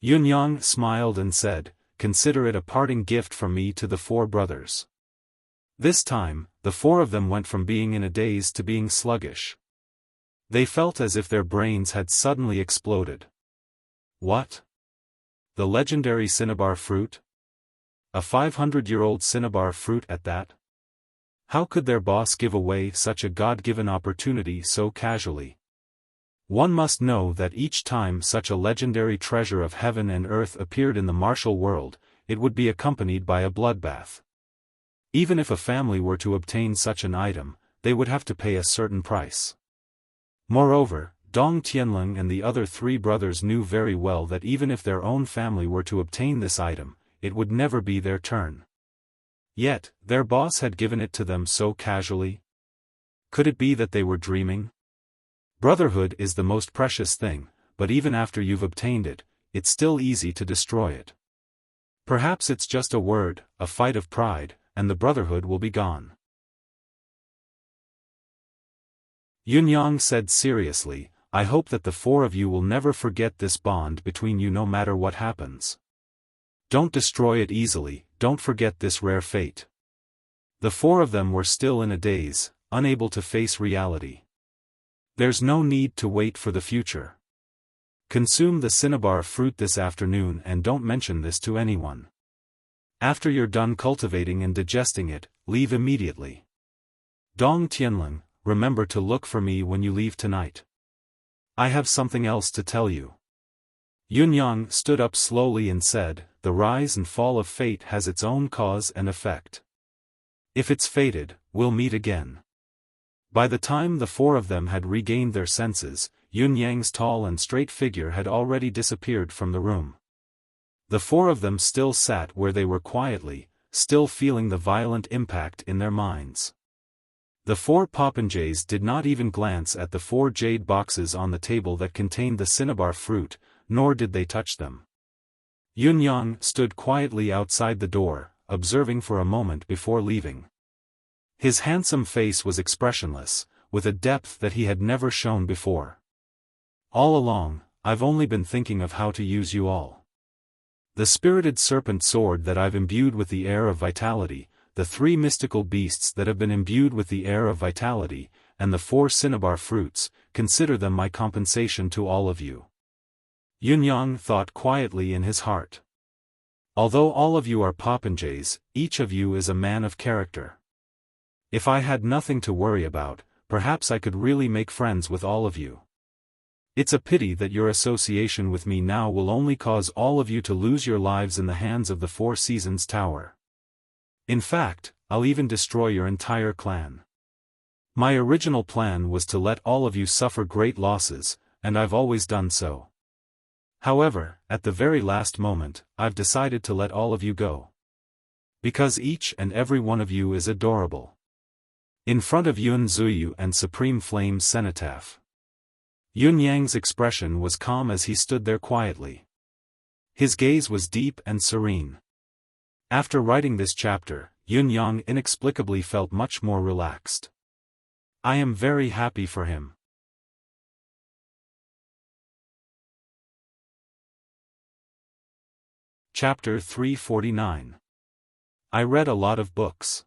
Yunyang smiled and said, "Consider it a parting gift from me to the four brothers." This time, the four of them went from being in a daze to being sluggish. They felt as if their brains had suddenly exploded. What? The legendary cinnabar fruit? A 500-year-old cinnabar fruit at that? How could their boss give away such a God-given opportunity so casually? One must know that each time such a legendary treasure of heaven and earth appeared in the martial world, it would be accompanied by a bloodbath. Even if a family were to obtain such an item, they would have to pay a certain price. Moreover, Dong Tianlong and the other three brothers knew very well that even if their own family were to obtain this item, it would never be their turn. Yet, their boss had given it to them so casually. Could it be that they were dreaming? Brotherhood is the most precious thing, but even after you've obtained it, it's still easy to destroy it. Perhaps it's just a word, a fight of pride, and the brotherhood will be gone. Yunyang said seriously, "I hope that the four of you will never forget this bond between you no matter what happens. Don't destroy it easily, don't forget this rare fate." The four of them were still in a daze, unable to face reality. There's no need to wait for the future. Consume the cinnabar fruit this afternoon and don't mention this to anyone. After you're done cultivating and digesting it, leave immediately. Dong Tianlong, remember to look for me when you leave tonight. I have something else to tell you. Yunyang stood up slowly and said, "The rise and fall of fate has its own cause and effect. If it's fated, we'll meet again." By the time the four of them had regained their senses, Yunyang's tall and straight figure had already disappeared from the room. The four of them still sat where they were quietly, still feeling the violent impact in their minds. The four popinjays did not even glance at the four jade boxes on the table that contained the cinnabar fruit, nor did they touch them. Yunyang stood quietly outside the door, observing for a moment before leaving. His handsome face was expressionless, with a depth that he had never shown before. "All along, I've only been thinking of how to use you all. The spirited serpent sword that I've imbued with the air of vitality, the three mystical beasts that have been imbued with the air of vitality, and the four cinnabar fruits, consider them my compensation to all of you." Yunyang thought quietly in his heart. Although all of you are popinjays, each of you is a man of character. If I had nothing to worry about, perhaps I could really make friends with all of you. It's a pity that your association with me now will only cause all of you to lose your lives in the hands of the Four Seasons Tower. In fact, I'll even destroy your entire clan. My original plan was to let all of you suffer great losses, and I've always done so. However, at the very last moment, I've decided to let all of you go. Because each and every one of you is adorable. In front of Yun Zuyu and Supreme Flame's cenotaph. Yunyang's expression was calm as he stood there quietly. His gaze was deep and serene. After writing this chapter, Yunyang inexplicably felt much more relaxed. I am very happy for him. Chapter 349. I read a lot of books.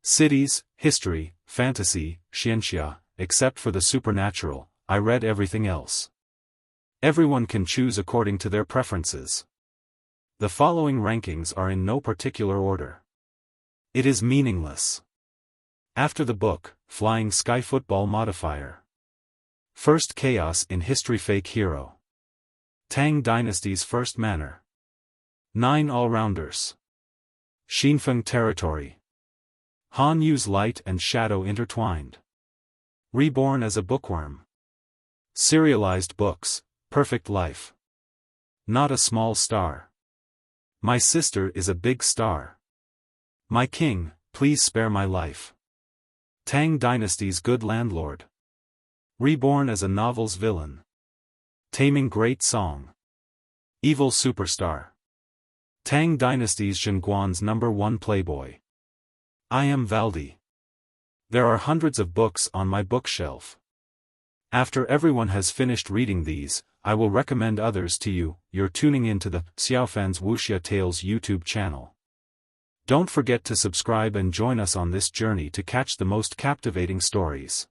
Cities, history, fantasy, xianxia, except for the supernatural, I read everything else. Everyone can choose according to their preferences. The following rankings are in no particular order. It is meaningless. After the book, Flying Sky Football Modifier. First Chaos in History Fake Hero. Tang Dynasty's First Manor. 9 All-Rounders. Xinfeng Territory. Han Yu's Light and Shadow Intertwined. Reborn as a Bookworm. Serialized Books, Perfect Life. Not a Small Star. My Sister is a Big Star. My King, Please Spare My Life. Tang Dynasty's Good Landlord. Reborn as a Novel's Villain. Taming Great Song. Evil Superstar. Tang Dynasty's Zhenguan's #1 Playboy. I am Valdi. There are hundreds of books on my bookshelf. After everyone has finished reading these, I will recommend others to you. You're tuning in to the Xiaofan's Wuxia Tales YouTube channel. Don't forget to subscribe and join us on this journey to catch the most captivating stories.